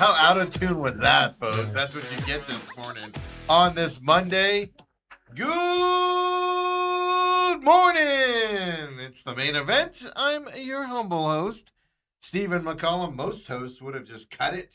How out of tune was that, folks? That's what you get this morning on this Monday. Good morning. It's the main event. I'm your humble host, Stephen McCollum. Most hosts would have just cut it,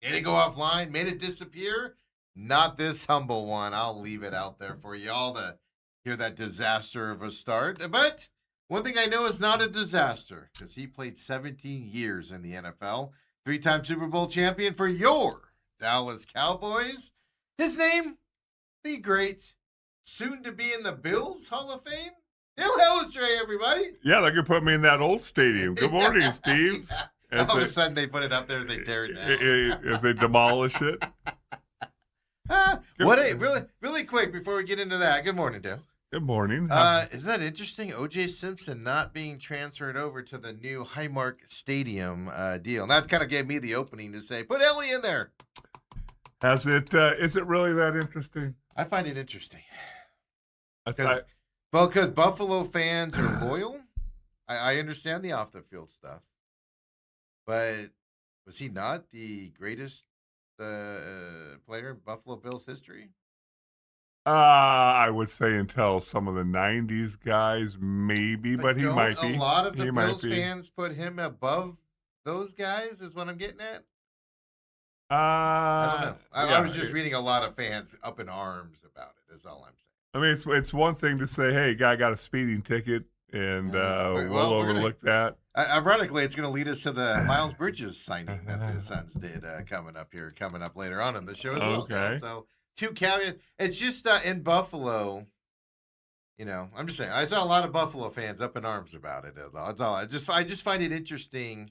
made it go offline, made it disappear. Not this humble one. I'll leave it out there for y'all to hear that disaster of a start. But one thing I know is not a disaster because he played 17 years in the NFL. Three-time Super Bowl champion for your Dallas Cowboys. His name, the great, soon-to-be in the Bills Hall of Fame, Hellestrae, everybody. Yeah, they could put me in that old stadium. Good morning, Steve. All of a sudden, they put it up there as they tear it down. As they demolish it. Really quick before we get into that. Good morning, Dale. Good morning. Isn't that interesting? O.J. Simpson not being transferred over to the new Highmark Stadium deal. And that kind of gave me the opening to say, put Ellie in there. Is it really that interesting? I find it interesting. Because Buffalo fans are loyal. I understand the off-the-field stuff. But was he not the greatest player in Buffalo Bills history? I would say until some of the 90s guys, maybe, but he might be. A lot of the Bills fans put him above those guys, is what I'm getting at? I don't know. I was just reading a lot of fans up in arms about it, is all I'm saying. I mean, it's one thing to say, hey, guy got a speeding ticket, and we'll overlook that. Ironically, it's going to lead us to the Miles Bridges signing that the Suns did coming up later on in the show as well. Okay. So, two caveats. It's just in Buffalo, I'm just saying, I saw a lot of Buffalo fans up in arms about it. That's all. I just find it interesting.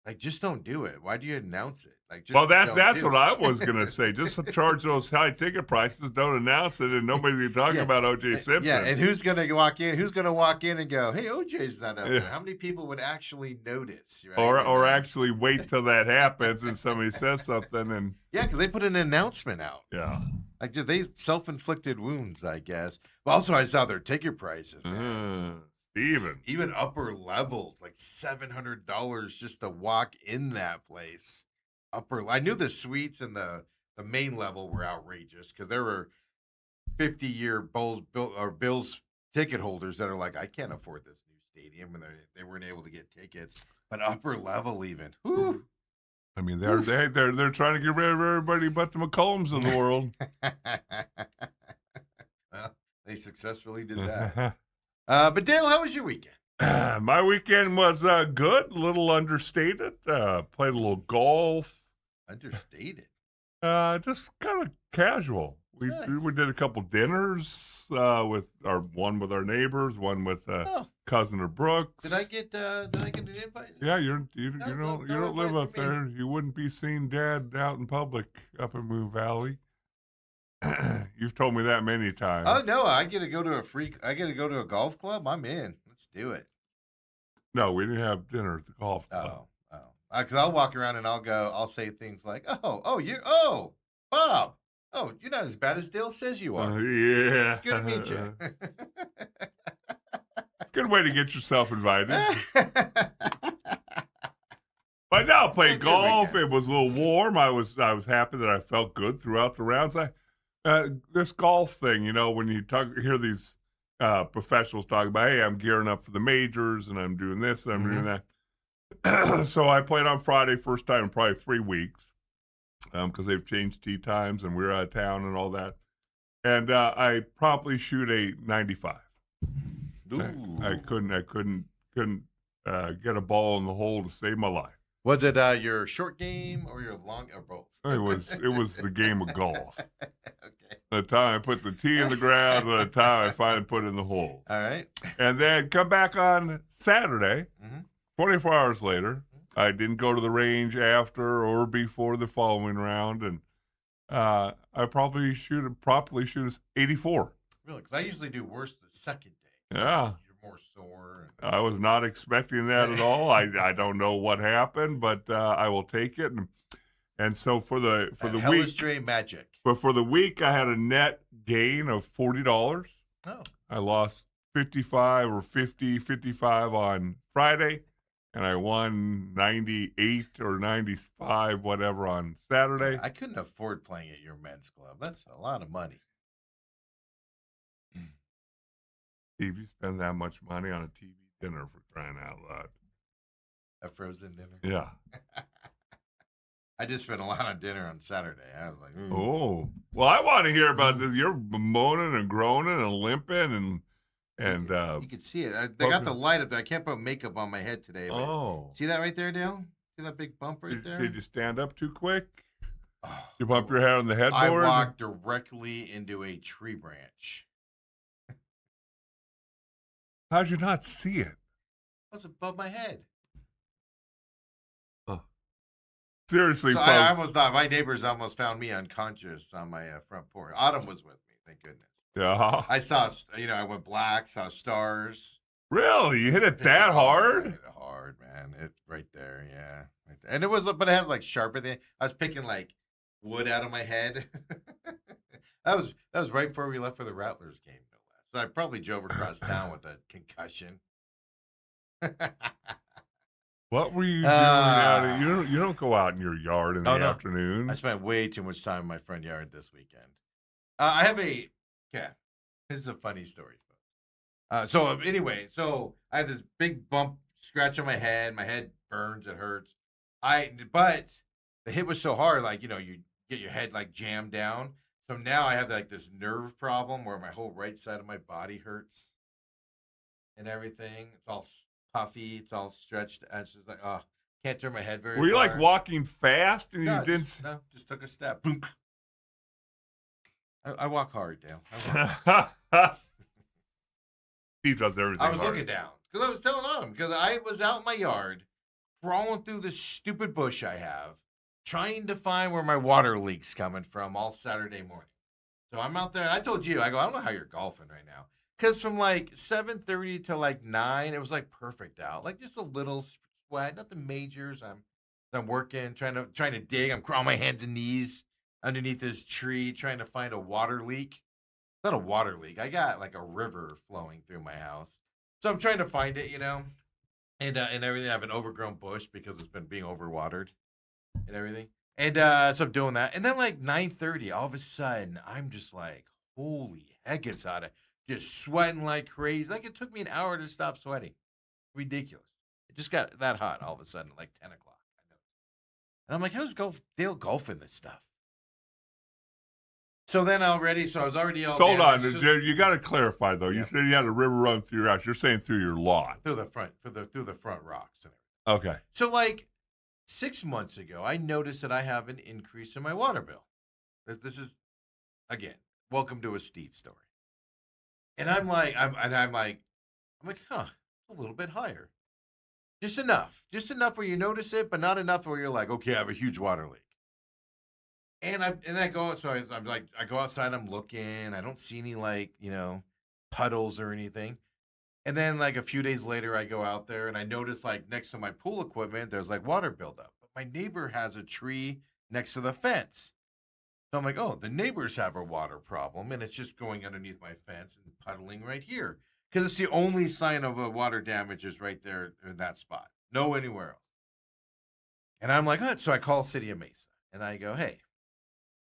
Like, just don't do it. Why do you announce it? Like, just that's what I was gonna say. Just charge those high ticket prices. Don't announce it, and nobody's gonna talk about O.J. Simpson. Yeah, and who's gonna walk in? Who's gonna walk in and go, "Hey, O.J.'s not up there"? How many people would actually notice? Right? Or actually wait till that happens and somebody says something and because they put an announcement out. Yeah, like they self-inflicted wounds, I guess. But also, I saw their ticket prices. Even upper levels, like $700 just to walk in that place. I knew the suites and the main level were outrageous because there were 50-year Bills ticket holders that are like, I can't afford this new stadium, and they weren't able to get tickets. But upper level, even. Whew. I mean, they're trying to get rid of everybody but the McCollums of the world. Well, they successfully did that. But Dale, how was your weekend? My weekend was good, a little understated. Played a little golf. Understated? Just kind of casual. We did a couple dinners with one with our neighbors, one with cousin of Brooks. Did I get an invite? Yeah, you don't live up there. You wouldn't be seeing Dad out in public up in Moon Valley. You've told me that many times. Oh no, I get to go to a golf club. I'm in. Let's do it. No, we didn't have dinner at the golf club. Because I'll walk around and I'll say things like, Bob, you're not as bad as Dale says you are. Yeah, it's good to meet you. It's a good way to get yourself invited. But no, played golf. It was a little warm. I was happy that I felt good throughout the rounds. This golf thing, when you hear these professionals talk about, hey, I'm gearing up for the majors and I'm doing this and I'm doing that. So I played on Friday, first time in probably 3 weeks, because they've changed tee times and we were out of town and all that. And I promptly shoot a 95. I couldn't get a ball in the hole to save my life. Was it your short game or your long, or both? It was the game of golf. Okay. The time I put the tee in the ground, the time I finally put it in the hole. All right. And then come back on Saturday, 24 hours later. I didn't go to the range after or before the following round, and I properly shoot 84. Really? Because I usually do worse the second day. Yeah. More sore. I was not expecting that at all. I don't know what happened, but I will take it. And so for the week, Hellestrae magic. But for the week, I had a net gain of $40. Oh. I lost 55 on Friday, and I won 98 or 95, whatever, on Saturday. I couldn't afford playing at your men's club. That's a lot of money. If you spend that much money on a TV dinner, for crying out loud. A frozen dinner? Yeah. I did spend a lot on dinner on Saturday. I was like, ooh. Oh, well, I want to hear about this. You're moaning and groaning and limping and you can see it. They got the light up there. I can't put makeup on my head today. But see that right there, Dale? See that big bump right there? Did you stand up too quick? Oh, You bump your head on the headboard? I walked directly into a tree branch. How'd you not see it? It was above my head. Oh. Seriously, so folks. I almost died. My neighbors almost found me unconscious on my front porch. Autumn was with me, thank goodness. Yeah. I saw, I went black, saw stars. Really? You hit it that hard? I hit it hard, man. It right there, yeah. Right there. And it was, but it had like sharp at the end. I was picking like wood out of my head. that was right before we left for the Rattlers game, no less. So I probably drove across town with a concussion. What were you doing out? You don't go out in your yard in the afternoons. I spent way too much time in my front yard this weekend. I have this is a funny story. So anyway, I have this big bump scratch on my head. My head burns. It hurts. But the hit was so hard, like, you get your head like jammed down. So now I have like this nerve problem where my whole right side of my body hurts and everything. It's all puffy. It's all stretched. And it's just like, can't turn my head very far. Were you like walking fast and no, you didn't? No, just took a step. Boom. I walk hard, Dale. Steve does everything. I was looking down because I was telling on him because I was out in my yard crawling through this stupid bush I have, trying to find where my water leak's coming from all Saturday morning. So I'm out there and I told you, I don't know how you're golfing right now. Because from like 7:30 to like 9, it was like perfect out. Like just a little sweat, nothing majors. I'm working, trying to dig. I'm crawling my hands and knees underneath this tree, trying to find a water leak. It's not a water leak. I got like a river flowing through my house. So I'm trying to find it, and everything. I have an overgrown bush because it's been being overwatered and everything. And so I'm doing that. And then like 9:30, all of a sudden, I'm just like, holy heck, it's out of just sweating like crazy. Like it took me an hour to stop sweating. Ridiculous. It just got that hot all of a sudden, like 10 o'clock. And I'm like, how's Dale golfing this stuff? So then I was already all. Hold on, you got to clarify though. You said you had a river run through your house. You're saying through your lawn, through the front, through the front rocks and everything. Okay. So like 6 months ago, I noticed that I have an increase in my water bill. This is, again, welcome to a Steve story. And I'm like, huh, a little bit higher, just enough where you notice it, but not enough where you're like, okay, I have a huge water leak. And I go out, so I'm like, I go outside, I'm looking, I don't see any like, puddles or anything. And then like a few days later, I go out there and I notice like next to my pool equipment, there's like water buildup. But my neighbor has a tree next to the fence. So I'm like, oh, the neighbors have a water problem and it's just going underneath my fence and puddling right here. Because it's the only sign of a water damage is right there in that spot. No anywhere else. And I'm like, oh, so I call City of Mesa and I go, hey,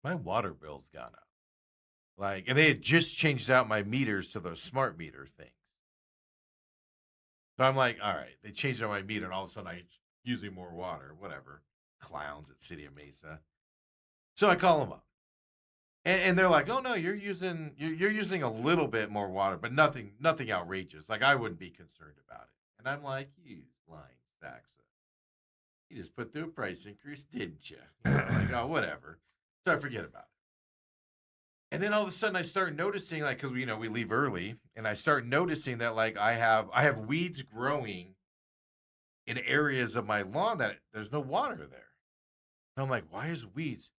my water bill's gone up. Like, and they had just changed out my meters to those smart meter things. So I'm like, all right, they changed out my meter, and all of a sudden I'm using more water, whatever. Clowns at City of Mesa. So I call them up. And they're like, oh no, you're using a little bit more water, but nothing outrageous. Like I wouldn't be concerned about it. And I'm like, you lying sacks. You just put through a price increase, didn't you? Like, oh, whatever. So I forget about it. And then all of a sudden I start noticing, like, because we leave early, and I start noticing that like I have weeds growing in areas of my lawn that there's no water there. And I'm like, why is weeds?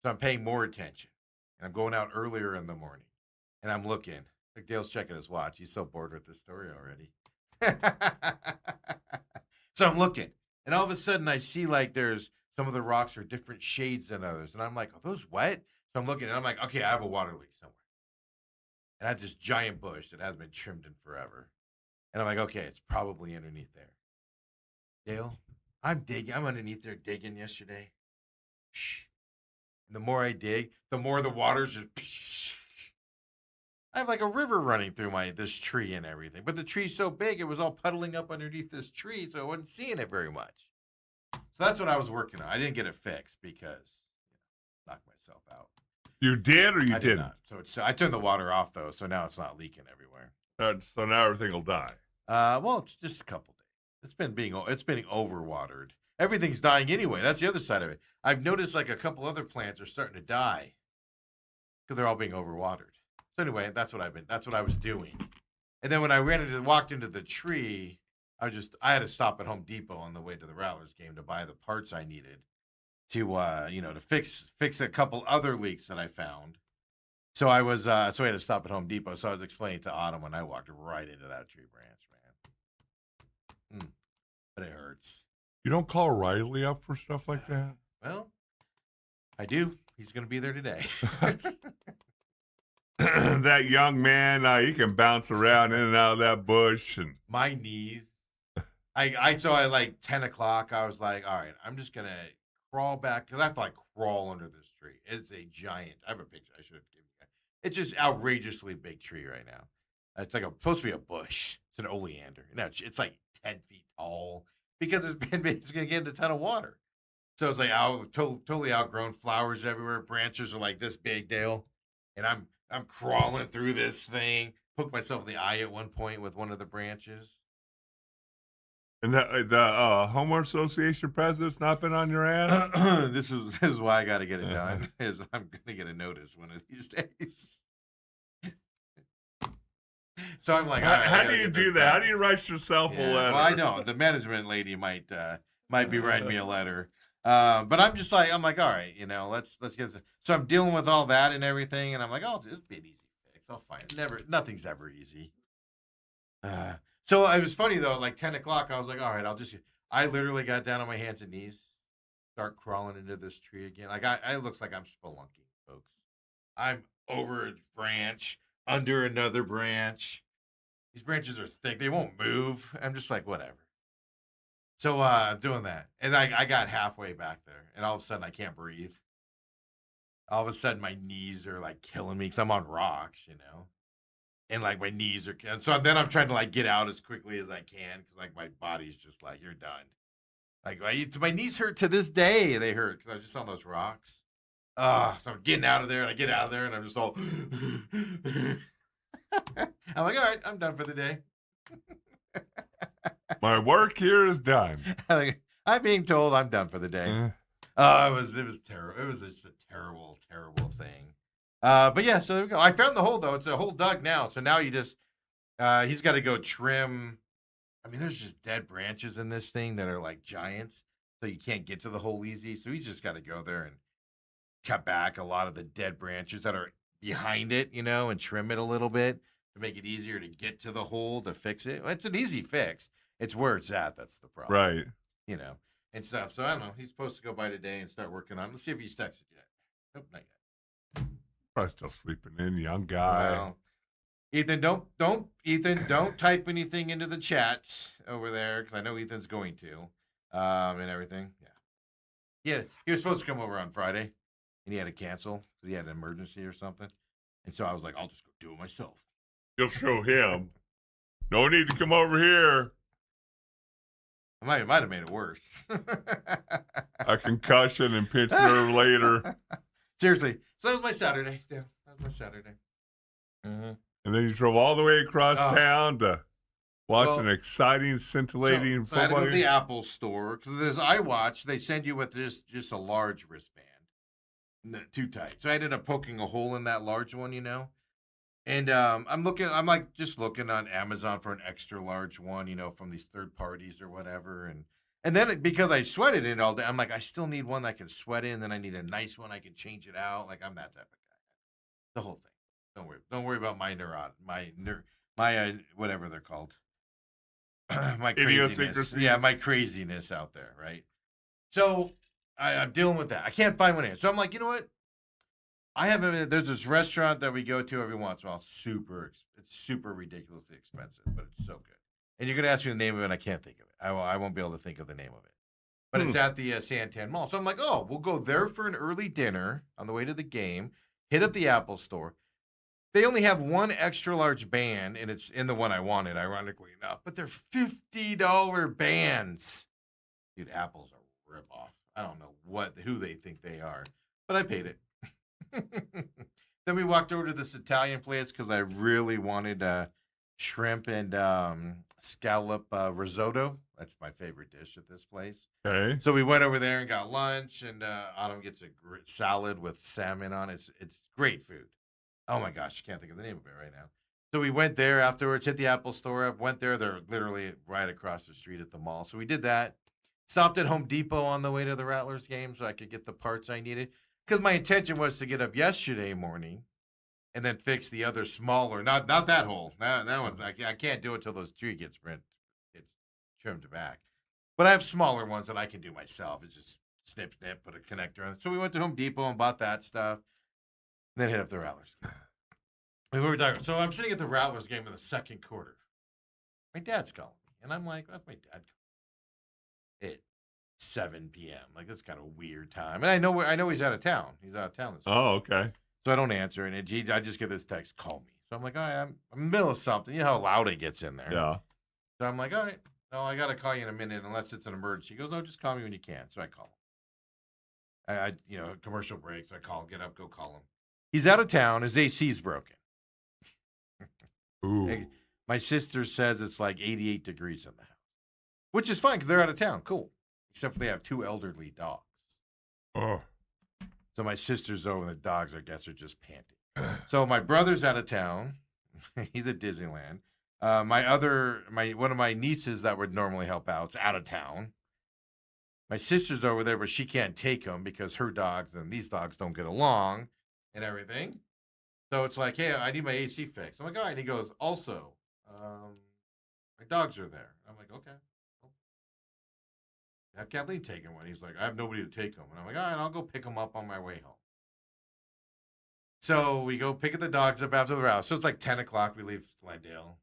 So I'm paying more attention. And I'm going out earlier in the morning. And I'm looking. Like Dale's checking his watch. He's so bored with this story already. So I'm looking. And all of a sudden I see like there's some of the rocks are different shades than others. And I'm like, are those wet? So I'm looking and I'm like, okay, I have a water leak somewhere. And I have this giant bush that hasn't been trimmed in forever. And I'm like, okay, it's probably underneath there. Dale, I'm digging. I'm underneath there digging yesterday. Shh. And the more I dig, the more the water's just. I have like a river running through this tree and everything. But the tree's so big, it was all puddling up underneath this tree, so I wasn't seeing it very much. So that's what I was working on. I didn't get it fixed because knocked myself out. You did or you I did didn't? not. So I turned the water off though, so now it's not leaking everywhere. So now everything will die. Well, it's just a couple days. It's been overwatered. Everything's dying anyway. That's the other side of it. I've noticed like a couple other plants are starting to die because they're all being overwatered. So anyway, that's what I was doing. And then when I walked into the tree, I had to stop at Home Depot on the way to the Rattlers game to buy the parts I needed to fix a couple other leaks that I found. So I had to stop at Home Depot. So I was explaining to Autumn when I walked right into that tree branch, man. But it hurts. You don't call Riley up for stuff like that? Well, I do. He's going to be there today. That young man, he can bounce around in and out of that bush. And my knees. I like 10 o'clock. I was like, all right, I'm just going to crawl back because I have to like crawl under this tree. It's a giant. I have a picture. I should have given you. It's just outrageously big tree right now. It's like supposed to be a bush. It's an oleander. No, it's like 10 feet tall because it's going to get a ton of water. So it's like totally outgrown, flowers everywhere. Branches are like this big, Dale. And I'm crawling through this thing. Poked myself in the eye at one point with one of the branches. And the homeowner association president's not been on your ass? This is why I got to get it done. Is I'm gonna get a notice one of these days. So I'm like, how do you do that? How do you write yourself a letter? Well, I know the management lady might be writing me a letter. But I'm like, all right, let's get this. So I'm dealing with all that and everything, and I'm like, oh, it'll be an easy fix. I'll find it. Nothing's ever easy. So it was funny though, like 10 o'clock, I was like, all right, I literally got down on my hands and knees, start crawling into this tree again. Like it looks like I'm spelunking, folks. I'm over a branch, under another branch. These branches are thick. They won't move. I'm just like, whatever. So I'm doing that. And I got halfway back there and all of a sudden I can't breathe. All of a sudden my knees are like killing me because I'm on rocks, and like my knees are, so then I'm trying to like get out as quickly as I can because like my body's just like, you're done. Like my knees hurt to this day. They hurt because I was just on those rocks. So I'm getting out of there, and I get out of there, and I'm just all. I'm like, all right, I'm done for the day. My work here is done. I'm being told I'm done for the day. It was terrible. It was just a terrible, terrible thing. But yeah, so there we go. I found the hole though. It's a hole dug now. So now you just he's got to go trim. I mean, there's just dead branches in this thing that are like giants, so you can't get to the hole easy. So he's just got to go there and cut back a lot of the dead branches that are behind it, and trim it a little bit to make it easier to get to the hole to fix it. It's an easy fix. It's where it's at. That's the problem. Right. And stuff. So I don't know. He's supposed to go by today and start working on it. Let's see if he's texted yet. Nope, not yet. Probably still sleeping in, young guy. Well, Ethan, don't type anything into the chat over there because I know Ethan's going to, and everything. Yeah, he was supposed to come over on Friday, and he had to cancel because he had an emergency or something. And so I was like, I'll just go do it myself. You'll show him. No need to come over here. I might have made it worse. A concussion and pinched nerve later. Seriously. So that was my Saturday. Yeah, that was my Saturday. Mm-hmm. And then you drove all the way across town to watch an exciting, scintillating football I had to go to game. the Apple store because there's iWatch. They send you with just a large wristband. Too tight. So I ended up poking a hole in that large one, And I'm just looking on Amazon for an extra large one, from these third parties or whatever. And then because I sweated in it all day, I'm like, I still need one that I can sweat in. Then I need a nice one I can change it out. Like I'm that type of guy. The whole thing. Don't worry about my whatever they're called. My craziness. Yeah, my craziness out there, right? So I'm dealing with that. I can't find one here. So I'm like, you know what? There's this restaurant that we go to every once in a while. It's super ridiculously expensive, but it's so good. And you're going to ask me the name of it, and I can't think of it. I won't be able to think of the name of it. But it's at the Santan Mall. So I'm like, oh, we'll go there for an early dinner on the way to the game, hit up the Apple store. They only have one extra large band, and it's in the one I wanted, ironically enough. But they're $50 bands. Dude, Apple's a ripoff. I don't know who they think they are, but I paid it. Then we walked over to this Italian place because I really wanted shrimp and scallop risotto. That's my favorite dish at this place. Okay. So we went over there and got lunch, and Autumn gets a salad with salmon on it. It's great food. Oh my gosh, I can't think of the name of it right now. So we went there afterwards, hit the Apple store up, went there. They're literally right across the street at the mall. So we did that. Stopped at Home Depot on the way to the Rattlers game so I could get the parts I needed. Because my intention was to get up yesterday morning and then fix the other smaller, not that hole. That one, I can't do it till those tree gets trimmed back. But I have smaller ones that I can do myself. It's just snip, put a connector on it. So we went to Home Depot and bought that stuff. And then hit up the Rattlers. So I'm sitting at the Rattlers game in the second quarter. My dad's calling me. And I'm like, what's my dad calling? At 7 p.m. Like, that's kind of a weird time. And I know he's out of town. He's out of town this week. Oh, okay. So I don't answer. And I just get this text, call me. So I'm like, all right, I'm in the middle of something. You know how loud it gets in there. Yeah. So I'm like, all right, no, I got to call you in a minute unless it's an emergency. He goes, no, just call me when you can. So I call him. Commercial breaks. I call, get up, go call him. He's out of town. His AC's broken. Ooh. My sister says it's like 88 degrees in the house, which is fine because they're out of town. Cool. Except for they have 2 elderly dogs. Oh. So my sister's over and the dogs, I guess, are just panting. So my brother's out of town. He's at Disneyland. One of my nieces that would normally help out is out of town. My sister's over there, but she can't take them because her dogs and these dogs don't get along and everything. So it's like, hey, I need my AC fixed. I'm like, all right. And he goes, also, my dogs are there. I'm like, okay. Cool. Have Kathleen taken one. He's like, I have nobody to take them. And I'm like, all right, I'll go pick them up on my way home. So we go pick the dogs up after the route. So it's like 10 o'clock. We leave Glendale.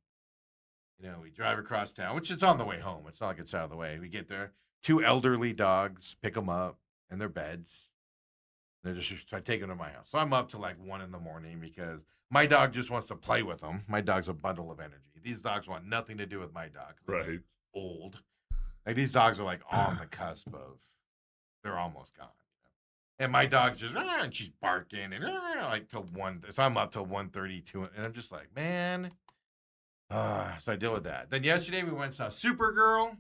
We drive across town, which is on the way home. It's not like it's out of the way. We get there. 2 elderly dogs, pick them up in their beds. They're just taking them to my house. So I'm up to like 1 a.m. because my dog just wants to play with them. My dog's a bundle of energy. These dogs want nothing to do with my dog. Right. Old. Like these dogs are like on the cusp of, they're almost gone. And my dog's just, and she's barking and like till 1. So I'm up till 1:32, and I'm just like, man. So I deal with that. Then yesterday we went and saw Supergirl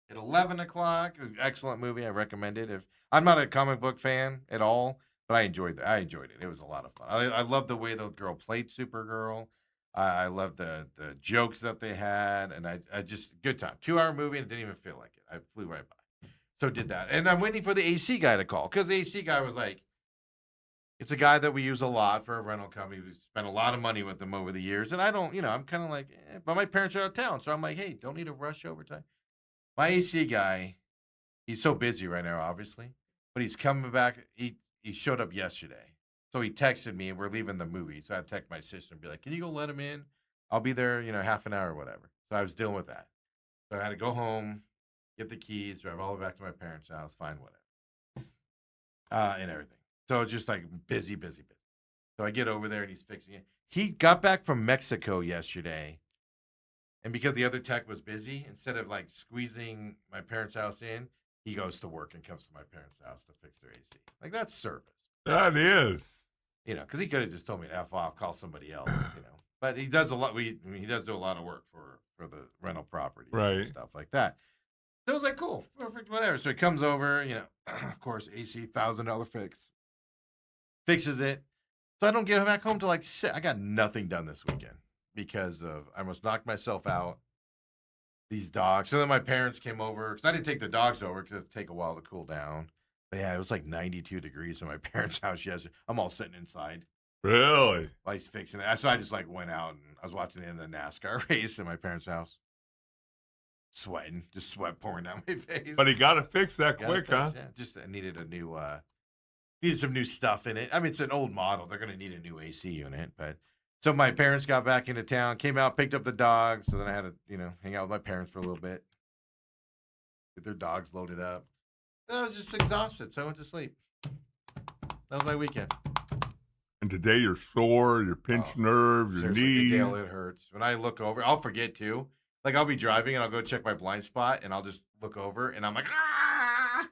at 11 o'clock. Excellent movie. I recommend it. If I'm not a comic book fan at all, but I enjoyed it. It was a lot of fun. I love the way the girl played Supergirl. I love the jokes that they had, and I just good time. 2-hour movie, and it didn't even feel like it. I flew right by. So did that, and I'm waiting for the AC guy to call because the AC guy was like, it's a guy that we use a lot for a rental company. We spent a lot of money with them over the years, and I don't, I'm kind of like, but my parents are out of town, so I'm like, hey, don't need to rush overtime. My AC guy, he's so busy right now, obviously, but he's coming back. He showed up yesterday. So he texted me, and we're leaving the movie. So I text my sister and be like, can you go let him in? I'll be there, half an hour or whatever. So I was dealing with that. So I had to go home, get the keys, drive all the way back to my parents' house, find whatever, and everything. So it's just like busy. So I get over there, and he's fixing it. He got back from Mexico yesterday. And because the other tech was busy, instead of like squeezing my parents' house in, he goes to work and comes to my parents' house to fix their AC. Like, that's service. That is. Because he could have just told me to F off, call somebody else, But he does a lot. He does do a lot of work for the rental properties and stuff like that. So I was like, cool, perfect, whatever. So he comes over, of course, AC, $1,000 fix. Fixes it. So I don't get back home till like 6. I got nothing done this weekend because I almost knocked myself out. These dogs. So then my parents came over because I didn't take the dogs over because it take a while to cool down. But yeah, it was like 92 degrees in my parents' house yesterday. I'm all sitting inside. Really? While he's fixing it. So I just like went out and I was watching the end of the NASCAR race in my parents' house. Sweating. Just sweat pouring down my face. But he got it fixed that quick, huh? Yeah. Just needed needed some new stuff in it. I mean, it's an old model. They're going to need a new AC unit, but So my parents got back into town, came out, picked up the dogs. So then I had to, hang out with my parents for a little bit, get their dogs loaded up. Then I was just exhausted, so I went to sleep. That was my weekend. And today you're sore, your pinched nerves, your knees. Dale, it hurts. When I look over, I'll forget too. Like I'll be driving and I'll go check my blind spot and I'll just look over and I'm like, ah!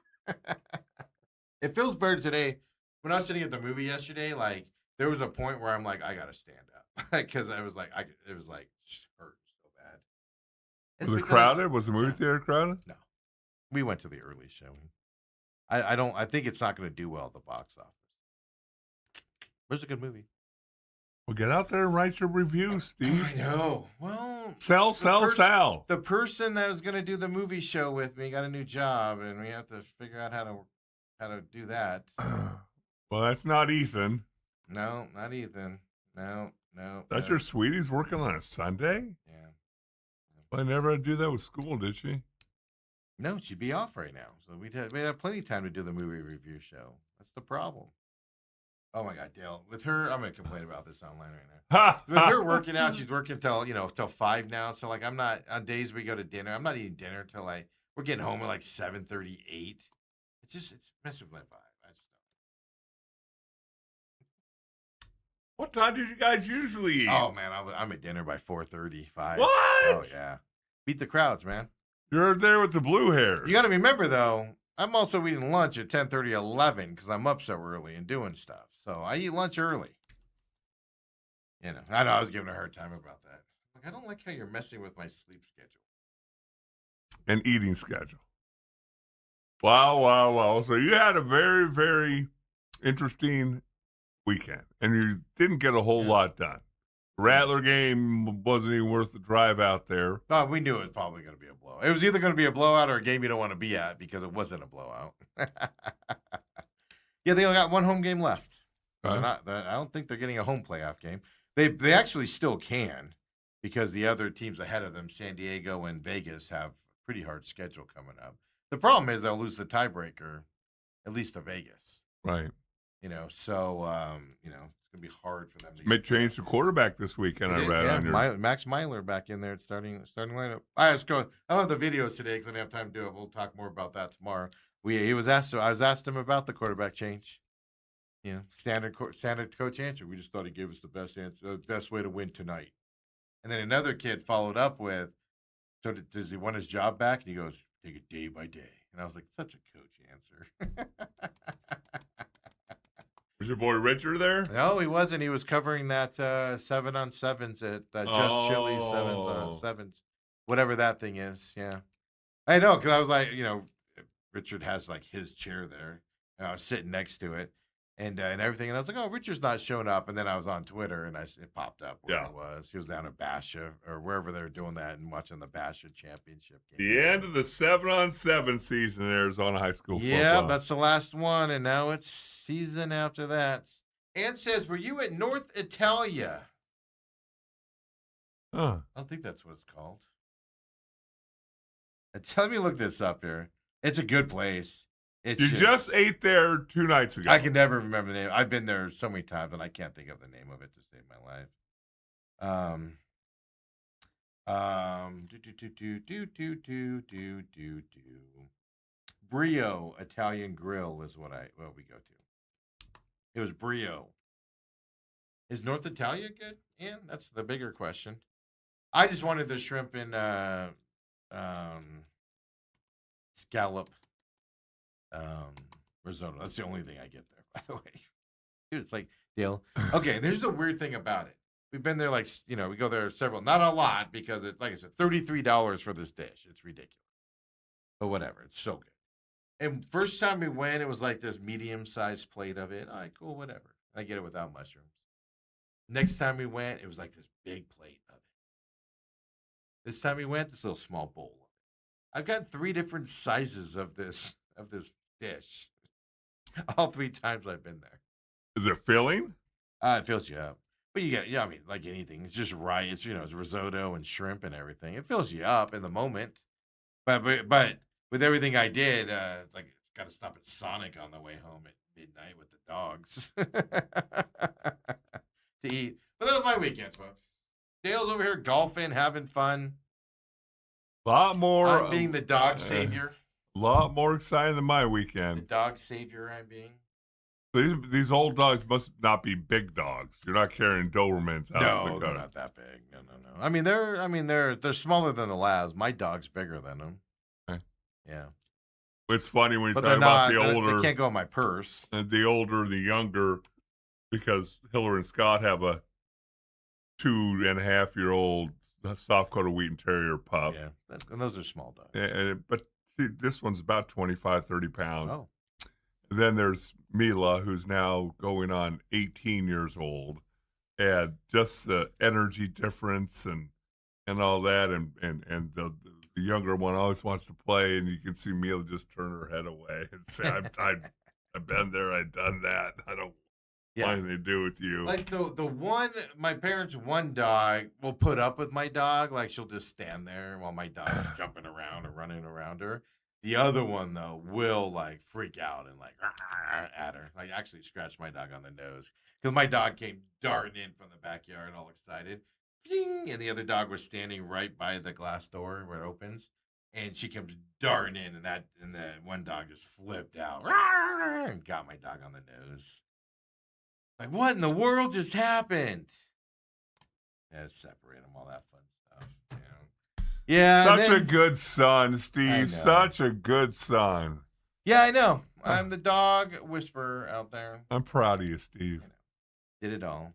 It feels better today. When I was sitting at the movie yesterday, like there was a point where I'm like, I gotta stand up because I was like, it was like hurt so bad. Was it crowded? Was the movie theater crowded? No, we went to the early showing. I think it's not going to do well at the box office. It was a good movie. Well, get out there and write your review, Steve. I know. Well, sell. The person that was going to do the movie show with me got a new job, and we have to figure out how to do that. Well, that's not Ethan. No, not Ethan. No. That's your sweetie's working on a Sunday? Yeah. Well, I never had to do that with school, did she? No, she'd be off right now. So we had plenty of time to do the movie review show. That's the problem. Oh my God, Dale. With her, I'm gonna complain about this online right now. With her working out, she's working till 5 now. So like I'm not on days we go to dinner. I'm not eating dinner till we're getting home at like 7:38. It's messing with my vibe. I just don't. What time did you guys usually eat? Oh man, I'm at dinner by 4:35. What? Oh yeah, beat the crowds, man. You're there with the blue hair. You got to remember though, I'm also eating lunch at 10:30, 11 because I'm up so early and doing stuff. So I eat lunch early. I know I was giving her a hard time about that. Like, I don't like how you're messing with my sleep schedule. And eating schedule. Wow. So you had a very, very interesting weekend. And you didn't get a whole lot done. Rattler game wasn't even worth the drive out there. Oh, we knew it was probably going to be a blowout. It was either going to be a blowout or a game you don't want to be at because it wasn't a blowout. Yeah, they only got one home game left. I don't think they're getting a home playoff game. They actually still can because the other teams ahead of them, San Diego and Vegas, have a pretty hard schedule coming up. The problem is they'll lose the tiebreaker, at least to Vegas. Right. So it's gonna be hard for them to may change the quarterback this weekend. I read on your Max Myler back in there at starting lineup. All right, let's go. I don't have the videos today because I don't have time to do it. We'll talk more about that tomorrow. I was asked him about the quarterback change. Standard coach answer. We just thought he gave us the best answer, the best way to win tonight. And then another kid followed up with, "So does he want his job back?" And he goes, "Take it day by day." And I was like, "Such a coach answer." Was your boy Richard there? No, he wasn't. He was covering that 7-on-7s at Just Chili's 7s, whatever that thing is. Yeah, I know because I was like, Richard has like his chair there, and I was sitting next to it, and everything, and I was like, "Oh, Richard's not showing up." And then I was on Twitter, and it popped up where he was. He was down at Basha or wherever they were doing that and watching the Basha championship game. The end of the 7-on-7 season in Arizona high school football. Yeah, that's the last one, and now it's season after that. Ann says, "Were you at North Italia?" Huh. I don't think that's what it's called. Let me look this up here. It's a good place. You just ate there 2 nights ago. I can never remember the name. I've been there so many times, and I can't think of the name of it to save my life. Brio Italian Grill is what we go to. It was Brio. Is North Italia good? Yeah, that's the bigger question. I just wanted the shrimp and scallop risotto. That's the only thing I get there, by the way. Dude, it's like, Dale. Okay, there's the weird thing about it. We've been there we go there not a lot because it's, like I said, $33 for this dish. It's ridiculous. But whatever, it's so good. And first time we went, it was like this medium-sized plate of it. All right, cool, whatever. I get it without mushrooms. Next time we went, it was like this big plate of it. This time we went, this little small bowl of it. I've got 3 different sizes of this dish. All 3 times I've been there. Is it filling? It fills you up. But you get, I mean, like anything, it's just right. It's, it's risotto and shrimp and everything. It fills you up in the moment. But with everything I did, it's got to stop at Sonic on the way home at midnight with the dogs to eat. But that was my weekend, folks. Dale's over here golfing, having fun. A lot more. I'm being the dog savior. A lot more exciting than my The weekend. dog savior I'm being. These old dogs must not be big dogs. You're not carrying Dobermans out to the No, car. they're not that big. No. I mean, they're smaller than the labs. My dog's bigger than them. Okay. Yeah. It's funny when you But talk they're about not. the older. They can't go in my purse. The older, the younger, because Hiller and Scott have a 2.5-year-old soft-coated Wheaten Terrier pup. Yeah, and those are small dogs. But see, this one's about 25, 30 pounds. Oh. Then there's Mila, who's now going on 18 years old, and just the energy difference and all that, and the younger one always wants to play, and you can see Mila just turn her head away and say, I've been there, I've done that. I don't want anything to do with you. Like the one, my parents' one dog will put up with my dog. Like she'll just stand there while my dog is jumping around and running around her. The other one, though, will like freak out and like at her. Like actually scratch my dog on the nose. Because my dog came darting in from the backyard all excited. Ding! And the other dog was standing right by the glass door where it opens. And she comes darting in, and the one dog just flipped out and got my dog on the nose. Like, what in the world just happened? Yeah, separate them, all that fun stuff. Yeah, Such a good son, Steve. Such a good son. Yeah, I know. I'm the dog whisperer out there. I'm proud of you, Steve. Did it all.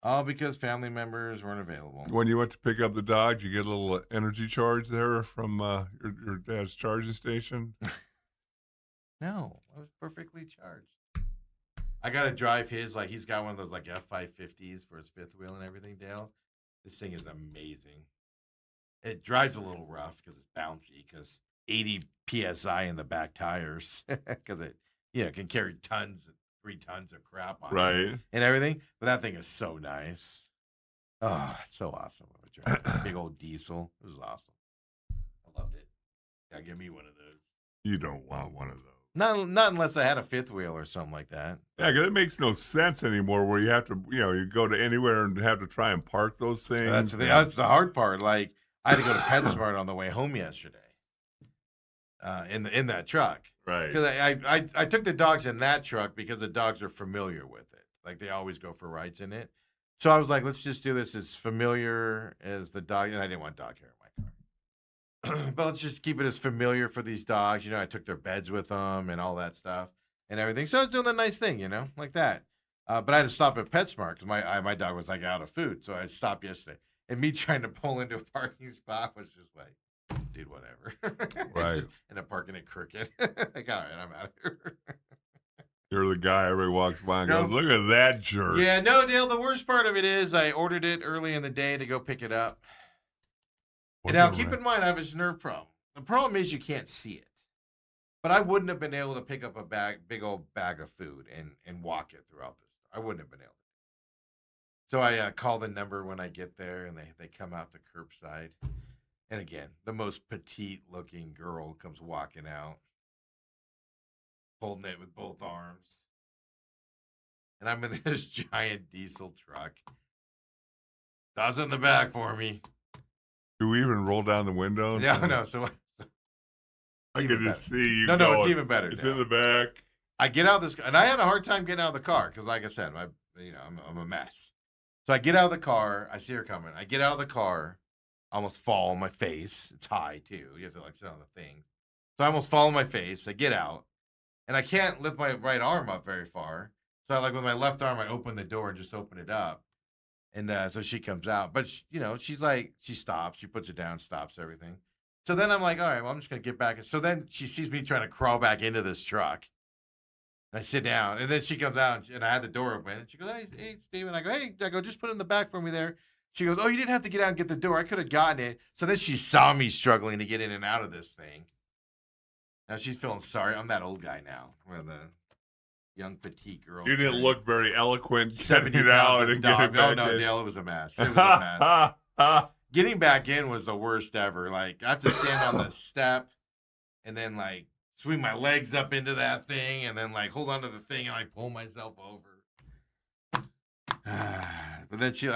All because family members weren't available. When you went to pick up the dog, you get a little energy charge there from your dad's charging station? No, I was perfectly charged. I got to drive his, like, he's got one of those, like, F550s for his fifth wheel and everything, Dale. This thing is amazing. It drives a little rough because it's bouncy, because 80 PSI in the back tires, because it, can carry 3 tons of crap on it and everything. But that thing is so nice. Oh, it's so awesome. Big old diesel. It was awesome. I loved it. Yeah, give me one of those. You don't want one of those. Not unless I had a fifth wheel or something like that. Yeah, because it makes no sense anymore where you have to, you go to anywhere and have to try and park those things. That's the hard part. Like, I had to go to PetSmart on the way home yesterday in that truck. Right. Because I took the dogs in that truck because the dogs are familiar with it. Like, they always go for rides in it. So I was like, let's just do this as familiar as the dog. And I didn't want dog hair in my car. But let's just keep it as familiar for these dogs. I took their beds with them and all that stuff and everything. So I was doing the nice thing, like that. But I had to stop at PetSmart because my dog was like out of food. So I stopped yesterday. And me trying to pull into a parking spot was just like, dude, whatever. Right. And I'm parking it crooked. Like, all right, I'm out of here. You're the guy everybody walks by and goes, look at that jerk. Yeah, no, Dale, the worst part of it is I ordered it early in the day to go pick it up. And now, keep in mind, I have a nerve problem. The problem is you can't see it. But I wouldn't have been able to pick up a big old bag of food and walk it throughout this. I wouldn't have been able to. So I call the number when I get there, and they come out to curbside. And again, the most petite-looking girl comes walking out, holding it with both arms. And I'm in this giant diesel truck. Toss it in the back for me. Do we even roll down the window? No. So I could just see you. No, it's even better. It's in the back. I get out of this, and I had a hard time getting out of the car because, like I said, I'm a mess. So I get out of the car. I see her coming. I get out of the car. I almost fall on my face. It's high too. You have to sit on the thing. So I almost fall on my face. I get out, and I can't lift my right arm up very far. So with my left arm, I open the door and just open it up. And so she comes out, but she's like, she stops, she puts it down, stops everything. So then I'm like, all right, well, I'm just going to get back. So then she sees me trying to crawl back into this truck. And I sit down, and then she comes out, and I had the door open. And she goes, hey, Steven. I go, just put it in the back for me there. She goes, oh, you didn't have to get out and get the door. I could have gotten it. So then she saw me struggling to get in and out of this thing. Now she's feeling sorry. I'm that old guy now, where the young petite girl. You didn't look very eloquent 70 getting out and getting back in. Dale, it was a mess. It was a mess. Getting back in was the worst ever. Like, I have to stand on the step and then, like, swing my legs up into that thing and then, like, hold on to the thing and I pull myself over. But then she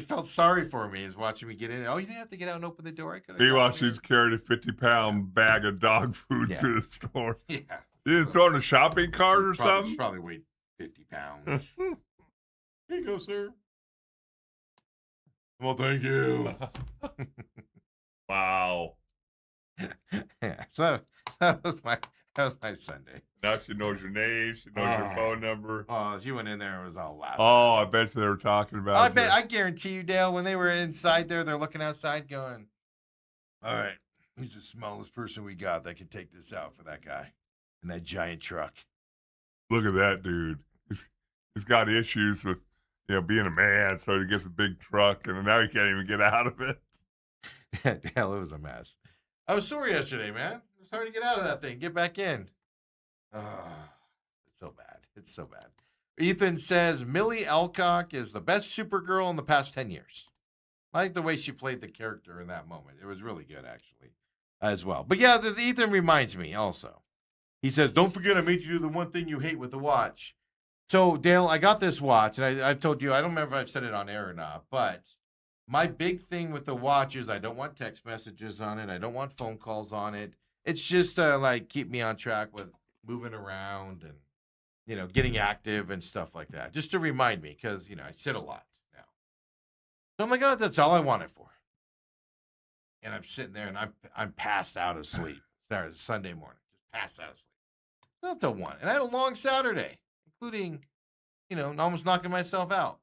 felt sorry for me, is watching me get in. Oh, you didn't have to get out and open the door. I could have. Meanwhile, she's carried a 50-pound bag of dog food Yeah. to the store. Yeah. You didn't throw in a shopping cart or She something? probably weighed 50 pounds. Here you go, sir. Well, thank you. Wow. Yeah, so that was my Sunday. Now she knows your name. She knows your phone number. Oh, she went in there and was all laughing. Oh, I bet you they were talking about I guarantee you, Dale, when they were inside there, they're looking outside going, all right, who's the smallest person we got that can take this out for that guy in that giant truck? Look at that dude. He's got issues with, being a man, so he gets a big truck, and now he can't even get out of it. Dale, it was a mess. I was sore yesterday, man. It was hard to get out of that thing, get back in. It's so bad. It's so bad. Ethan says Millie Alcock is the best Supergirl in the past 10 years. I like the way she played the character in that moment. It was really good, actually, as well. But yeah, Ethan reminds me also. He says, don't forget I made you do the one thing you hate with the watch. So, Dale, I got this watch, and I've told you, I don't remember if I've said it on air or not, but my big thing with the watch is I don't want text messages on it. I don't want phone calls on it. It's just to, keep me on track with moving around and, getting active and stuff like that. Just to remind me, because, I sit a lot now. So I'm like, oh, that's all I want it for. And I'm sitting there, and I'm passed out of sleep. Sorry, it's Sunday morning. Just passed out of sleep. Up till 1. And I had a long Saturday, including, almost knocking myself out.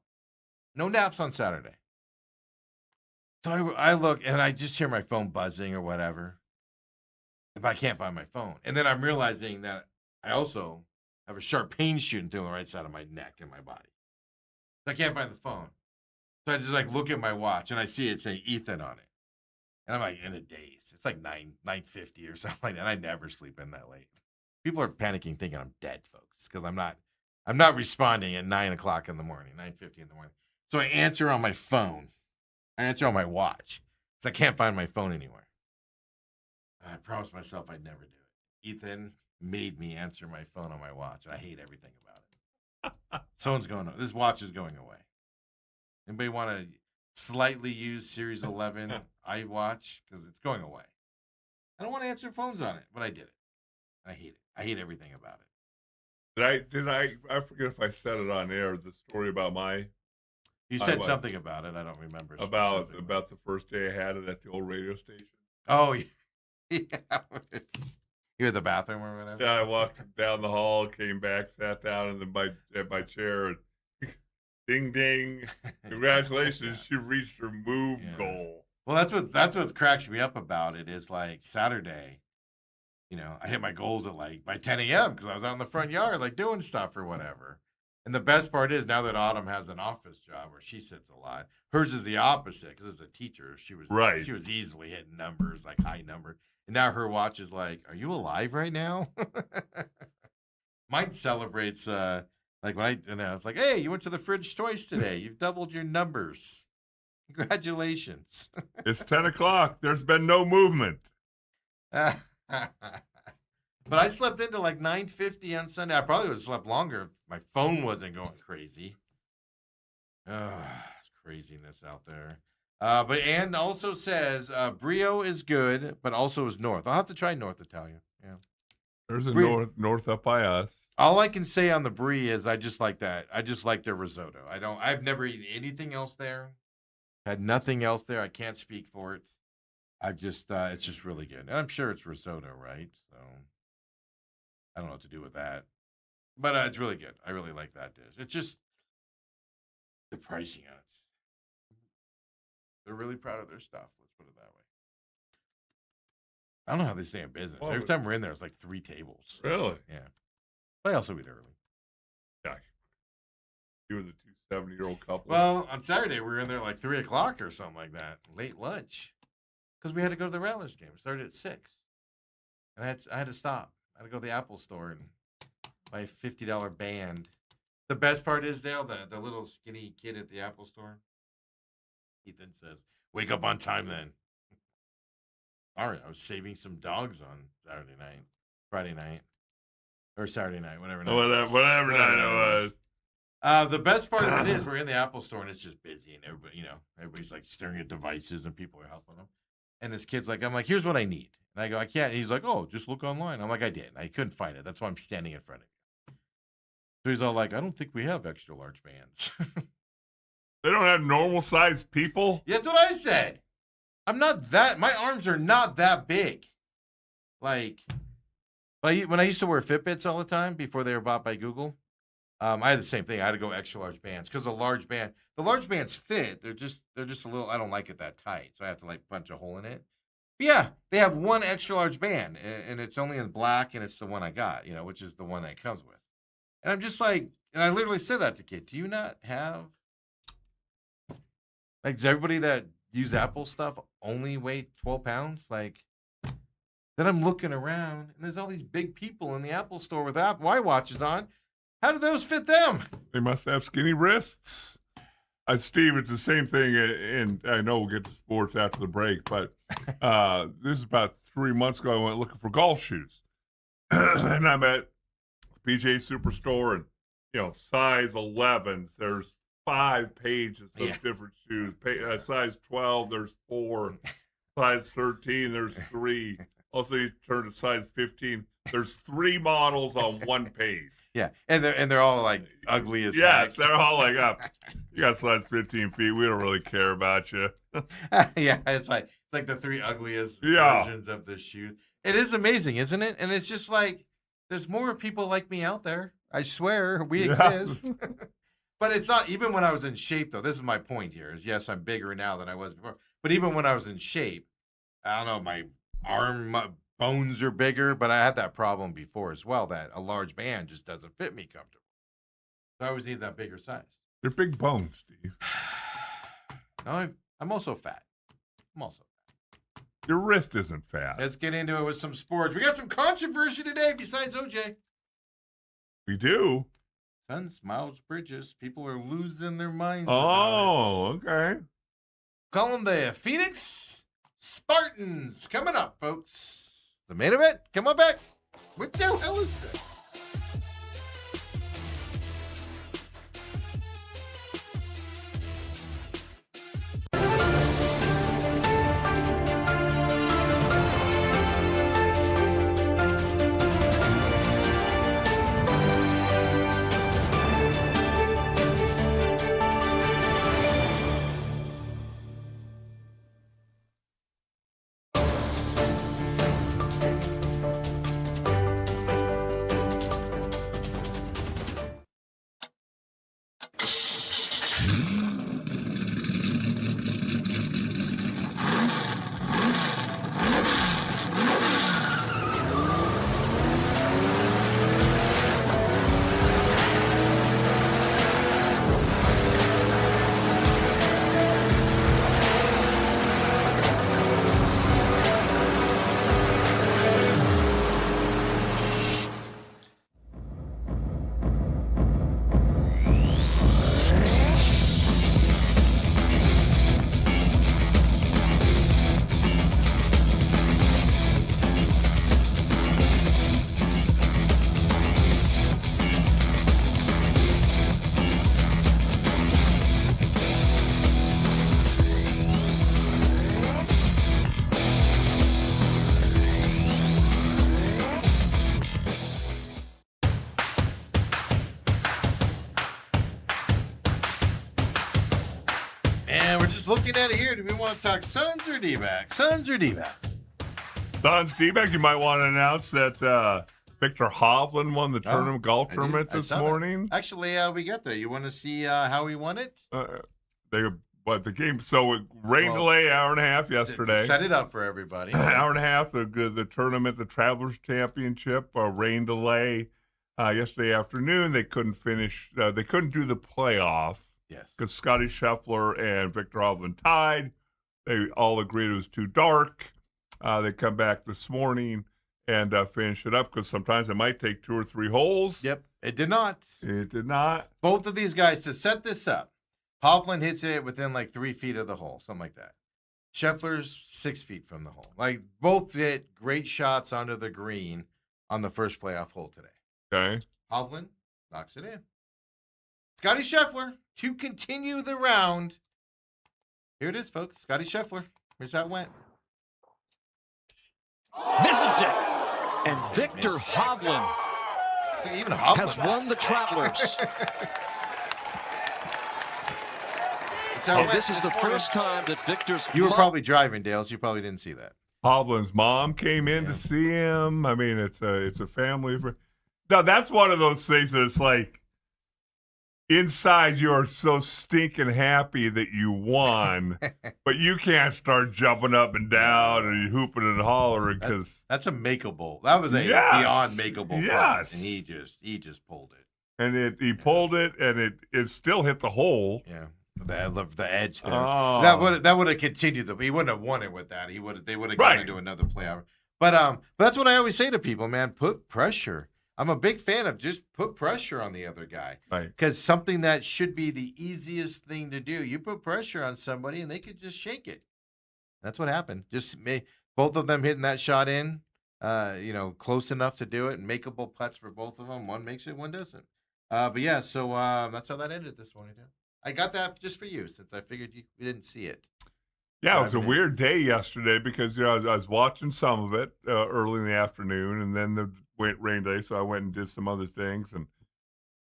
No naps on Saturday. So I look, and I just hear my phone buzzing or whatever. But I can't find my phone. And then I'm realizing that I also have a sharp pain shooting through the right side of my neck and my body. So I can't find the phone. So I just look at my watch, and I see it saying Ethan on it. And I'm like, in a daze. It's like 9:50 or something like that. I never sleep in that late. People are panicking, thinking I'm dead, folks, because I'm not responding at 9 o'clock in the morning, 9:50 in the morning. So I answer on my phone. I answer on my watch, because I can't find my phone anywhere. I promised myself I'd never do it. Ethan made me answer my phone on my watch, and I hate everything about it. Phone's going on. This watch is going away. Anybody want to slightly use Series 11 iWatch? Because it's going away. I don't want to answer phones on it, but I did it. I hate it. I hate everything about it. I forget if I said it on air, the story about You said something about it. I don't remember. About the first day I had it at the old radio station. Oh, yeah. You at the bathroom or whatever? Yeah, I walked down the hall, came back, sat down at my chair, and ding, ding. Congratulations, you reached your move goal. Well, that's what cracks me up about it is Saturday, I hit my goals at by 10 a.m. because I was out in the front yard doing stuff or whatever. And the best part is now that Autumn has an office job where she sits a lot, hers is the opposite because as a teacher, she was easily hitting numbers, high number. And now her watch is are you alive right now? Mine celebrates when it's like, hey, you went to the fridge twice today. You've doubled your numbers. Congratulations. It's 10 o'clock. There's been no movement. But I slept into 9:50 on Sunday. I probably would have slept longer if my phone wasn't going crazy. It's craziness out there. But Ann also says Brio is good, but also is North. I'll have to try North Italian. Yeah. There's a north up by us. All I can say on the Brie is I just like that. I just like their risotto. I've never eaten anything else there. Had nothing else there. I can't speak for it. It's just really good. And I'm sure it's risotto, right? So I don't know what to do with that. But it's really good. I really like that dish. It's just the pricing on it. They're really proud of their stuff. Let's put it that way. I don't know how they stay in business. Well, every time we're in there, it's 3 tables. Really? Yeah. But I also eat early. Yeah. You were the 70-year-old couple. Well, on Saturday, we were in there 3 o'clock or something like that. Late lunch. Because we had to go to the Rattlers game. It started at 6. And I had to stop. I had to go to the Apple store and buy a $50 band. The best part is, Dale, the little skinny kid at the Apple store. Ethan says, wake up on time then. Sorry, I was saving some dogs on Friday night, or Saturday night, whatever night. Whatever night it was. The best part of it is we're in the Apple store and it's just busy and everybody's like staring at devices and people are helping them. And this kid's like, I'm like, here's what I need. And I go, I can't. And he's like, oh, just look online. I'm like, I did. I couldn't find it. That's why I'm standing in front of you. So he's all like, I don't think we have extra large bands. They don't have normal sized people? Yeah, that's what I said. I'm not that, my arms are not that big. Like when I used to wear Fitbits all the time before they were bought by Google, I had the same thing. I had to go extra large bands because the large bands fit. They're just a little, I don't like it that tight. So I have to like punch a hole in it. But yeah, they have one extra large band and it's only in black and it's the one I got, which is the one that it comes with. And I'm just like, and I literally said that to kid, do you not have, like, does everybody that use Apple stuff only weigh 12 pounds? Like, then I'm looking around and there's all these big people in the Apple store with Apple watches on. How do those fit them? They must have skinny wrists. Steve, it's the same thing, and I know we'll get to sports after the break, but this is about 3 months ago. I went looking for golf shoes. And I'm at PGA Superstore, and, size 11s, there's 5 pages of different shoes. Size 12, there's 4. Size 13, there's 3. Also, you turn to size 15, there's 3 models on 1 page. Yeah, and they're all like ugly as yes, heck. they're all like, you got size 15 feet. We don't really care about you. Yeah, it's like the 3 ugliest versions of the shoe. It is amazing, isn't it? And it's just like there's more people like me out there. I swear we exist. But it's not, even when I was in shape, though, this is my point here, is yes, I'm bigger now than I was before. But even when I was in shape, I don't know, my bones are bigger, but I had that problem before as well, that a large band just doesn't fit me comfortably. So I always need that bigger size. They're big bones, Steve. No, I'm also fat. Your wrist isn't fat. Let's get into it with some sports. We got some controversy today besides OJ. We do? Sons, Miles Bridges. People are losing their minds. Oh, okay. Call them the Phoenix Spartans. Coming up, folks. The main event. Come on back. What the hell is this? And we're just looking at it here. Do we want to talk Suns or D-backs? Suns or D-backs? Suns, D-backs, you might want to announce that Victor Hovland won the golf tournament this morning. Actually, we got there. You want to see how he won it? The game, so rain delay, hour and a half yesterday. Set it up for everybody. Hour and a half, the tournament, the Travelers Championship, rain delay yesterday afternoon. They couldn't finish, they couldn't do the playoff. Yes. Because Scotty Scheffler and Victor Hovland tied. They all agreed it was too dark. They come back this morning and finish it up because sometimes it might take 2 or 3 holes. Yep. It did not. It did not. Both of these guys, to set this up, Hovland hits it within like 3 feet of the hole, something like that. Scheffler's 6 feet from the hole. Like, both hit great shots onto the green on the first playoff hole today. Okay. Hovland knocks it in. Scotty Scheffler to continue the round. Here it is, folks. Scotty Scheffler. Here's how it went. Misses it. And Victor Hovland Even Hovland has won the Travelers. And this is the first time that Victor's... You were probably driving, Dale, so you probably didn't see that. Hovland's mom came in to see him. I mean, it's a family. Now, that's one of those things that it's like, inside you're so stinking happy that you won, but you can't start jumping up and down and hooping and hollering because that's a makeable. That was a beyond makeable. Yes, and he just pulled it. And he pulled it, and it still hit the hole. Yeah. The edge there. Oh. That would have continued. He wouldn't have won it with that. They would have gone into another playoff. But that's what I always say to people, man. Put pressure. I'm a big fan of just put pressure on the other guy. Right. Because something that should be the easiest thing to do, you put pressure on somebody and they could just shake it. That's what happened. Both of them hitting that shot in, close enough to do it, and makeable putts for both of them. One makes it, one doesn't. But yeah, so that's how that ended this morning. I got that just for you since I figured you didn't see it. Yeah, it was a weird day yesterday because I was watching some of it early in the afternoon, and then the rain day, so I went and did some other things, and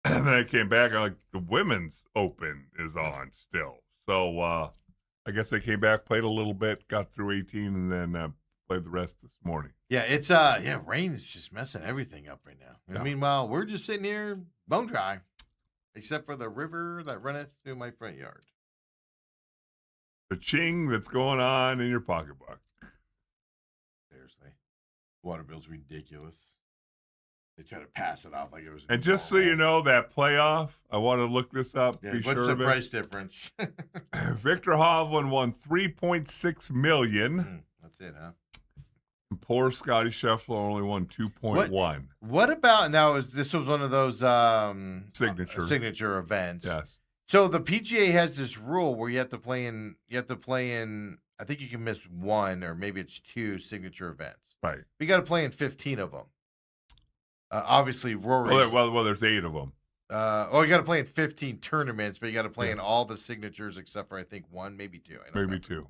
then I came back. I'm like, the Women's Open is on still, so I guess I came back, played a little bit, got through 18, and then played the rest this morning. Yeah, it's rain is just messing everything up right now. And meanwhile, we're just sitting here bone dry. Except for the river that runneth through my front yard. The ching that's going on in your pocketbook. Seriously. Water bill's ridiculous. They try to pass it off like it was. And just so you know, that playoff, I want to look this up. Yeah, what's the price difference? Victor Hovland won $3.6 million. That's it, huh? Poor Scotty Scheffler only won 2.1. What about now? This was one of those signature events. Yes. So the PGA has this rule where you have to play in. I think you can miss one or maybe it's two signature events. Right. You got to play in 15 of them. Obviously, Rory. Well, there's 8 of them. You got to play in 15 tournaments, but you got to play in all the signatures except for I think one, maybe two. Maybe two.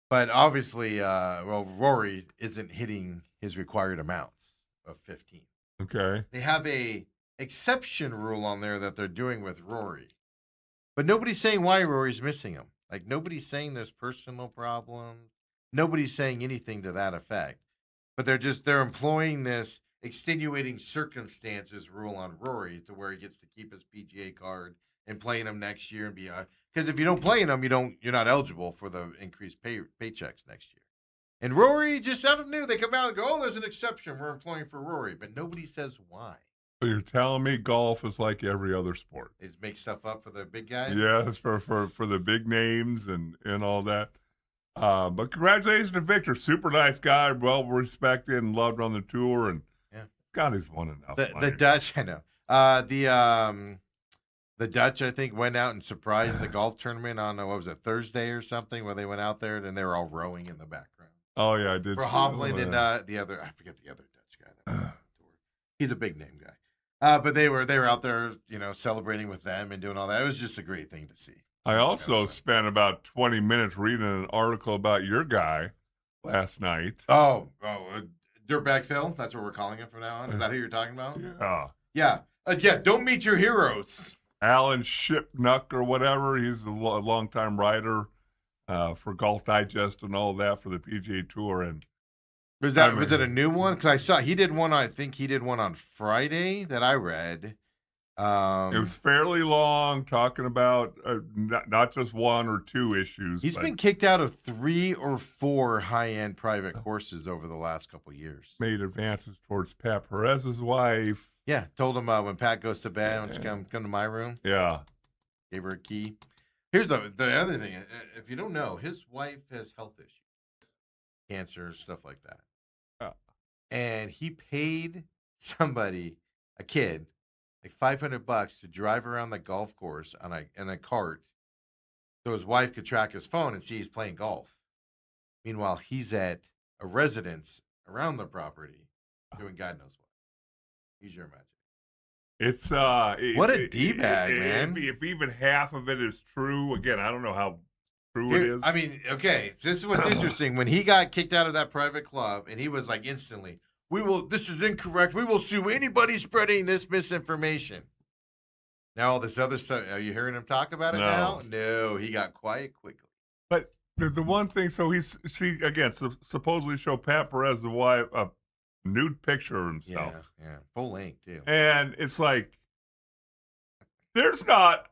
But obviously, Rory isn't hitting his required amounts of 15. Okay. They have a exception rule on there that they're doing with Rory. But nobody's saying why Rory's missing them. Like, nobody's saying there's personal problems. Nobody's saying anything to that effect. But they're employing this extenuating circumstances rule on Rory to where he gets to keep his PGA card and playing them next year and be because if you don't play in them, you're not eligible for the increased paychecks next year. And Rory just out of new, they come out and go, "Oh, there's an exception we're employing for Rory," but nobody says why. So you're telling me golf is like every other sport? They just make stuff up for the big guys. Yes, for the big names and all that. But congratulations to Victor, super nice guy, well respected and loved on the tour, and Scotty's won enough. The Dutch, I know. The Dutch, I think, went out and surprised the golf tournament on, Thursday or something, where they went out there and they were all rowing in the background. Oh, yeah, I did. For Hovland and the other, I forget the other Dutch guy. That was on the tour. He's a big name guy. But they were out there, celebrating with them and doing all that. It was just a great thing to see. I also spent about 20 minutes reading an article about your guy last night. Dirtbag Phil. That's what we're calling him from now on. Is that who you're talking about? Yeah. Yeah. Don't meet your heroes. Alan Shipnuck or whatever. He's a longtime writer for Golf Digest and all that for the PGA Tour. And was it a new one? Because I saw he did one. I think he did one on Friday that I read. It was fairly long, talking about not just one or two issues. He's been kicked out of 3 or 4 high-end private courses over the last couple of years. Made advances towards Pat Perez's wife. Yeah, told him when Pat goes to bed, why don't you come to my room? Yeah. Gave her a key. Here's the other thing. If you don't know, his wife has health issues. Cancer, stuff like that. Yeah. And he paid somebody, a kid, like $500 to drive around the golf course in a cart so his wife could track his phone and see he's playing golf. Meanwhile, he's at a residence around the property doing God knows what. Use your imagination. It's What a D-bag, man. If even half of it is true, again, I don't know how true it Here, is. I mean, okay, this is what's interesting. When he got kicked out of that private club, and he was like instantly, this is incorrect. We will sue anybody spreading this misinformation. Now all this other stuff, are you hearing him talk about it now? No, he got quiet quickly. But the one thing, so she again supposedly showed Pat Perez, the wife, a nude picture of himself. Yeah, full length too. And it's like, there's not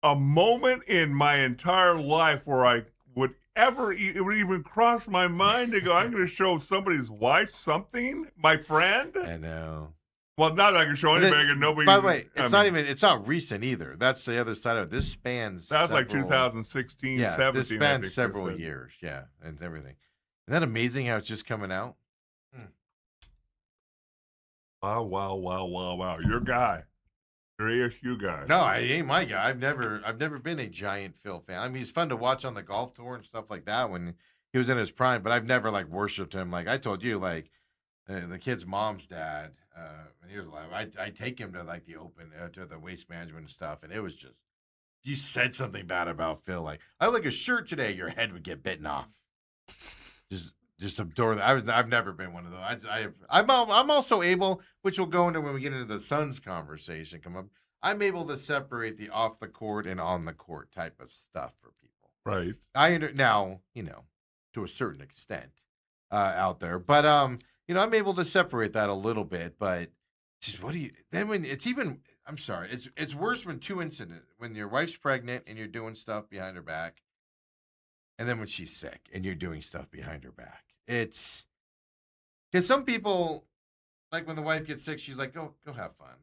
a moment in my entire life where I would ever, it would even cross my mind to go, I'm going to show somebody's wife something, my friend. I know. Well, not that I can show anybody, and nobody. By the way, it's not recent either. That's the other side of it. This spans. That was like 2016, 17. This spans several years. Yeah, and everything. Isn't that amazing how it's just coming out? Wow. Your guy. Your ASU guy. No, I ain't my guy. I've never been a giant Phil fan. I mean, he's fun to watch on the golf tour and stuff like that when he was in his prime, but I've never like worshipped him. Like I told you, like the kid's mom's dad, when he was alive, I take him to like the Open, to the Waste Management and stuff, and it was just, you said something bad about Phil, like I like a shirt today, your head would get bitten off. Just adore that. I've never been one of those. I'm also able, which we'll go into when we get into the Suns conversation come up. I'm able to separate the off the court and on the court type of stuff for people. Right. Now, to a certain extent, out there, but I'm able to separate that a little bit. But just when it's even, I'm sorry, it's worse when two incidents, when your wife's pregnant and you're doing stuff behind her back. And then when she's sick and you're doing stuff behind her back, it's because some people, like when the wife gets sick, she's like, go have fun,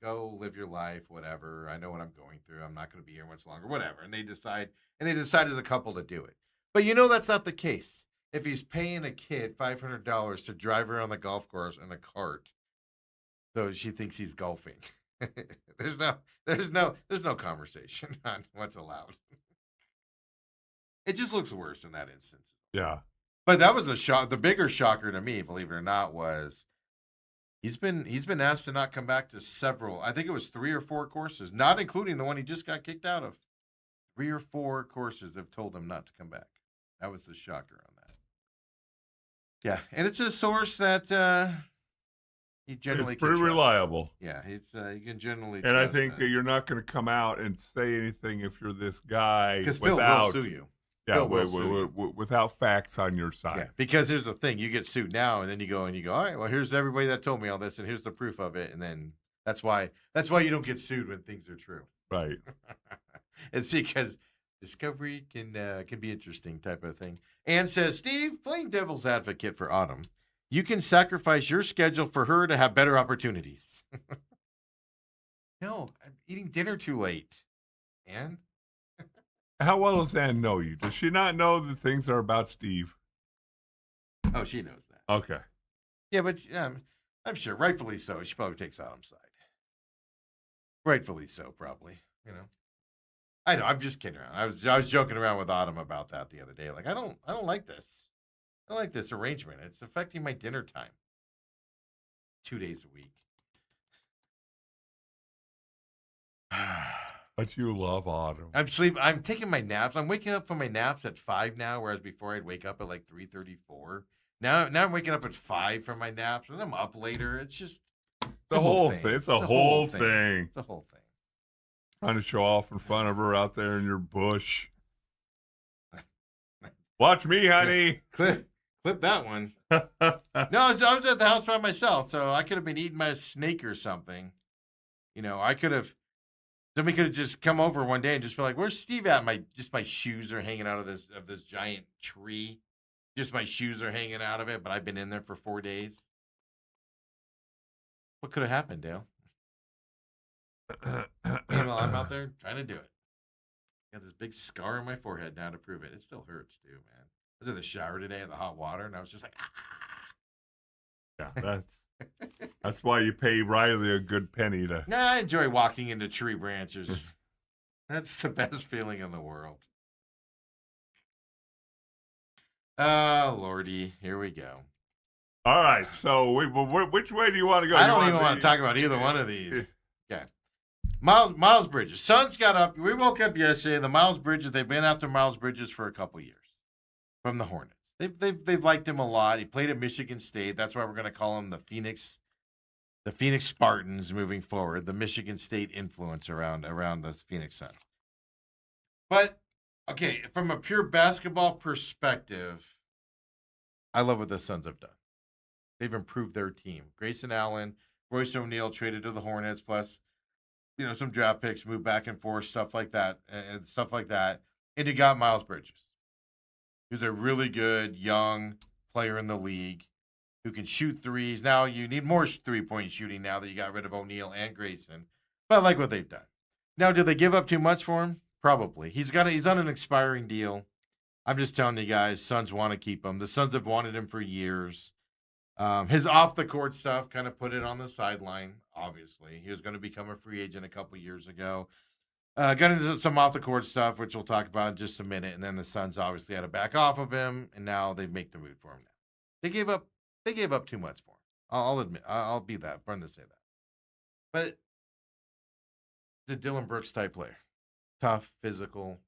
go live your life, whatever. I know what I'm going through. I'm not going to be here much longer, whatever. And they decide as a couple to do it. But that's not the case. If he's paying a kid $500 to drive around the golf course in a cart, so she thinks he's golfing, there's no conversation on what's allowed. It just looks worse in that instance. Yeah. But that was the bigger shocker to me, believe it or not, was he's been asked to not come back to several, I think it was 3 or 4 courses, not including the one he just got kicked out of. 3 or 4 courses have told him not to come back. That was the shocker on that. Yeah, and it's a source that he generally it's pretty reliable. Yeah, it's you can generally. And I think that you're not going to come out and say anything if you're this guy because Phil will sue you. Yeah, without facts on your side. Yeah, because here's the thing: you get sued now, and then you go, all right, well, here's everybody that told me all this, and here's the proof of it, and then that's why you don't get sued when things are true. Right. It's because discovery can be interesting type of thing. Ann says, Steve, playing devil's advocate for Autumn, you can sacrifice your schedule for her to have better opportunities. No, I'm eating dinner too late. Ann? How well does Ann know you? Does she not know that things are about Steve? Oh, she knows that. Okay. Yeah, but I'm sure, rightfully so. She probably takes Autumn's side. Rightfully so, probably. I know. I'm just kidding around. I was joking around with Autumn about that the other day. Like, I don't like this. I don't like this arrangement. It's affecting my dinner time. 2 days a week. But you love Autumn. I'm taking my naps. I'm waking up from my naps at 5 now, whereas before I'd wake up at like 3:34. Now I'm waking up at 5 from my naps, and I'm up later. It's just the whole thing. It's a whole thing. It's a whole thing. Trying to show off in front of her out there in your bush. Watch me, honey. Clip that one. No, I was at the house by myself, so I could have been eating my snake or something. Somebody could have just come over one day and just be like, "Where's Steve at?" My shoes are hanging out of this giant tree. Just my shoes are hanging out of it, but I've been in there for 4 days. What could have happened, Dale? Meanwhile, I'm out there trying to do it. Got this big scar on my forehead now to prove it. It still hurts too, man. I was in the shower today in the hot water, and I was just like, ah. Yeah, that's why you pay Riley a good penny to. Nah, I enjoy walking into tree branches. That's the best feeling in the world. Oh, Lordy, here we go. All right, so which way do you want to go? I don't even want to talk about either one of these. Okay. Miles Bridges. Suns got up. We woke up yesterday. The Miles Bridges, they've been after Miles Bridges for a couple years from the Hornets. They've liked him a lot. He played at Michigan State. That's why we're going to call him the Phoenix Spartans moving forward. The Michigan State influence around the Phoenix Suns. But okay, from a pure basketball perspective, I love what the Suns have done. They've improved their team. Grayson Allen, Royce O'Neal traded to the Hornets, plus some draft picks, move back and forth, stuff like that. And you got Miles Bridges, who's a really good young player in the league who can shoot threes. Now you need more 3-point shooting now that you got rid of O'Neal and Grayson. But I like what they've done. Now, did they give up too much for him? Probably. He's on an expiring deal. I'm just telling you guys, Suns want to keep him. The Suns have wanted him for years. His off-the-court stuff kind of put it on the sideline, obviously. He was going to become a free agent a couple years ago. Got into some off-the-court stuff, which we'll talk about in just a minute. And then the Suns obviously had to back off of him, and now they make the move for him now. They gave up too much for him. I'll admit. I'll be that. Fun to say that. But the Dylan Brooks type player. Tough, physical,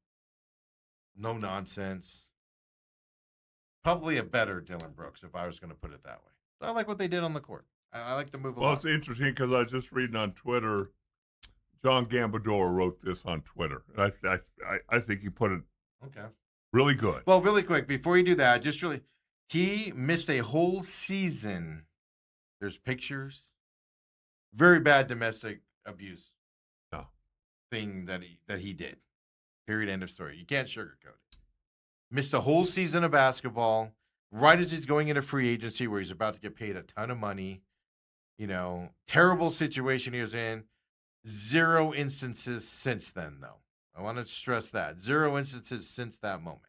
no nonsense. Probably a better Dylan Brooks, if I was going to put it that way. So I like what they did on the court. I like the move a lot. Well, it's interesting because I was just reading on Twitter. John Gambador wrote this on Twitter. And I think he put it really good. Well, really quick, before you do that, he missed a whole season. There's pictures. Very bad domestic abuse thing that he did. Period. End of story. You can't sugarcoat it. Missed a whole season of basketball right as he's going into free agency where he's about to get paid a ton of money. Terrible situation he was in. 0 instances since then, though. I want to stress that. 0 instances since that moment,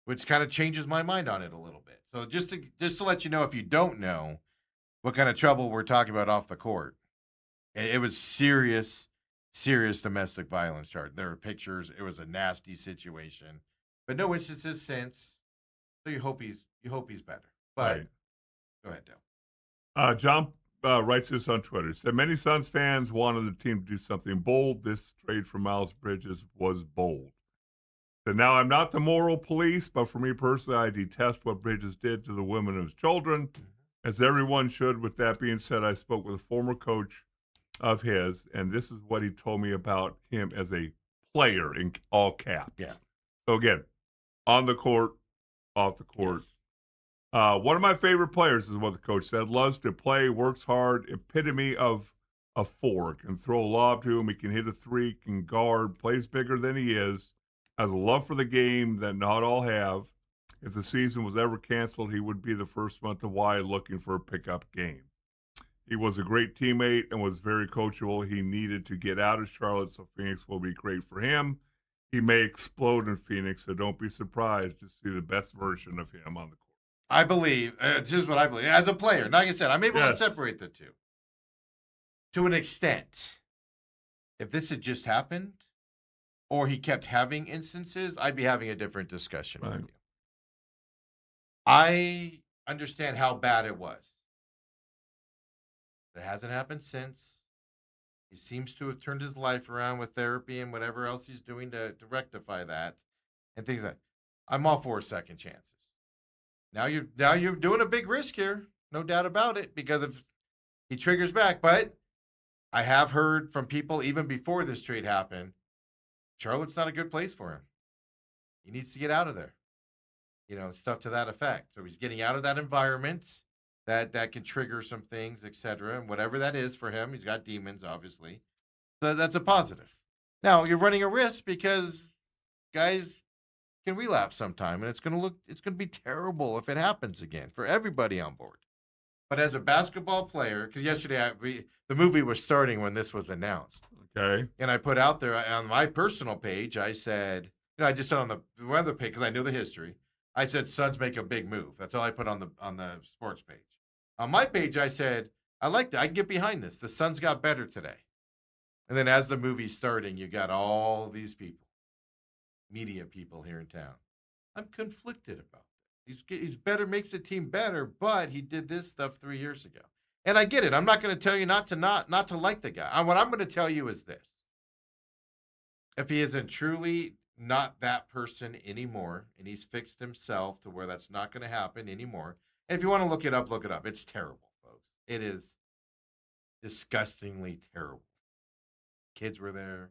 which kind of changes my mind on it a little bit. So just to let you know, if you don't know what kind of trouble we're talking about off the court, it was serious domestic violence charge. There were pictures. It was a nasty situation. But no instances since, so you hope he's better. But right. Go ahead, Dale. John writes this on Twitter. He said, many Suns fans wanted the team to do something bold. This trade for Miles Bridges was bold. So now I'm not the moral police, but for me personally, I detest what Bridges did to the women of his children, as everyone should. With that being said, I spoke with a former coach of his, and this is what he told me about him as a player in all caps. Yeah. So again, on the court, off the court. Yes. One of my favorite players is what the coach said. Loves to play, works hard, epitome of a four. Can throw a lob to him. He can hit a three, can guard, plays bigger than he is. Has a love for the game that not all have. If the season was ever canceled, he would be the first one to wide looking for a pickup game. He was a great teammate and was very coachable. He needed to get out of Charlotte, so Phoenix will be great for him. He may explode in Phoenix, so don't be surprised to see the best version of him on the court. I believe, here's what I believe. As a player, like I said, I'm able to separate the two. To an extent, if this had just happened, or he kept having instances, I'd be having a different discussion with you. I understand how bad it was. It hasn't happened since. He seems to have turned his life around with therapy and whatever else he's doing to rectify that and things like that. I'm all for second chances. Now you're doing a big risk here, no doubt about it, because if he triggers back. But I have heard from people even before this trade happened, Charlotte's not a good place for him. He needs to get out of there. Stuff to that effect. So he's getting out of that environment that can trigger some things, etc. And whatever that is for him, he's got demons, obviously. So that's a positive. Now you're running a risk because guys can relapse sometime, and it's going to be terrible if it happens again for everybody on board. But as a basketball player, because yesterday the movie was starting when this was announced. Okay. And I put out there on my personal page, I said, I just said on the weather page because I knew the history. I said Suns make a big move. That's all I put on the sports page. On my page, I said, I like that. I can get behind this. The Suns got better today. And then as the movie's starting, you got all these people, media people here in town. I'm conflicted about that. He's better, makes the team better, but he did this stuff 3 years ago. And I get it. I'm not going to tell you not to like the guy. What I'm going to tell you is this. If he isn't truly not that person anymore, and he's fixed himself to where that's not going to happen anymore. And if you want to look it up, look it up. It's terrible, folks. It is disgustingly terrible. Kids were there.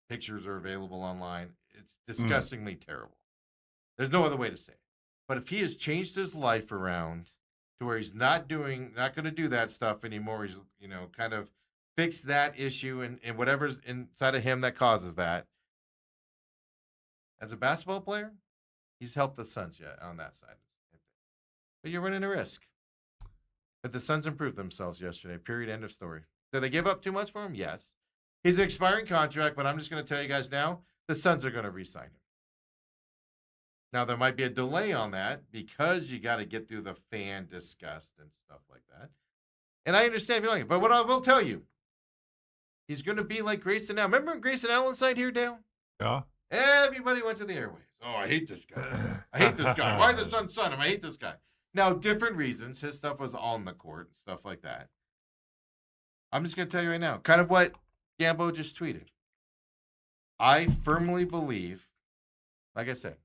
Pictures are available online. It's disgustingly terrible. There's no other way to say it. But if he has changed his life around to where he's not going to do that stuff anymore, he's, kind of fixed that issue and whatever's inside of him that causes that. As a basketball player, he's helped the Suns on that side. But you're running a risk. But the Suns improved themselves yesterday. Period. End of story. Did they give up too much for him? Yes. He's an expiring contract, but I'm just going to tell you guys now, the Suns are going to re-sign him. Now, there might be a delay on that because you got to get through the fan disgust and stuff like that. And I understand if you like it. But what I will tell you, he's going to be like Grayson Allen. Remember when Grayson Allen signed here, Dale? Yeah. Everybody went to the airwaves. Oh, I hate this guy. I hate this guy. Why the Suns sign him? I hate this guy. Now, different reasons. His stuff was on the court and stuff like that. I'm just going to tell you right now, kind of what Gambo just tweeted. I firmly believe, like I said,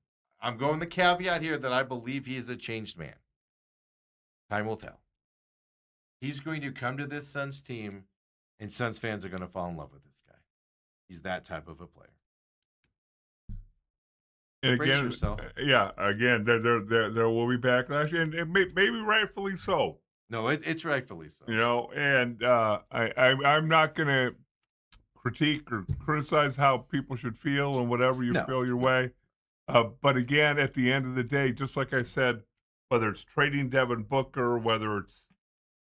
I'm going the caveat here that I believe he is a changed man. Time will tell. He's going to come to this Suns team, and Suns fans are going to fall in love with this guy. He's that type of a player. And Brace again, yourself. again, there will be backlash, and maybe rightfully so. No, it's rightfully so. And I'm not going to critique or criticize how people should feel and whatever you feel your way. But again, at the end of the day, just like I said, whether it's trading Devin Booker, whether it's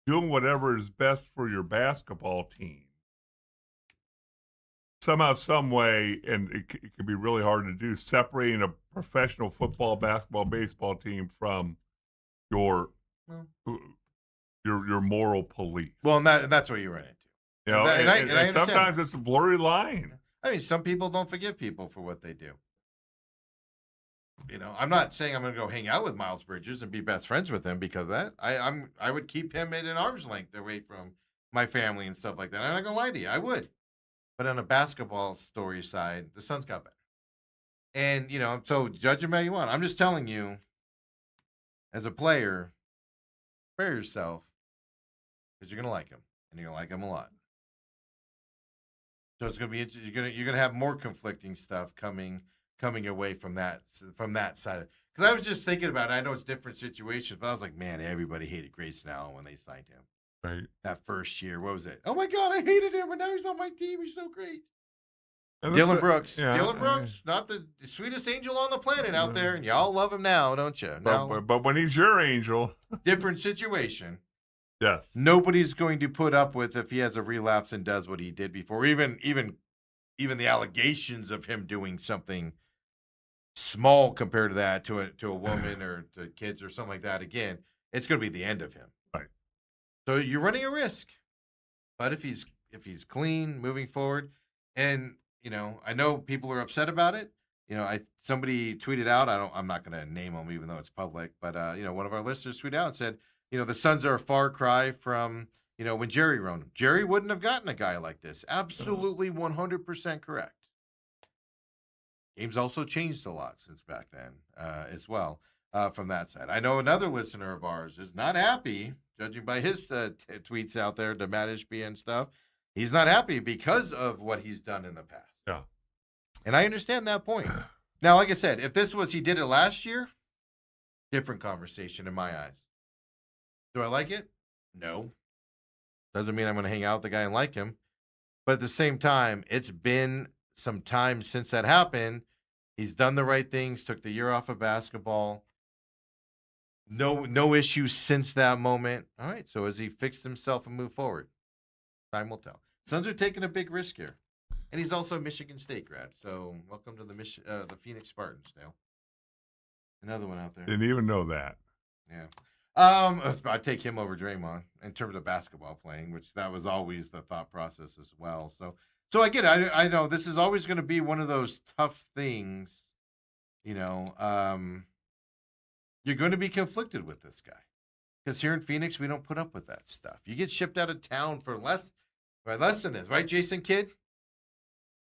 doing whatever is best for your basketball team, somehow, some way, and it can be really hard to do, separating a professional football, basketball, baseball team from your moral police. Well, and that's what you run into. And sometimes it's a blurry line. I mean, some people don't forgive people for what they do. I'm not saying I'm going to go hang out with Miles Bridges and be best friends with him because of that. I would keep him at an arm's length away from my family and stuff like that. I'm not going to lie to you. I would. But on a basketball story side, the Suns got better. And, so judge him how you want. I'm just telling you, as a player, prepare yourself because you're going to like him. And you're going to like him a lot. So it's going to be, you're going to have more conflicting stuff coming away from that side. Because I was just thinking about it. I know it's different situations, but I was like, man, everybody hated Grayson Allen when they signed him. Right. That first year. What was it? Oh, my God, I hated him, but now he's on my team. He's so great. Dylan Brooks. Yeah, Dylan Brooks, not the sweetest angel on the planet out there, and y'all love him now, don't you? But when he's your angel. Different situation. Yes. Nobody's going to put up with if he has a relapse and does what he did before. Even the allegations of him doing something small compared to that to a woman or to kids or something like that. Again, it's going to be the end of him. Right. So you're running a risk. But if he's clean moving forward, and I know people are upset about it. Somebody tweeted out. I'm not going to name them even though it's public. But one of our listeners tweeted out and said, the Suns are a far cry from when Jerry owned him. Jerry wouldn't have gotten a guy like this. Absolutely 100% correct. Game's also changed a lot since back then as well from that side. I know another listener of ours is not happy, judging by his tweets out there to Matt Ishby and stuff. He's not happy because of what he's done in the past. Yeah. And I understand that point. Now, like I said, if this was he did it last year, different conversation in my eyes. Do I like it? No. Doesn't mean I'm going to hang out with the guy and like him. But at the same time, it's been some time since that happened. He's done the right things, took the year off of basketball. No issues since that moment. All right, so has he fixed himself and moved forward? Time will tell. Suns are taking a big risk here. And he's also a Michigan State grad. So welcome to the Phoenix Spartans now. Another one out there. Didn't even know that. Yeah. I'd take him over Draymond in terms of basketball playing, which that was always the thought process as well. So I get it. I know this is always going to be one of those tough things. You're going to be conflicted with this guy Because here in Phoenix, we don't put up with that stuff. You get shipped out of town for less than this, right, Jason Kidd?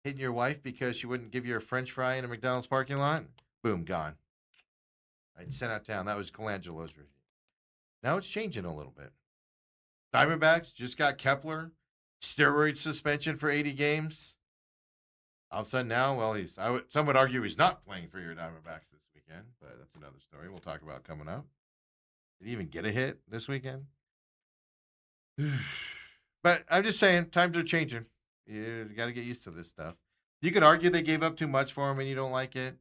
Hitting your wife because she wouldn't give you a French fry in a McDonald's parking lot? Boom, gone. Right, sent out of town. That was Colangelo's regime. Now it's changing a little bit. Diamondbacks just got Kepler, steroid suspension for 80 games. All of a sudden now, well, some would argue he's not playing for your Diamondbacks this weekend, but that's another story we'll talk about coming up. Did he even get a hit this weekend? But I'm just saying, times are changing. You got to get used to this stuff. You could argue they gave up too much for him and you don't like it.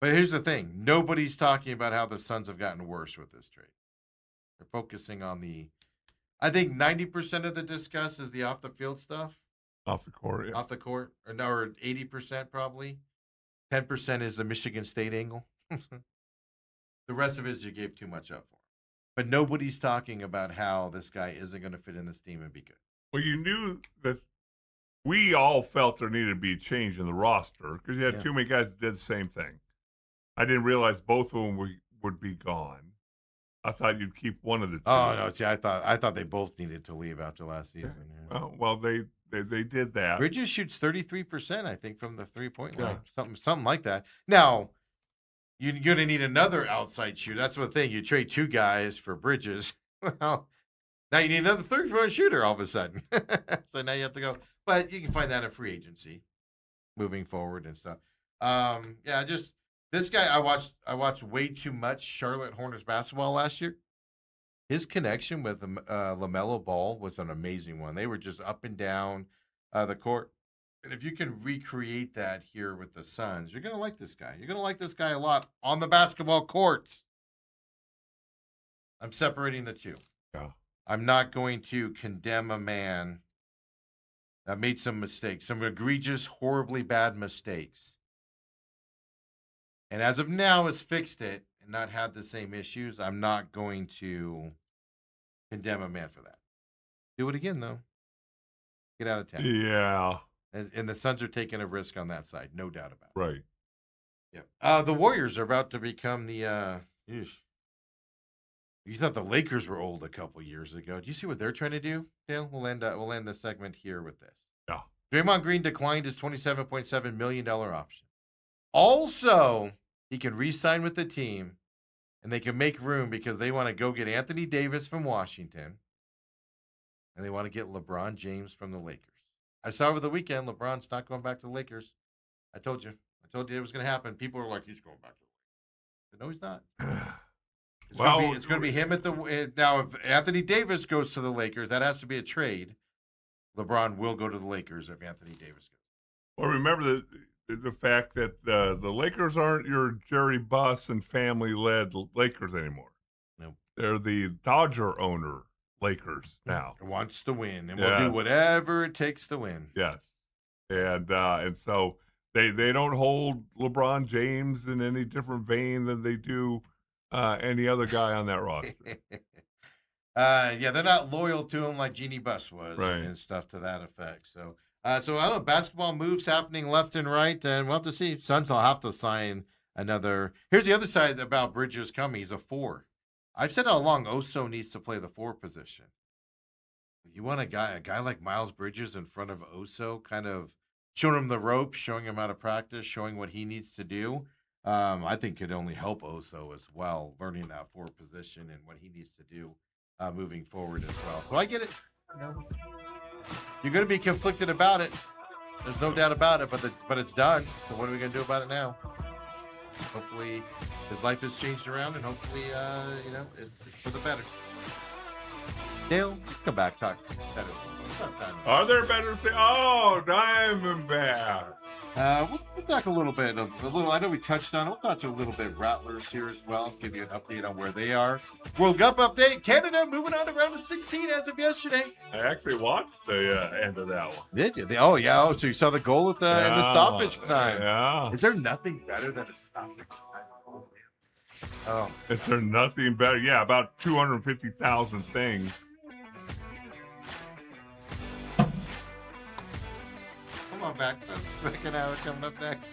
But here's the thing. Nobody's talking about how the Suns have gotten worse with this trade. They're focusing on I think 90% of the discuss is the off-the-field stuff. Off the court, yeah. Off the court. Or 80% probably. 10% is the Michigan State angle. The rest of it is you gave too much up for. But nobody's talking about how this guy isn't going to fit in this team and be good. Well, you knew that we all felt there needed to be a change in the roster because you had too many guys that did the same thing. I didn't realize both of them would be gone. I thought you'd keep one of the two. Oh no! See, I thought they both needed to leave after last season. Yeah. Oh, well, they did that. Bridges shoots 33%, I think, from the 3-point line, something like that. Now, you're going to need another outside shooter. That's the thing. You trade two guys for Bridges. Well, now you need another 3-point shooter all of a sudden. So now you have to go. But you can find that in free agency, moving forward and stuff. This guy, I watched way too much Charlotte Hornets basketball last year. His connection with LaMelo Ball was an amazing one. They were just up and down the court. And if you can recreate that here with the Suns, you're going to like this guy. You're going to like this guy a lot on the basketball courts. I'm separating the two. Yeah. I'm not going to condemn a man that made some mistakes, some egregious, horribly bad mistakes. And as of now, has fixed it and not had the same issues. I'm not going to condemn a man for that. Do it again, though. Get out of town. Yeah. And the Suns are taking a risk on that side, no doubt about it. Right. Yeah. The Warriors are about to become the. You thought the Lakers were old a couple years ago. Do you see what they're trying to do? Dale, we'll end the segment here with this. Yeah. Draymond Green declined his $27.7 million option. Also, he can re-sign with the team, and they can make room because they want to go get Anthony Davis from Washington, and they want to get LeBron James from the Lakers. I saw over the weekend LeBron's not going back to the Lakers. I told you it was going to happen. People were like, he's going back to the Lakers. No, he's not. It's going to be him at the now. If Anthony Davis goes to the Lakers, that has to be a trade. LeBron will go to the Lakers if Anthony Davis goes. Well, remember the fact that the Lakers aren't your Jerry Buss and family-led Lakers anymore. Nope. They're the Dodger owner Lakers now. Wants to win, and will do whatever it takes to win. Yes. And so they don't hold LeBron James in any different vein than they do any other guy on that roster. They're not loyal to him like Jeannie Buss was, right, and stuff to that effect. So I don't know, basketball moves happening left and right, and we'll have to see. Suns will have to sign another. Here's the other side about Bridges coming. He's a 4. I've said all along, Oso needs to play the 4 position. You want a guy like Miles Bridges in front of Oso, kind of showing him the ropes, showing him how to practice, showing what he needs to do. I think could only help Oso as well, learning that 4 position and what he needs to do moving forward as well. So I get it. You're going to be conflicted about it. There's no doubt about it, but it's done. So what are we going to do about it now? Hopefully his life has changed around, and hopefully, it's for the better. Dale, come back, talk better. Are there better things? Oh, Diamondback. We'll talk a little bit. I know we touched on it. We'll touch a little bit Rattlers here as well. Give you an update on where they are. World Cup update. Canada moving on to round of 16 as of yesterday. I actually watched the end of that one. Did you? Oh, yeah. Oh, so you saw the goal at the stoppage time. Yeah. Is there nothing better than a stoppage time? Oh. Is there nothing better? Yeah, about 250,000 things. Come on back. Second hour coming up next.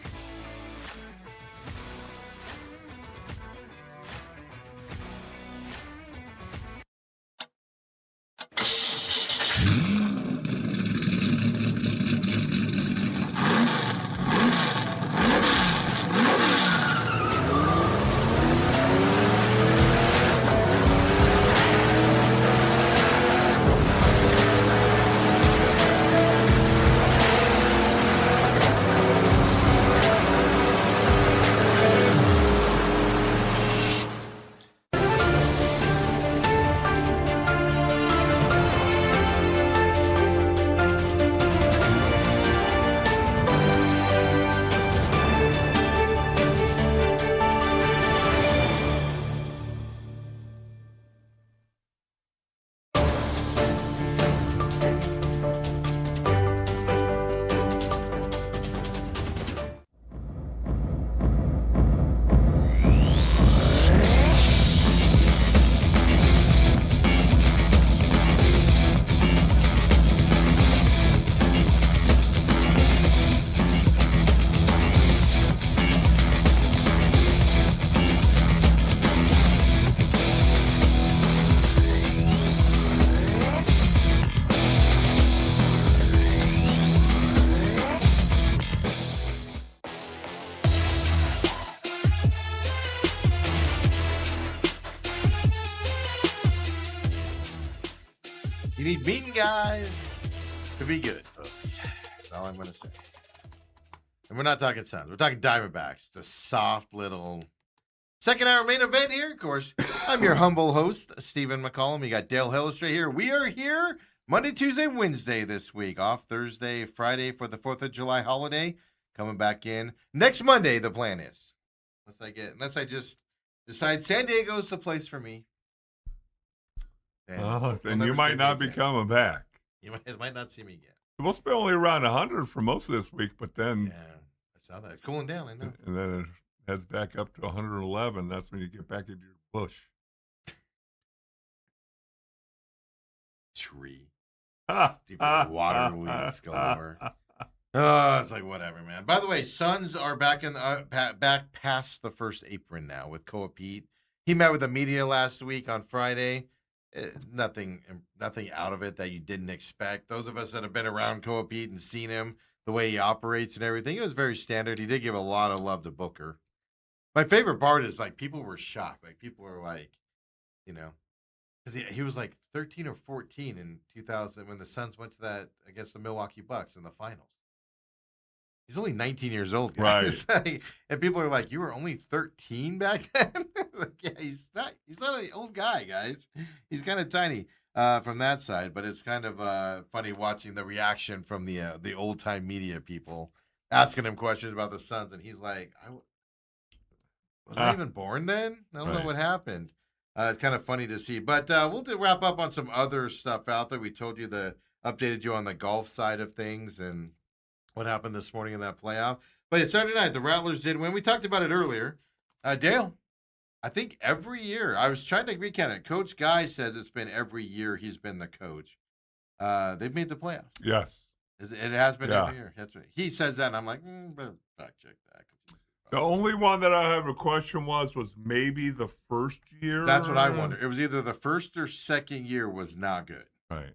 meeting guys to be good. That's all I'm going to say. And we're not talking Suns. We're talking Diamondbacks. The soft little second hour main event here. Of course, I'm your humble host, Stephen McCollum. You got Dale Hellestrae here. We are here Monday, Tuesday, Wednesday this week. Off Thursday, Friday for the 4th of July holiday. Coming back in next Monday, the plan is. Unless I just decide San Diego's the place for me. Then you might not be coming back. You might not see me again. It must be only around 100 for most of this week, but then... Yeah, I saw that. It's cooling down, I know. And then it heads back up to 111. That's when you get back into your bush. Tree. Stupid water leaks galore. Oh, it's like whatever, man. By the way, Suns are back in back past the first apron now with Koa Pete. He met with the media last week on Friday. Nothing out of it that you didn't expect. Those of us that have been around Koa Pete and seen him, the way he operates and everything, it was very standard. He did give a lot of love to Booker. My favorite part is like people were shocked. Like people are like, because he was like 13 or 14 in 2000 when the Suns went to that against the Milwaukee Bucks in the finals. He's only 19 years old, guys. Right. And people are like, "You were only 13 back then." Like, yeah, he's not an old guy, guys. He's kind of tiny from that side, but it's kind of funny watching the reaction from the old time media people asking him questions about the Suns, and he's like, "Was I even born then? I don't know what happened." It's kind of funny to see, but we'll wrap up on some other stuff out there. We told you updated you on the golf side of things and what happened this morning in that playoff. But it's Saturday night. The Rattlers did win. We talked about it earlier. Dale, I think every year, I was trying to recount it. Coach Guy says it's been every year he's been the coach. They've made the playoffs. Yes. It has been every year. That's right. He says that, and I'm like, fact check that. The only one that I have a question was maybe the first year. That's what I wonder. It was either the first or second year was not good. Right.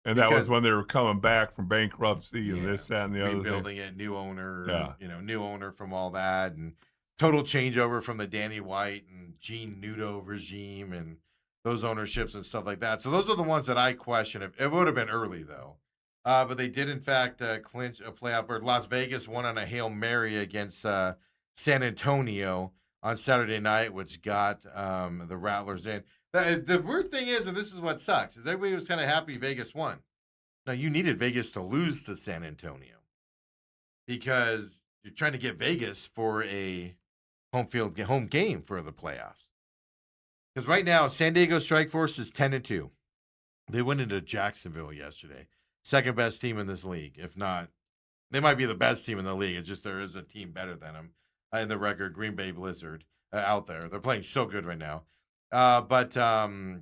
And that was when they were coming back from bankruptcy and this, that, and the other thing. Rebuilding it, new owner, new owner from all that, and total changeover from the Danny White and Gene Nudo regime and those ownerships and stuff like that. So those are the ones that I question. It would have been early, though. But they did, in fact, clinch a playoff berth. Las Vegas won on a Hail Mary against San Antonio on Saturday night, which got the Rattlers in. The weird thing is, and this is what sucks, is everybody was kind of happy Vegas won. Now, you needed Vegas to lose to San Antonio because you're trying to get Vegas for a home game for the playoffs. Because right now, San Diego Strike Force is 10-2. They went into Jacksonville yesterday. Second best team in this league. If not, they might be the best team in the league. It's just there is a team better than them in the record, Green Bay Blizzard, out there. They're playing so good right now. But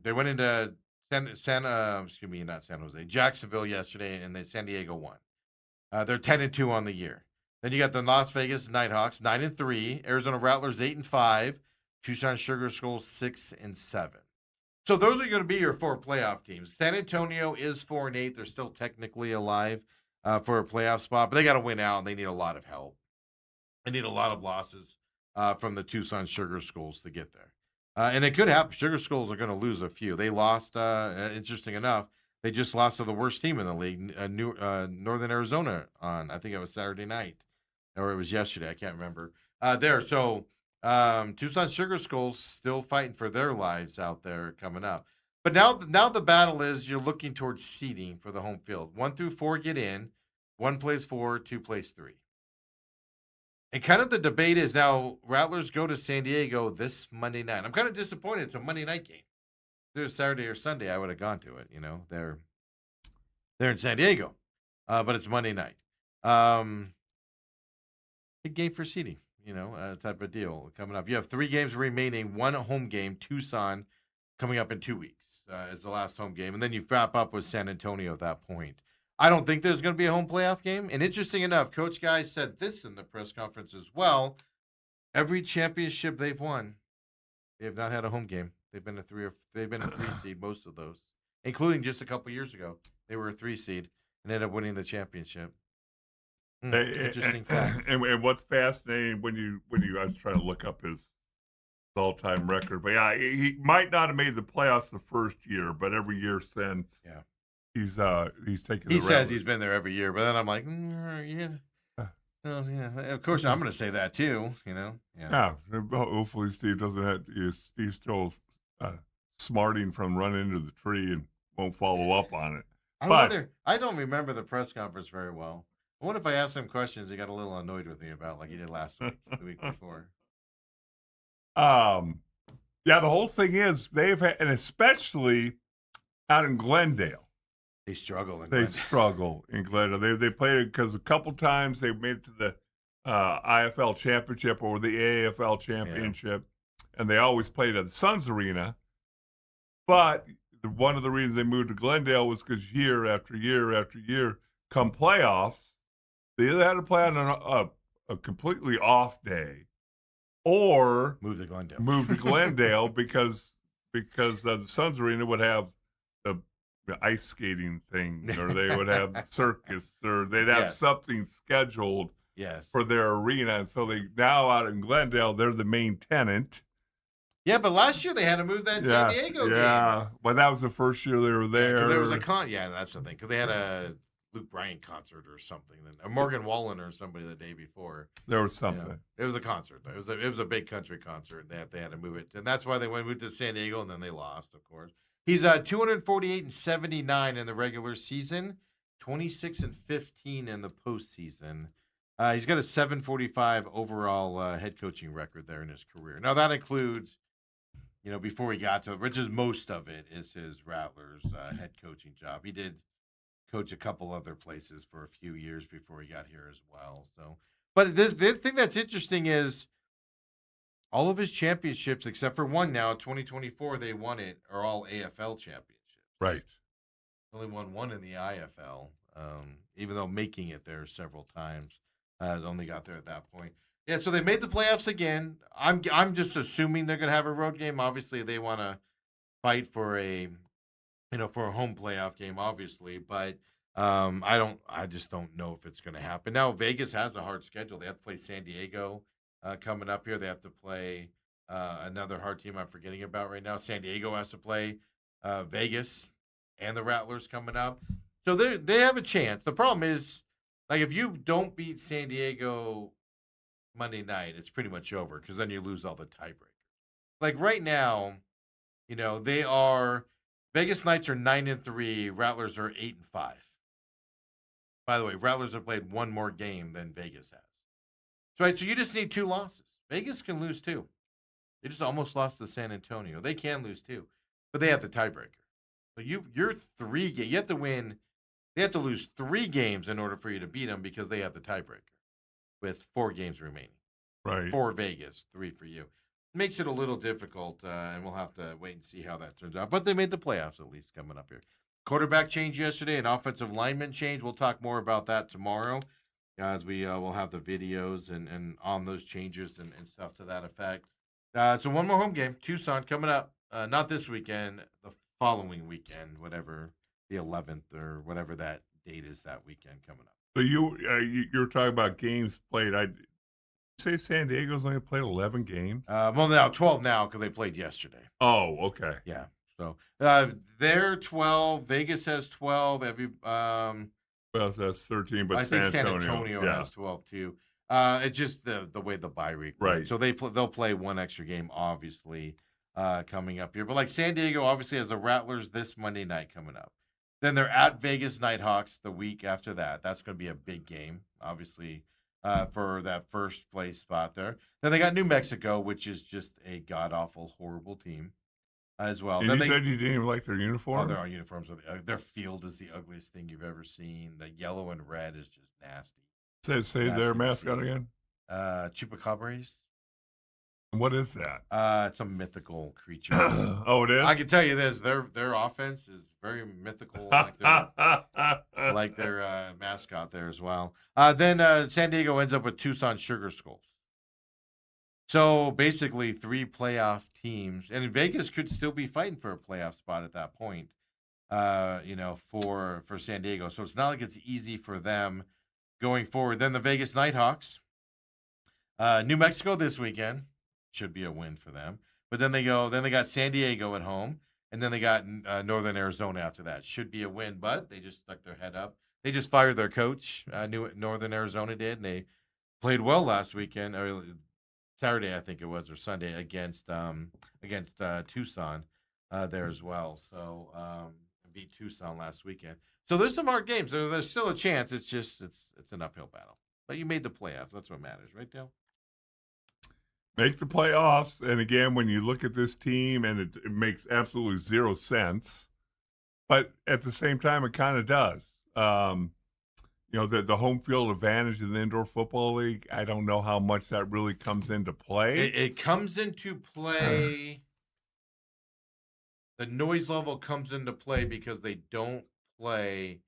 they went into Jacksonville yesterday, and San Diego won. They're 10-2 on the year. Then you got the Las Vegas Nighthawks 9-3, Arizona Rattlers 8-5, Tucson Sugar Skulls 6-7. So those are going to be your four playoff teams. San Antonio is 4-8. They're still technically alive for a playoff spot, but they got to win out, and they need a lot of help. They need a lot of losses from the Tucson Sugar Skulls to get there. And it could happen. Sugar Skulls are going to lose a few. They lost, interesting enough, they just lost to the worst team in the league, Northern Arizona, on, I think it was Saturday night, or it was yesterday. I can't remember. So Tucson Sugar Skulls still fighting for their lives out there coming up. But now the battle is you're looking towards seeding for the home field. 1 through 4 get in. 1 plays 4, 2 plays 3. And kind of the debate is now Rattlers go to San Diego this Monday night. I'm kind of disappointed it's a Monday night game. If it was Saturday or Sunday, I would have gone to it. They're in San Diego, but it's Monday night. Big game for seeding, type of deal coming up. You have 3 games remaining, 1 home game, Tucson coming up in 2 weeks is the last home game. And then you wrap up with San Antonio at that point. I don't think there's going to be a home playoff game. And interesting enough, Coach Guy said this in the press conference as well. Every championship they've won, they have not had a home game. They've been a 3 seed, most of those, including just a couple years ago. They were a 3 seed and ended up winning the championship. Interesting fact. And what's fascinating when you I was trying to look up his all-time record, but yeah, he might not have made the playoffs the first year, but every year since, he's taking He the says Rattlers. he's been there every year, but then I'm like, yeah. Well, yeah, of course I'm going to say that too. Yeah. Hopefully Steve doesn't have Steve's still smarting from running into the tree and won't follow up on it. I wonder. I don't remember the press conference very well. I wonder if I asked him questions he got a little annoyed with me about, like he did last week, the week before. Yeah, the whole thing is they've had, and especially out in Glendale. They struggle. They struggle in Glendale. They played it because a couple times they made it to the IFL championship or the AFL championship, and they always played at the Suns Arena. But one of the reasons they moved to Glendale was because year after year after year, come playoffs, they either had to play on a completely off day, or move to Glendale. because the Suns Arena would have the ice skating thing, or they would have the circus, or they'd have something scheduled for their arena. And so they now out in Glendale, they're the main tenant. Yeah, but last year they had to move that San Diego game. Yeah, but that was the first year they were there. There was a that's the thing, because they had a Luke Bryan concert or something, a Morgan Wallen or somebody the day before. There was something. It was a concert. It was a big country concert. They had to move it, and that's why they moved to San Diego, and then they lost, of course. He's 248-79 in the regular season, 26-15 in the postseason. He's got a 745 overall head coaching record there in his career. Now that includes, before he got to, which is most of it, is his Rattlers head coaching job. He did coach a couple other places for a few years before he got here as well. So, but the thing that's interesting is all of his championships, except for one now, 2024, they won it, are all AFL championships. Right. Only won one in the IFL, even though making it there several times. Only got there at that point. Yeah, so they made the playoffs again. I'm just assuming they're going to have a road game. Obviously, they want to fight for a home playoff game, obviously, but I just don't know if it's going to happen. Now, Vegas has a hard schedule. They have to play San Diego coming up here. They have to play another hard team I'm forgetting about right now. San Diego has to play Vegas and the Rattlers coming up. So they have a chance. The problem is, like, if you don't beat San Diego Monday night, it's pretty much over, because then you lose all the tiebreakers. Like right now, they are Vegas Knights are 9-3, Rattlers are 8-5. By the way, Rattlers have played one more game than Vegas has. So you just need 2 losses. Vegas can lose 2. They just almost lost to San Antonio. They can lose 2, but they have the tiebreaker. So you're 3 games. You have to win. They have to lose 3 games in order for you to beat them, because they have the tiebreaker with 4 games remaining. Right. 4 Vegas, 3 for you. Makes it a little difficult, and we'll have to wait and see how that turns out. But they made the playoffs, at least, coming up here. Quarterback change yesterday, an offensive lineman change. We'll talk more about that tomorrow, as we will have the videos and on those changes and stuff to that effect. So one more home game, Tucson, coming up. Not this weekend, the following weekend, whatever, the 11th or whatever that date is that weekend coming up. So you're talking about games played. Say San Diego's only played 11 games? Well, now 12 now, because they played yesterday. Oh, okay. Yeah. So they're 12. Vegas has 12. Well, that's 13, but I think San Antonio Antonio has 12 too. It's just the way the bye week works. Right. So they'll play one extra game, obviously, coming up here. But like San Diego obviously has the Rattlers this Monday night coming up. Then they're at Vegas Nighthawks the week after that. That's going to be a big game, obviously, for that first place spot there. Then they got New Mexico, which is just a god-awful, horrible team as well. And then you said you didn't even like their uniform? Oh, their uniforms their field is the ugliest thing you've ever seen. The yellow and red is just nasty. Say Nasty their to mascot see. again? Chupacabras. What is that? It's a mythical creature. Oh, it is? I can tell you this: their offense is very mythical, like their mascot there as well. Then San Diego ends up with Tucson Sugar Skulls. So basically, 3 playoff teams, and Vegas could still be fighting for a playoff spot at that point. For San Diego. So it's not like it's easy for them going forward. Then the Vegas Nighthawks, New Mexico this weekend should be a win for them. But then they got San Diego at home, and then they got Northern Arizona after that. Should be a win, but they just stuck their head up. They just fired their coach. Northern Arizona did, and they played well last weekend, or Saturday, I think it was, or Sunday against Tucson there as well. So beat Tucson last weekend. So there's some hard games. There's still a chance. It's just it's an uphill battle. But you made the playoffs. That's what matters, right, Dale? Make the playoffs, and again, when you look at this team, and it makes absolutely zero sense, but at the same time, it kind of does. The home field advantage in the indoor football league, I don't know how much that really comes into play. It comes into play. The noise level comes into play because they don't play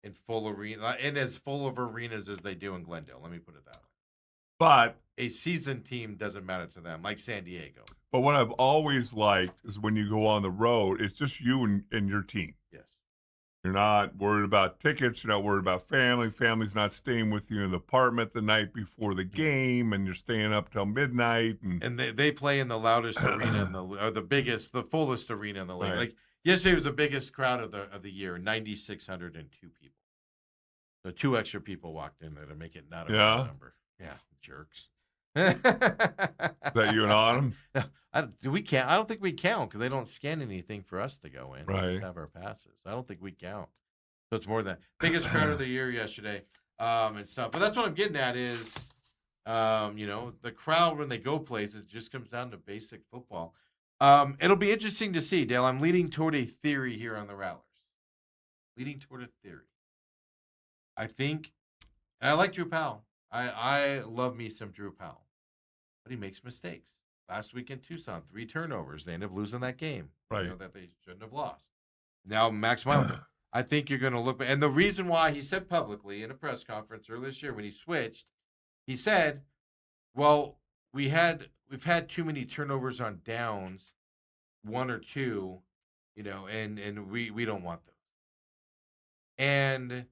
in full arena, in as full of arenas as they do in Glendale. Let me put it that way. But a seasoned team doesn't matter to them, like San Diego. But what I've always liked is when you go on the road, it's just you and your team. Yes. You're not worried about tickets. You're not worried about family. Family's not staying with you in the apartment the night before the game, and you're staying up till midnight. And they play in the loudest arena or the biggest, the fullest arena in the league. Right. Like yesterday was the biggest crowd of the year, 9,602 people. So 2 extra people walked in there to make it not a round number. Yeah, jerks. Is that you and Autumn? I don't think we count because they don't scan anything for us to go in. Right. We just have our passes. I don't think we count. So it's more than biggest crowd of the year yesterday, and stuff. But that's what I'm getting at is, the crowd when they go places just comes down to basic football. It'll be interesting to see, Dale. I'm leading toward a theory here on the Rattlers. Leading toward a theory. I think, and I like Drew Powell. I love me some Drew Powell, but he makes mistakes. Last week in Tucson, 3 turnovers. They end up losing that game. Right. That they shouldn't have lost. Now, Max Meyer, I think you're going to look. And the reason why he said publicly in a press conference earlier this year when he switched, he said, well, we've had too many turnovers on downs, 1 or 2, and we don't want those. And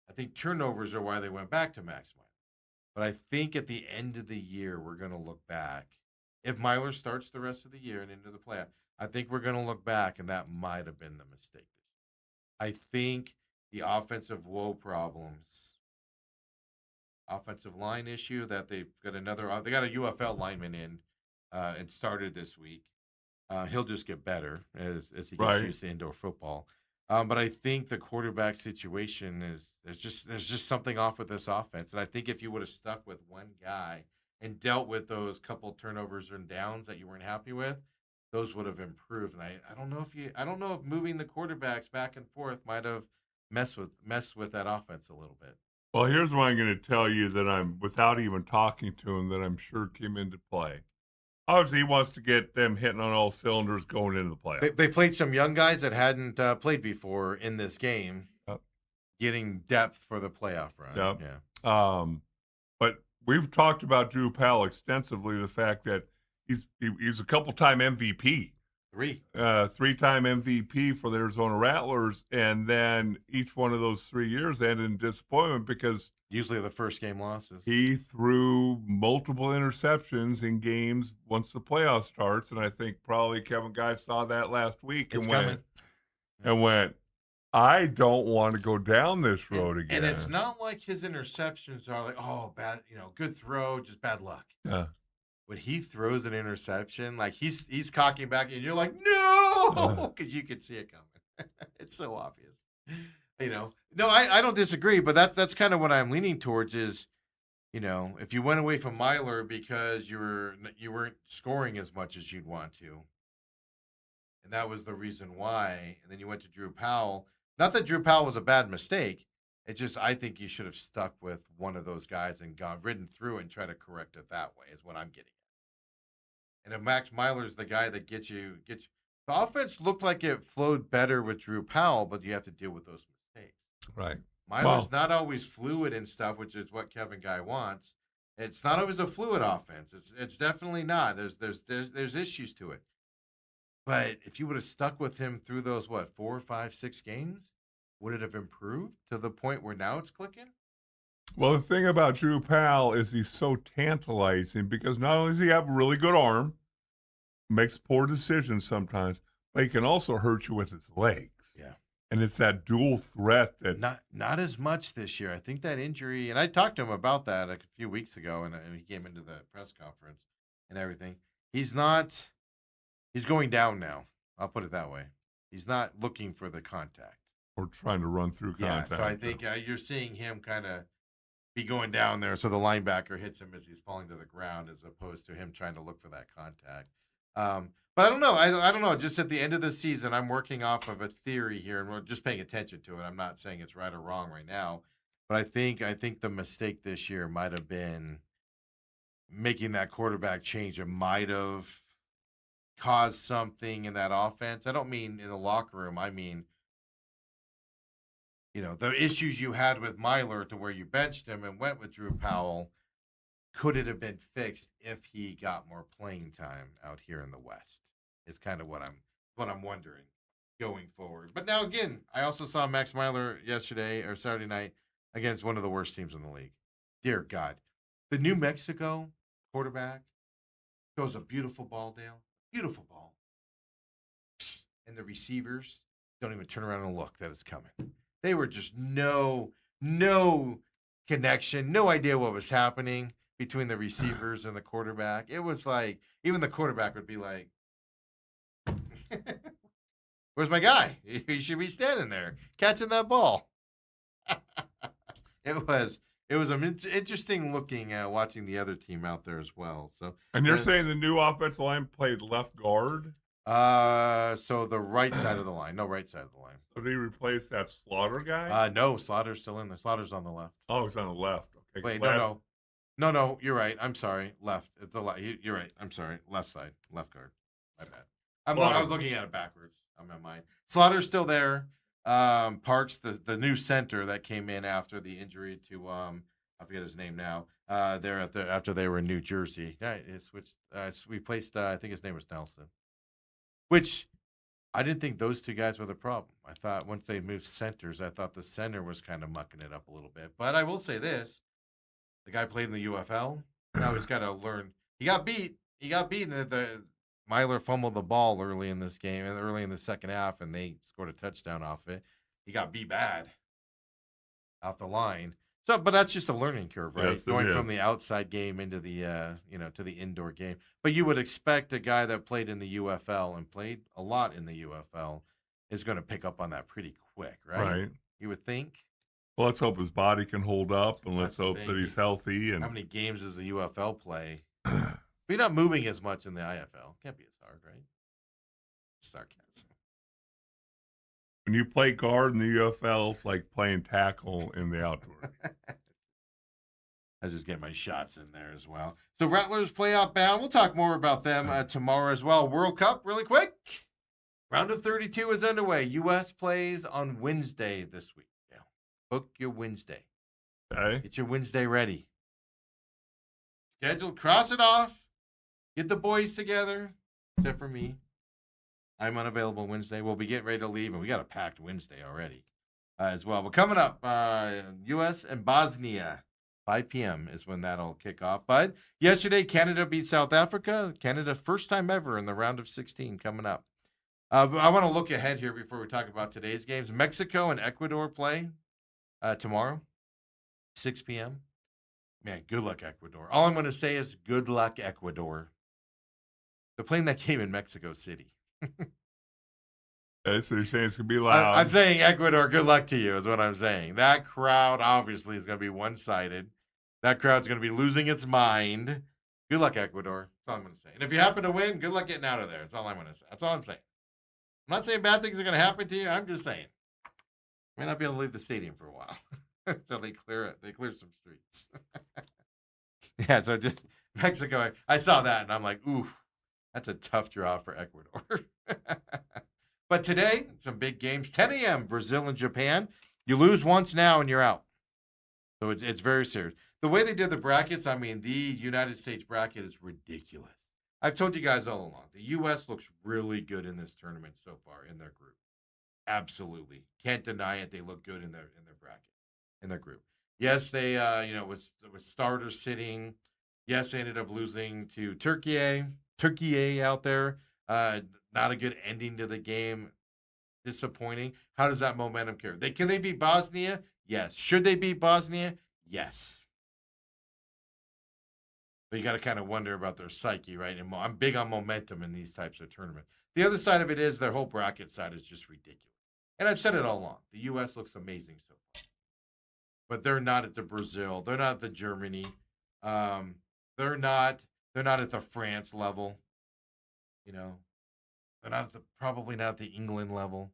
I think turnovers are why they went back to Max Meyer. But I think at the end of the year, we're going to look back. If Myler starts the rest of the year and into the playoff, I think we're going to look back, and that might have been the mistake. I think the offensive woe problems, offensive line issue that they got a UFL lineman in and started this week. He'll just get better as he gets used to indoor football. But I think the quarterback situation there's just something off with this offense. And I think if you would have stuck with one guy and dealt with those couple turnovers and downs that you weren't happy with, those would have improved. And I don't know if moving the quarterbacks back and forth might have messed with that offense a little bit. Well, here's what I'm going to tell you that I'm, without even talking to him, that I'm sure came into play. Obviously, he wants to get them hitting on all cylinders going into the playoffs. They played some young guys that hadn't played before in this game, getting depth for the playoff run. Yep. Yeah. But we've talked about Drew Powell extensively, the fact that he's a couple-time MVP. 3-time MVP for the Arizona Rattlers, and then each one of those 3 years ended in disappointment because usually the first game losses. He threw multiple interceptions in games once the playoff starts, and I think probably Kevin Guy saw that last week and went, I don't want to go down this road again. And it's not like his interceptions are like, oh, bad, good throw, just bad luck. Yeah. When he throws an interception, like he's cocking back, and you're like, no, because you can see it coming. It's so obvious. No, I don't disagree, but that's kind of what I'm leaning towards is, if you went away from Myler because you weren't scoring as much as you'd want to, and that was the reason why, and then you went to Drew Powell. Not that Drew Powell was a bad mistake. It's just I think you should have stuck with one of those guys and ridden through and try to correct it that way is what I'm getting at. And if Max Myler's the guy that gets you, the offense looked like it flowed better with Drew Powell, but you have to deal with those mistakes. Right. Myler's not always fluid and stuff, which is what Kevin Guy wants. It's not always a fluid offense. It's definitely not. There's issues to it. But if you would have stuck with him through those 4, 5, 6 games, would it have improved to the point where now it's clicking? Well, the thing about Drew Powell is he's so tantalizing because not only does he have a really good arm, makes poor decisions sometimes, But he can also hurt you with his legs. Yeah. And it's that dual threat that Not as much this year. I think that injury, and I talked to him about that a few weeks ago, and he came into the press conference and everything. He's going down now. I'll put it that way. He's not looking for the contact. or trying to run through contact. Yeah, so I think you're seeing him kind of be going down there, so the linebacker hits him as he's falling to the ground, as opposed to him trying to look for that contact. But I don't know. I don't know. Just at the end of the season, I'm working off of a theory here, and we're just paying attention to it. I'm not saying it's right or wrong right now, but I think the mistake this year might have been making that quarterback change. It might have caused something in that offense. I don't mean in the locker room. I mean, the issues you had with Myler to where you benched him and went with Drew Powell, could it have been fixed if he got more playing time out here in the West? Is kind of what I'm wondering going forward. But now again, I also saw Max Myler yesterday or Saturday night against one of the worst teams in the league. Dear God, the New Mexico quarterback throws a beautiful ball, Dale, beautiful ball, and the receivers don't even turn around and look that it's coming. They were just no connection, no idea what was happening between the receivers and the quarterback. It was like, even the quarterback would be like, where's my guy? He should be standing there catching that ball. It was an interesting looking watching the other team out there as well. So, and you're saying the new offensive line played left guard? So the right side of the line. No, right side of the line. So they replaced that Slaughter guy? No, Slaughter's still in there. Slaughter's on the left. Oh, he's on the left. Okay. Wait, left. No, you're right. I'm sorry. Left. It's the you're right. I'm sorry. Left side. Left guard. My bad. I was looking at it backwards. I'm in mine. Slaughter's still there. Parks, the new center that came in after the injury to I forget his name now. After they were in New Jersey. Yeah, it switched. We placed. I think his name was Nelson. Which I didn't think those two guys were the problem. I thought once they moved centers, I thought the center was kind of mucking it up a little bit. But I will say this: the guy played in the UFL. Now he's got to learn. He got beat. He got beaten. The Myler fumbled the ball early in this game, early in the second half, and they scored a touchdown off it. He got beat bad off the line. So, but that's just a learning curve, right? Yes, going from the outside game into the to the indoor game. But you would expect a guy that played in the UFL and played a lot in the UFL is going to pick up on that pretty quick, right? Right. You would think. Well, let's hope his body can hold up, and let's hope that he's healthy. And how many games does the UFL play? You're not moving as much in the IFL. Can't be as hard, right? Sarcasm. when you play guard in the UFL, it's like playing tackle in the outdoor. I just get my shots in there as well. So Rattlers playoff bound. We'll talk more about them tomorrow as well. World Cup, really quick. Round of 32 is underway. U.S. plays on Wednesday this week. Yeah. Book your Wednesday. Okay. Get your Wednesday ready. Schedule, cross it off. Get the boys together, except for me. I'm unavailable Wednesday. We'll be getting ready to leave, and we got a packed Wednesday already as well. But coming up, U.S. and Bosnia. 5 p.m. is when that'll kick off. But yesterday, Canada beat South Africa. Canada, first time ever in the round of 16 coming up. I want to look ahead here before we talk about today's games. Mexico and Ecuador play tomorrow, 6 p.m. Man, good luck, Ecuador. All I'm going to say is good luck, Ecuador. They're playing that game in Mexico City. Okay, so you're saying it's going to be loud. I'm saying Ecuador, good luck to you is what I'm saying. That crowd obviously is going to be one-sided. That crowd's going to be losing its mind. Good luck, Ecuador. That's all I'm going to say. And if you happen to win, good luck getting out of there. That's all I'm going to say. That's all I'm saying. I'm not saying bad things are going to happen to you. I'm just saying. You may not be able to leave the stadium for a while until they clear it. They clear some streets. Yeah, so just Mexico. I saw that, and I'm like, ooh, that's a tough draw for Ecuador. But today, some big games. 10 a.m., Brazil and Japan. You lose once now, and you're out. So it's very serious. The way they did the brackets, I mean, the United States bracket is ridiculous. I've told you guys all along, the U.S. looks really good in this tournament so far in their group. Absolutely. Can't deny it. They look good in their bracket, in their group. Yes, they, with starters sitting. Yes, they ended up losing to Turkey out there. Not a good ending to the game. Disappointing. How does that momentum carry? Can they beat Bosnia? Yes. Should they beat Bosnia? Yes. But you got to kind of wonder about their psyche, right? And I'm big on momentum in these types of tournaments. The other side of it is their whole bracket side is just ridiculous. And I've said it all along. The U.S. looks amazing so far, but they're not at the Brazil. They're not at the Germany. They're not. They're not at the France level. You know, they're not at probably not at the England level.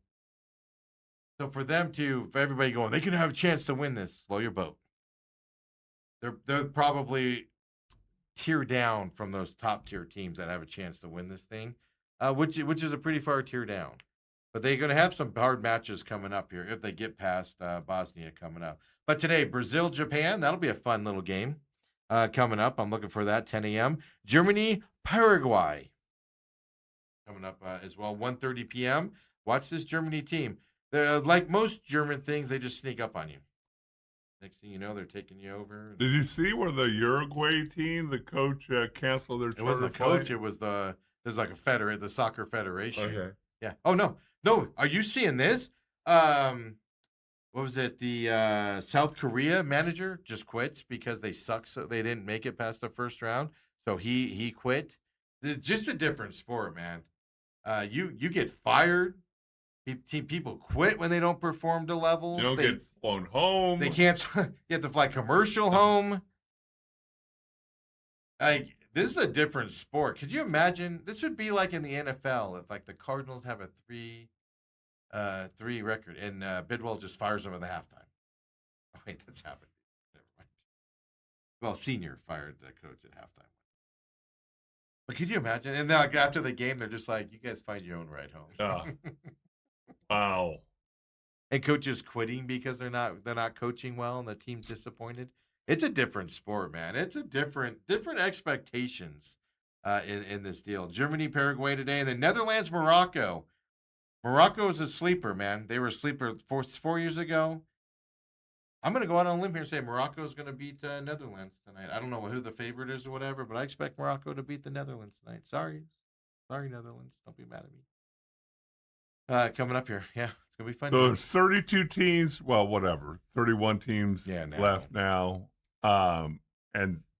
So for everybody going, they can have a chance to win this. Slow your boat. They're probably tier down from those top tier teams that have a chance to win this thing, which is a pretty far tier down. But they're going to have some hard matches coming up here if they get past Bosnia coming up. But today, Brazil, Japan, that'll be a fun little game coming up. I'm looking for that, 10 a.m. Germany, Paraguay coming up as well, 1:30 p.m. Watch this Germany team. Like most German things, they just sneak up on you. Next thing you know, they're taking you over. Did you see where the Uruguay team, the coach canceled their It wasn't the flight? coach. It was there's like the soccer federation. Okay. Yeah. Oh, no. Are you seeing this? What was it? The South Korea manager just quits because they suck. So they didn't make it past the first round. So he quit. It's just a different sport, man. You get fired. People quit when they don't perform to levels. You don't get flown home. They can't. You have to fly commercial home. Like, this is a different sport. Could you imagine? This would be like in the NFL if like the Cardinals have a 3 record and Bidwell just fires them at the halftime. Oh, wait, that's happened. Never mind. Well, Senior fired the coach at halftime. But could you imagine? And then like, after the game, they're just like, "You guys find your own ride home." Wow. And coaches quitting because they're not coaching well and the team's disappointed. It's a different sport, man. It's a different expectations in this deal. Germany, Paraguay today, and then Netherlands, Morocco. Morocco is a sleeper, man. They were a sleeper 4 years ago. I'm going to go out on a limb here and say Morocco is going to beat Netherlands tonight. I don't know who the favorite is or whatever, but I expect Morocco to beat the Netherlands tonight. Sorry, Netherlands. Don't be mad at me. Coming up here. Yeah, it's going to be fun. So there's 32 teams, well, whatever, 31 teams left now. And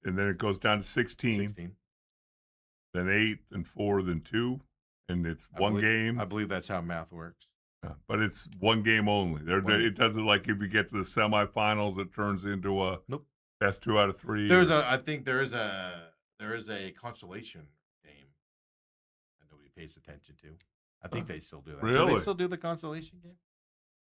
then it goes down to 16. Then 8, then 4, then 2. And it's one game. I believe that's how math works. Yeah, but it's one game only. It doesn't like if you get to the semifinals, it turns into a best 2 out of 3. I think there is a consolation game that nobody pays attention to. I think they still do that. Really? Do they still do the consolation game?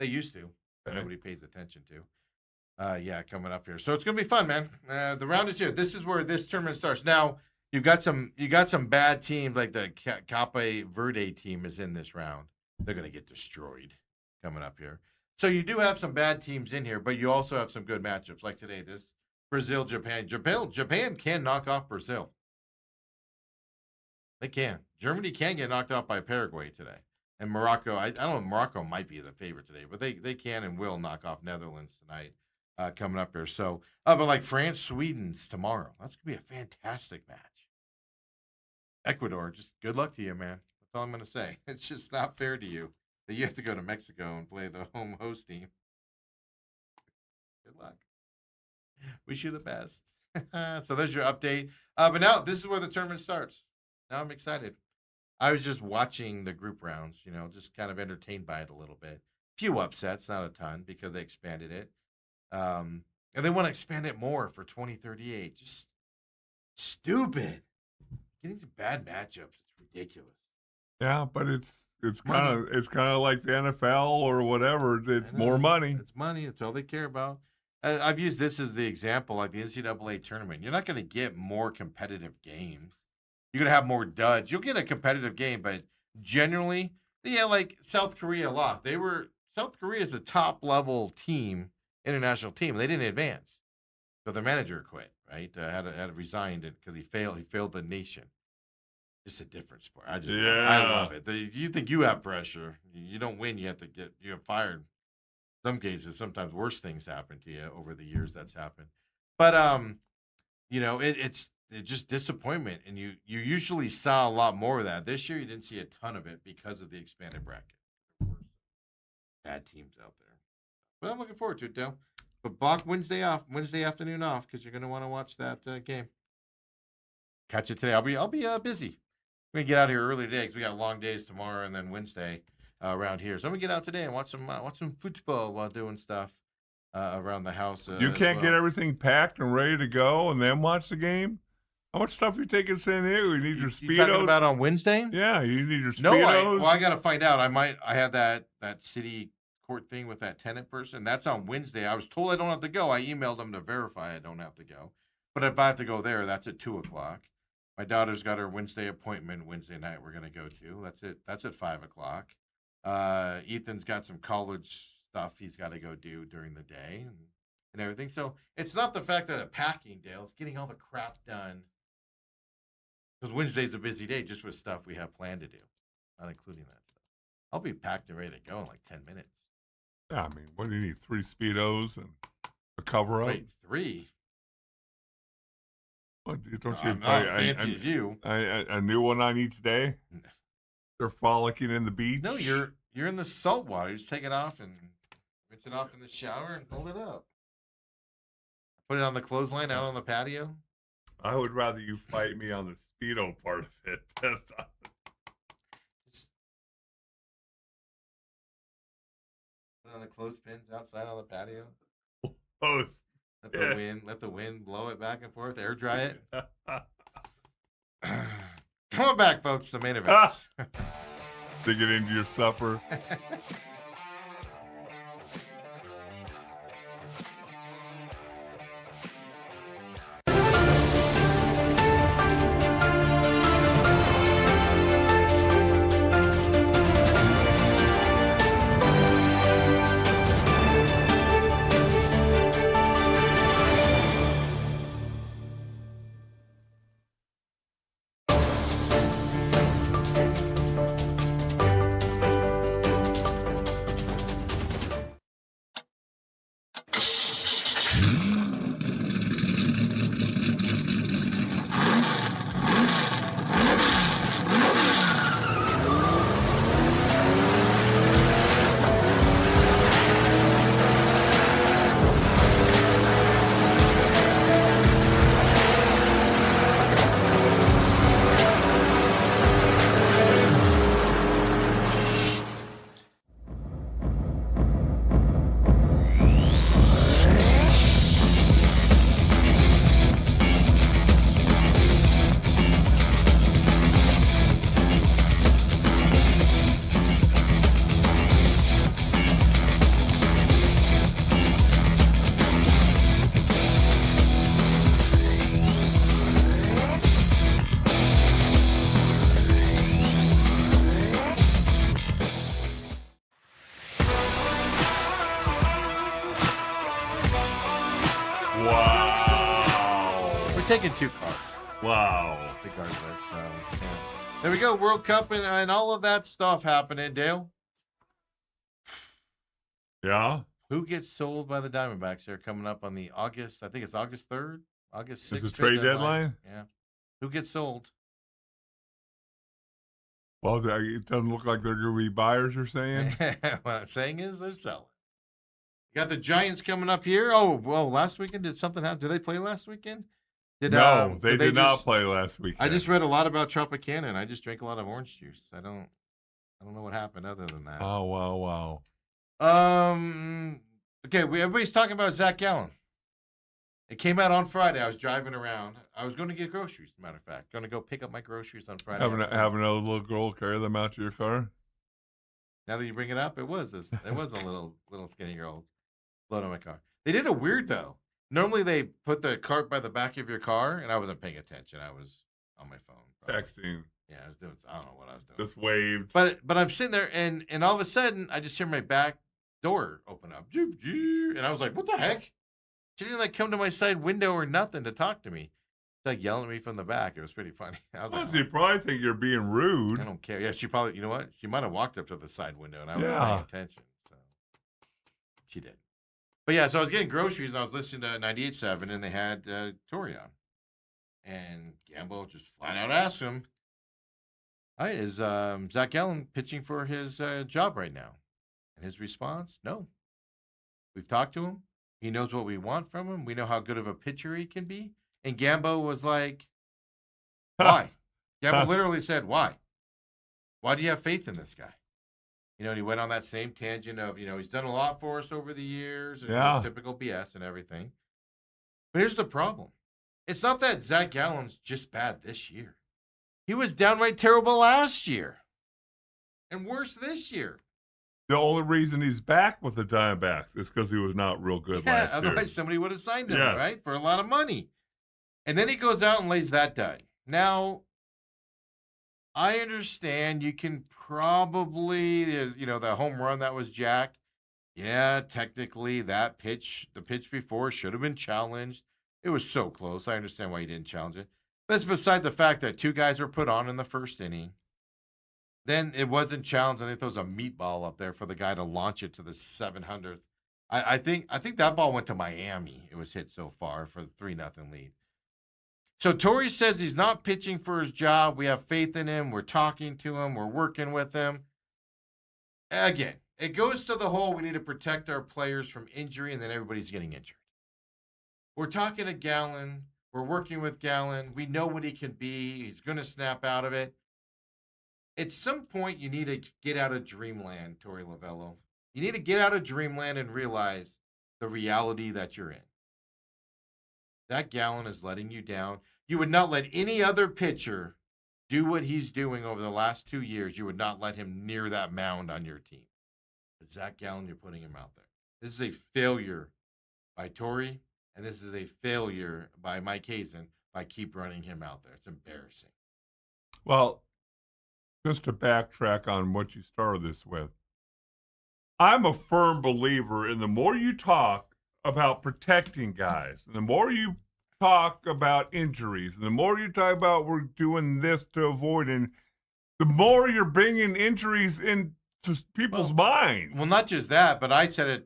They used to, but nobody pays attention to. Yeah, coming up here. So it's going to be fun, man. The round is here. This is where this tournament starts. Now, you got some bad teams, like the Cape Verde team is in this round. They're going to get destroyed coming up here. So you do have some bad teams in here, but you also have some good matchups. Like today, this Brazil, Japan. Japan can knock off Brazil. They can. Germany can get knocked out by Paraguay today. And Morocco, I don't know, Morocco might be the favorite today, but they can and will knock off Netherlands tonight coming up here. So, but like France, Sweden's tomorrow. That's going to be a fantastic match. Ecuador, just good luck to you, man. That's all I'm going to say. It's just not fair to you that you have to go to Mexico and play the home host team. Good luck. Wish you the best. So there's your update. But now this is where the tournament starts. Now I'm excited. I was just watching the group rounds, just kind of entertained by it a little bit. Few upsets, not a ton, because they expanded it. And they want to expand it more for 2038. Just stupid. Getting to bad matchups, it's ridiculous. Yeah, but it's kind of like the NFL or whatever. It's more money. It's money. That's all they care about. I've used this as the example, like the NCAA tournament. You're not going to get more competitive games. You're going to have more duds. You'll get a competitive game, but generally, like South Korea lost. South Korea is a top-level team, international team. They didn't advance. So the manager quit, right? Had to resign because he failed the nation. Just a different sport. I love it. You think you have pressure. You don't win, you get fired. In some cases, sometimes worse things happen to you over the years that's happened. But, it's just disappointment, and you usually saw a lot more of that. This year, you didn't see a ton of it because of the expanded bracket. Bad teams out there, but I'm looking forward to it, Dale. But block Wednesday afternoon off, because you're gonna want to watch that game. Catch it today. I'll be busy. We're gonna get out here early today because we got long days tomorrow and then Wednesday around here. So I'm gonna get out today and watch some football while doing stuff around the house. You can't get everything packed and ready to go and then watch the game. How much stuff you taking in San Diego? You need your Speedos. You talking about on Wednesday? Yeah, you need your Speedos. No, I got to find out. I have that city court thing with that tenant person. That's on Wednesday. I was told I don't have to go. I emailed them to verify I don't have to go. But if I have to go there, that's at 2:00. My daughter's got her Wednesday appointment Wednesday night we're going to go to. That's it. That's at 5:00. Ethan's got some college stuff he's got to go do during the day and everything. So it's not the fact that I'm packing, Dale. It's getting all the crap done. Because Wednesday's a busy day just with stuff we have planned to do, not including that stuff. I'll be packed and ready to go in like 10 minutes. Yeah, I mean, what do you need? 3 Speedos and a cover-up? Wait, 3? What, don't I'm not as fancy as you. A new one I need today? They're frolicking in the beach? No, you're in the salt water. You just take it off and rinse it off in the shower and hold it up. Put it on the clothesline out on the patio. I would rather you fight me on the Speedo part of it. Put on the clothespins outside on the patio. Oh, Let the wind blow it back and forth, air dry it. Come on back, folks, the main event. Dig it into your supper. Taking 2 cars. Wow. Regardless, so yeah. There we go. World Cup and all of that stuff happening, Dale. Yeah. Who gets sold by the Diamondbacks? They're coming up on the August. I think it's August 3rd, August 6th. Is the trade deadline? Yeah. Who gets sold? Well, it doesn't look like they're going to be buyers, you're saying? What I'm saying is they're selling. You got the Giants coming up here. Oh, well, last weekend, did something happen? Did they play last weekend? No, they did not play last weekend. I just read a lot about Tropicana, and I just drank a lot of orange juice. I don't know what happened other than that. Oh, wow. Okay, everybody's talking about Zach Gallen. It came out on Friday. I was driving around. I was going to get groceries, as a matter of fact. Going to go pick up my groceries on Friday. Have another little girl carry them out to your car? Now that you bring it up, it was a little skinny girl loading my car. They did a weird, though. Normally, they put the cart by the back of your car, and I wasn't paying attention. I was on my phone. Probably. Texting. Yeah, I was doing. I don't know what I was doing. Just waved. But I'm sitting there, and all of a sudden, I just hear my back door open up, and I was like, "What the heck?" She didn't come to my side window or nothing to talk to me. She's yelling at me from the back. It was pretty funny. I was you probably think you're being rude. I don't care. Yeah, she probably. You know what? She might have walked up to the side window, and I wasn't paying attention. So she did. But yeah, so I was getting groceries and I was listening to 98.7 and they had Tori on. And Gambo just flat out asked him, "Hi, is Zach Gallen pitching for his job right now?" And his response, "No. We've talked to him. He knows what we want from him. We know how good of a pitcher he can be." And Gambo was like, "Why?" Gambo literally said, "Why? Why do you have faith in this guy?" And he went on that same tangent of, he's done a lot for us over the years, and Yeah. typical BS and everything. But here's the problem. It's not that Zach Gallen's just bad this year. He was downright terrible last year. And worse this year. The only reason he's back with the Diamondbacks is because he was not real good last year. Otherwise somebody would have signed him, Yes. right? For a lot of money. And then he goes out and lays that dud. Now, I understand you can probably, the home run that was jacked. Yeah, technically the pitch before should have been challenged. It was so close. I understand why he didn't challenge it. But it's beside the fact that 2 guys were put on in the first inning. Then it wasn't challenged. I think there was a meatball up there for the guy to launch it to the 700th. I think that ball went to Miami. It was hit so far for the 3-0 lead. So Torrey says he's not pitching for his job. We have faith in him. We're talking to him. We're working with him. Again, it goes to the whole we need to protect our players from injury, and then everybody's getting injured. We're talking to Gallen. We're working with Gallen. We know what he can be. He's going to snap out of it. At some point, you need to get out of dreamland, Torey Lovello. You need to get out of dreamland and realize the reality that you're in. That Gallen is letting you down. You would not let any other pitcher do what he's doing over the last 2 years. You would not let him near that mound on your team. But Zach Gallen, you're putting him out there. This is a failure by Torrey, and this is a failure by Mike Hazen by keep running him out there. It's embarrassing. Well, just to backtrack on what you started this with, I'm a firm believer in the more you talk about protecting guys, and the more you talk about injuries, and the more you talk about we're doing this to avoid, and the more you're bringing injuries into people's minds. Well, not just that, but I said it.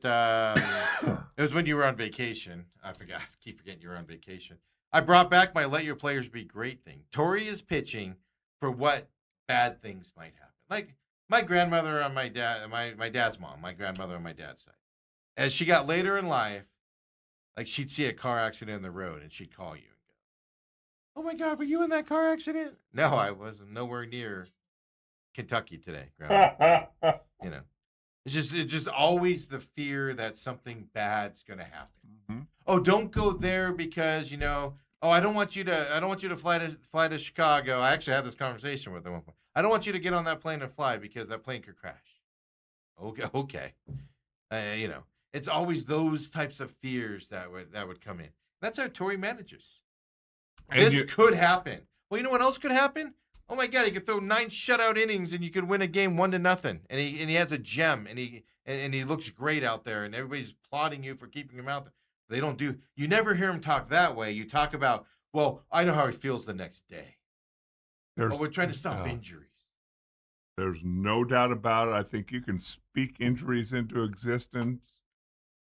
It was when you were on vacation. I keep forgetting you were on vacation. I brought back my "let your players be great" thing. Torrey is pitching for what bad things might happen. Like my grandmother on my dad's mom, my grandmother on my dad's side. As she got later in life, like she'd see a car accident in the road and she'd call you and go, "Oh my God, were you in that car accident?" "No, I wasn't nowhere near Kentucky today, Grandma." It's just always the fear that something bad's gonna happen. Mm-hmm. Oh, don't go there because I don't want you to fly to Chicago. I actually had this conversation with them. I don't want you to get on that plane and fly because that plane could crash. Okay. It's always those types of fears that would come in. That's how Torrey manages. This could happen. Well, you know what else could happen? Oh my God, he could throw 9 shutout innings and you could win a game 1-0. And he has a gem and he looks great out there and everybody's applauding you for keeping him out there. They don't do. You never hear him talk that way. You talk about, well, I know how he feels the next day. We're trying to stop injuries. There's no doubt about it. I think you can speak injuries into existence.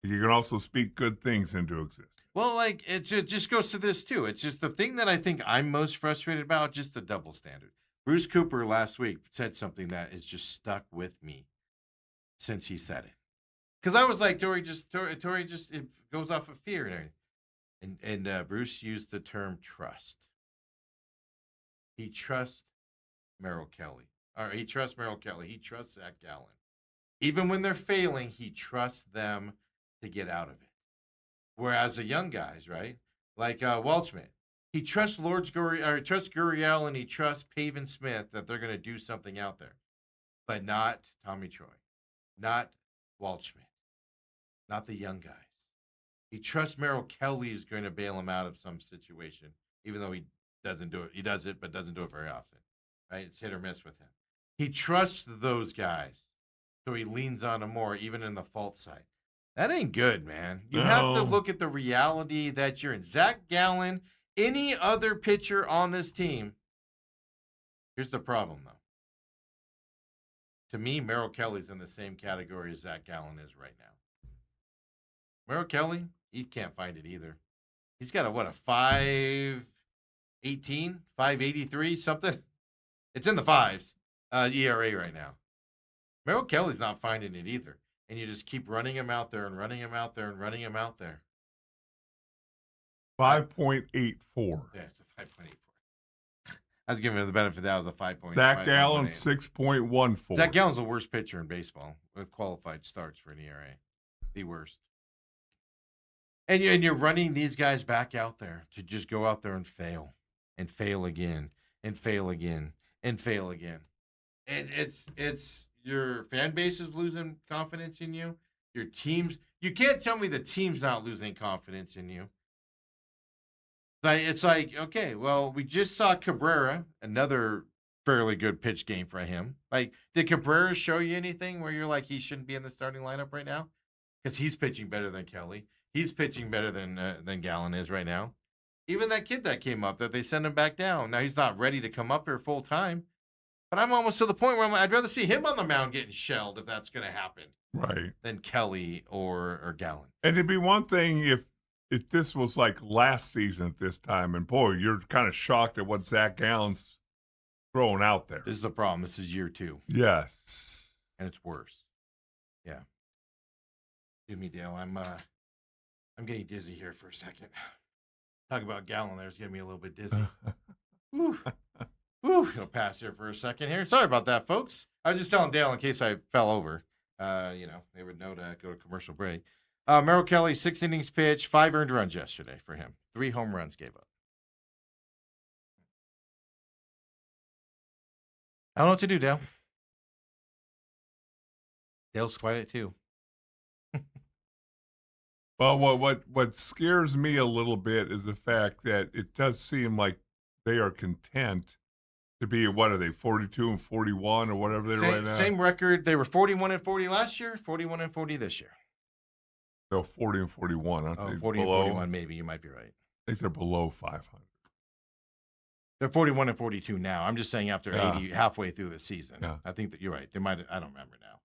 You can also speak good things into existence. Well, like it just goes to this too. It's just the thing that I think I'm most frustrated about, just the double standard. Bruce Cooper last week said something that is just stuck with me since he said it. Because I was like, Torrey just it goes off of fear and everything. And Bruce used the term trust. He trusts Merrill Kelly. Or he trusts Merrill Kelly. He trusts Zach Gallen. Even when they're failing, he trusts them to get out of it. Whereas the young guys, right, like Waldschmidt, he trusts Gurriel and he trusts Pavin Smith that they're going to do something out there. But not Tommy Troy, not Waldschmidt, not the young guys. He trusts Merrill Kelly is going to bail him out of some situation, even though he doesn't do it. He does it, but doesn't do it very often. Right? It's hit or miss with him. He trusts those guys, so he leans on them more, even in the fault side. That ain't good, man. You have to look at the reality that you're in. Zach Gallen, any other pitcher on this team. Here's the problem, though. To me, Merrill Kelly's in the same category as Zach Gallen is right now. Merrill Kelly, he can't find it either. He's got a 18, 583, something. It's in the fives, ERA right now. Merrill Kelly's not finding it either. And you just keep running him out there and running him out there and running him out there. 5.84. Yeah, it's a 5.84. I was giving him the benefit that was a 5.8. Zach Gallen, 6.14. Zach Gallen's the worst pitcher in baseball with qualified starts for an ERA. The worst. And you're running these guys back out there to just go out there and fail again and fail again and fail again. And it's your fan base is losing confidence in you. Your teams, you can't tell me the team's not losing confidence in you. It's like, okay, well, we just saw Cabrera, another fairly good pitch game for him. Like, did Cabrera show you anything where you're like, he shouldn't be in the starting lineup right now? Because he's pitching better than Kelly. He's pitching better than Gallen is right now. Even that kid that came up, that they sent him back down. Now, he's not ready to come up here full time. But I'm almost to the point where I'd rather see him on the mound getting shelled if that's going to happen. Right. Than Kelly or Gallen. And it'd be one thing if this was like last season at this time, and boy, you're kind of shocked at what Zach Gallen's throwing out there. This is the problem. This is year 2. Yes. And it's worse. Yeah. Excuse me, Dale. I'm getting dizzy here for a second. Talk about Gallen there is getting me a little bit dizzy. Whew. Whew. It'll pass here for a second here. Sorry about that, folks. I was just telling Dale in case I fell over. They would know to go to commercial break. Merrill Kelly, 6 innings pitched, 5 earned runs yesterday for him. 3 home runs gave up. I don't know what to do, Dale. Dale's quiet too. Well, what scares me a little bit is the fact that it does seem like they are content to be, what are they, 42 and 41 or whatever they're right now? Same record. They were 41 and 40 last year, 41 and 40 this year. So 40 and 41, aren't they? 40 below, and 41, maybe. You might be right. I think they're below 500. They're 41 and 42 now. I'm just saying after 80, halfway through the season. Yeah. I think that you're right. They might. I don't remember now.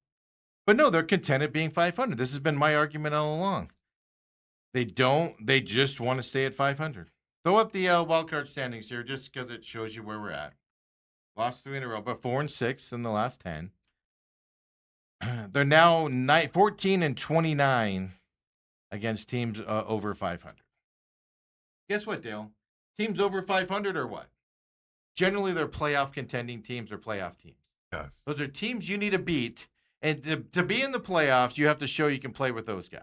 But no, they're content at being 500. This has been my argument all along. They just want to stay at 500. Throw up the wild card standings here just because it shows you where we're at. Lost 3 in a row, but 4 and 6 in the last 10. They're now 14 and 29 against teams over 500. Guess what, Dale? Teams over 500 are what? Generally, they're playoff contending teams or playoff teams. Yes. Those are teams you need to beat. And to be in the playoffs, you have to show you can play with those guys.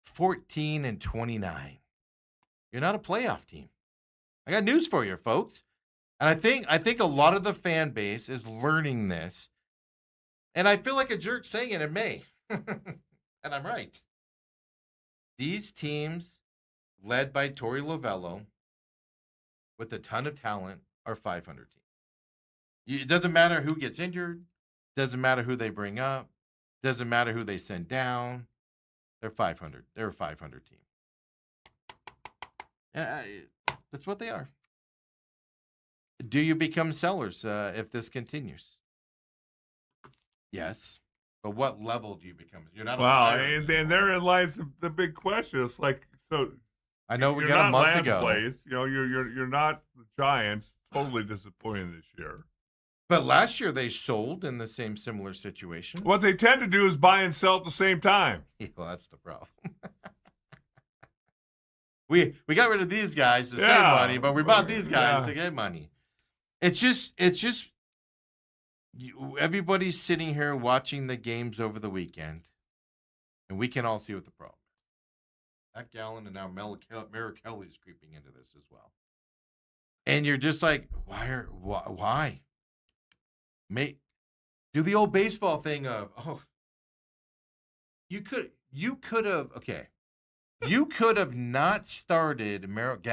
14 and 29. You're not a playoff team. I got news for you, folks. And I think a lot of the fan base is learning this. And I feel like a jerk saying it in May. And I'm right. These teams, led by Torey Lovello, with a ton of talent, are 500 teams. It doesn't matter who gets injured. Doesn't matter who they bring up. Doesn't matter who they send down. They're 500. They're a 500 team. That's what they are. Do you become sellers if this continues? Yes. But what level do you become? You're not. Wow, and therein lies the big question. It's like, so I know we you're got a not month last to go. place. You know, you're not the Giants. Totally disappointing this year. But last year they sold in the same similar situation. What they tend to do is buy and sell at the same time. Yeah, well, that's the problem. we got rid of these guys to save money, but we bought these guys to get money. It's just everybody's sitting here watching the games over the weekend, and we can all see what the problem is. Zach Gallen and now Merrill Kelly's creeping into this as well. And you're just like, why? Do the old baseball thing of, you could have not started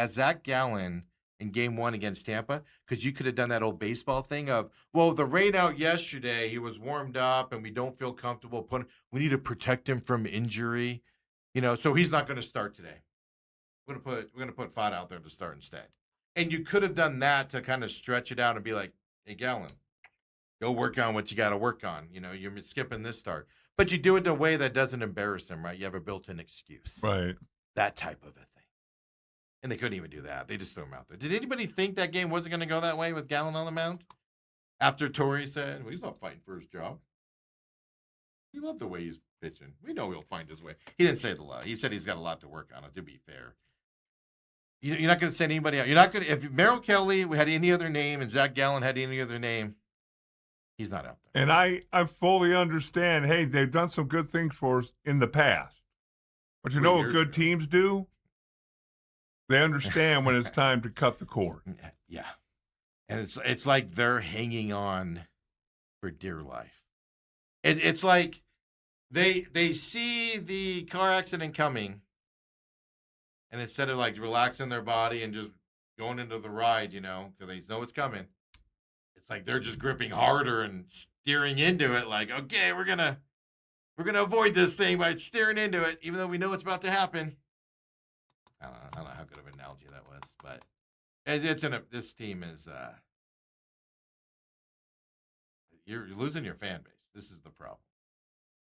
Zach Gallen in game 1 against Tampa because you could have done that old baseball thing of, well, the rain out yesterday, he was warmed up and we don't feel comfortable we need to protect him from injury, so he's not going to start today. We're going to put Fod out there to start instead. And you could have done that to kind of stretch it out and be like, hey, Gallen, go work on what you got to work on. You're skipping this start. But you do it in a way that doesn't embarrass them, right? You have a built-in excuse. Right. That type of a thing. And they couldn't even do that. They just threw him out there. Did anybody think that game wasn't going to go that way with Gallen on the mound? After Torrey said, well, he's not fighting for his job. We love the way he's pitching. We know he'll find his way. He didn't say it a lot. He said he's got a lot to work on, to be fair. You're not going to send anybody out. You're not going to, if Merrill Kelly had any other name and Zach Gallen had any other name, he's not out there. And I fully understand, hey, they've done some good things for us in the past. But you know what good teams do? They understand when it's time to cut the cord. Yeah. And it's like they're hanging on for dear life. It's like they see the car accident coming, and instead of like relaxing their body and just going into the ride, because they know it's coming, it's like they're just gripping harder and steering into it. Like, okay, we're gonna avoid this thing by steering into it, even though we know it's about to happen. I don't know how good of an analogy that was, but this team is you're losing your fan base. This is the problem.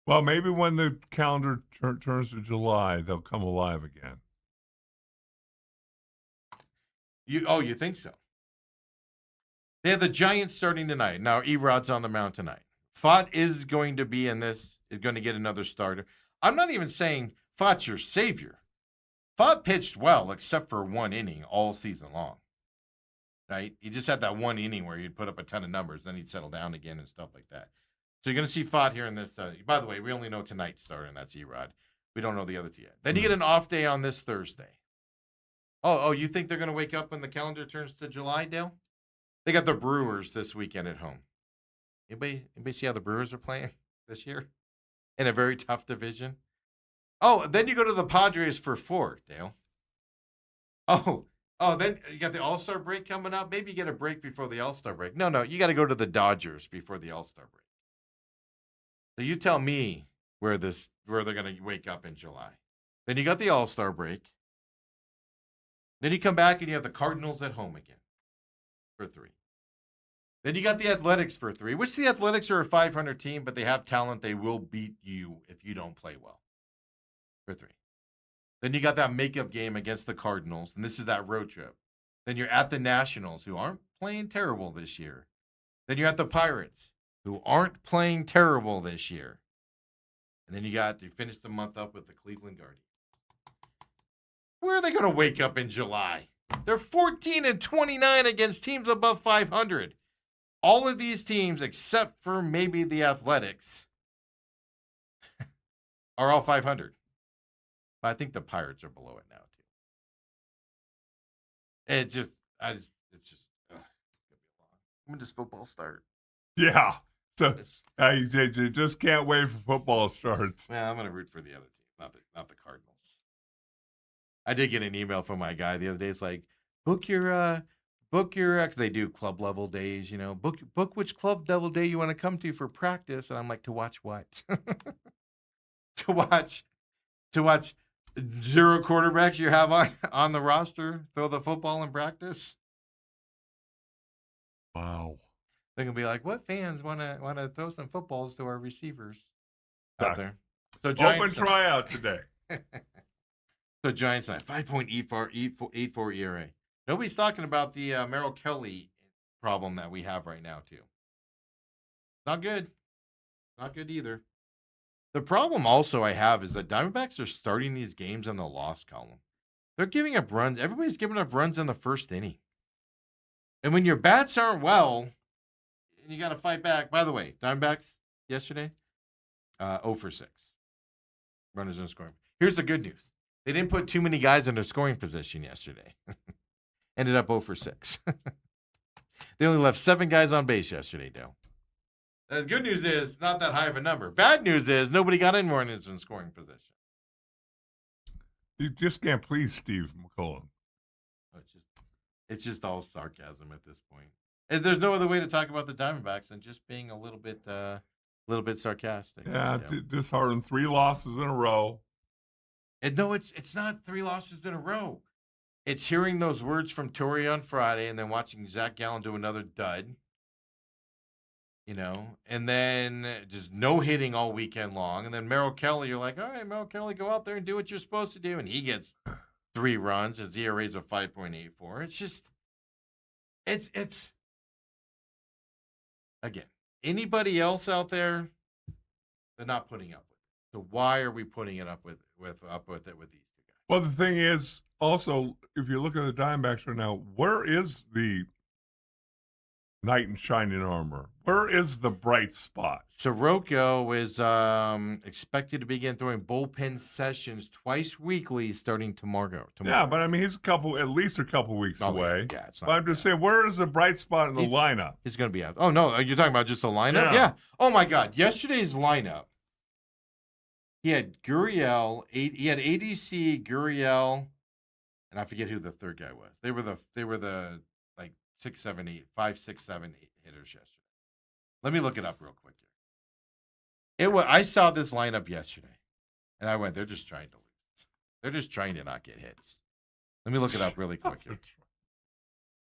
Well, maybe when the calendar turns to July, they'll come alive again. You think so? They have the Giants starting tonight. Now, Erod's on the mound tonight. Fott is going to be in this, is going to get another starter. I'm not even saying Fott's your savior. Fott pitched well, except for one inning all season long. Right? He just had that one inning where he'd put up a ton of numbers, then he'd settle down again and stuff like that. So you're going to see Fott here in this. By the way, we only know tonight's starter, and that's Erod. We don't know the other two yet. Then you get an off day on this Thursday. Oh, you think they're going to wake up when the calendar turns to July, Dale? They got the Brewers this weekend at home. Anybody see how the Brewers are playing this year? In a very tough division. Oh, then you go to the Padres for 4, Dale. Oh, then you got the All-Star break coming up. Maybe you get a break before the All-Star break. No, you got to go to the Dodgers before the All-Star break. So you tell me where they're going to wake up in July. Then you got the All-Star break. Then you come back and you have the Cardinals at home again for 3. Then you got the Athletics for 3, which the Athletics are a 500 team, but they have talent. They will beat you if you don't play well for 3. Then you got that makeup game against the Cardinals, and this is that road trip. Then you're at the Nationals, who aren't playing terrible this year. Then you're at the Pirates, who aren't playing terrible this year. And then you finish the month up with the Cleveland Guardians. Where are they going to wake up in July? They're 14-29 against teams above 500. All of these teams, except for maybe the Athletics, are all 500. But I think the Pirates are below it now too. When does football start? Yeah. So you just can't wait for football to start. Well, I'm going to root for the other team, not the Cardinals. I did get an email from my guy the other day. It's like, book your, cause they do club level days, book which club level day you want to come to for practice. And I'm like, to watch what? to watch 0 quarterbacks you have on the roster throw the football in practice. Wow. They're gonna be like, what fans want to throw some footballs to our receivers out there? So Giants open tryout today. So Giants tonight, 5.84 ERA. Nobody's talking about the Merrill Kelly problem that we have right now too. Not good. Not good either. The problem also I have is that Diamondbacks are starting these games in the loss column. They're giving up runs. Everybody's giving up runs in the first inning. And when your bats aren't well, you got to fight back. By the way, Diamondbacks yesterday, 0 for 6. Runners in scoring. Here's the good news. They didn't put too many guys in their scoring position yesterday. Ended up 0 for 6. They only left 7 guys on base yesterday, Dale. The good news is not that high of a number. Bad news is nobody got in runners in scoring position. You just can't please Steve McCollum. It's just all sarcasm at this point. And there's no other way to talk about the Diamondbacks than just being a little bit sarcastic. Yeah, disheartened. 3 losses in a row. And no, it's not 3 losses in a row. It's hearing those words from Torrey on Friday and then watching Zach Gallen do another dud. And then just no hitting all weekend long. And then Merrill Kelly, you're like, all right, Merrill Kelly, go out there and do what you're supposed to do. And he gets 3 runs. His ERA is a 5.84. It's just, it's again, anybody else out there, they're not putting up with it. So why are we putting it up with it with these two guys? Well, the thing is, also, if you look at the Diamondbacks right now, where is the knight in shining armor? Where is the bright spot? Soroka is expected to begin throwing bullpen sessions twice weekly starting tomorrow. Yeah, but I mean, he's at least a couple weeks away. Yeah, it's not but I'm just saying, where is the bright spot in the lineup? He's going to be out. Oh, no, you're talking about just the lineup? Yeah. Oh, my God. Yesterday's lineup, he had Gurriel, he had ADC, Gurriel, and I forget who the third guy was. They were the like 6, 7, 8, 5, 6, 7, 8 hitters yesterday. Let me look it up real quick here. I saw this lineup yesterday, and I went, they're just trying to lose. They're just trying to not get hits. Let me look it up really quick here.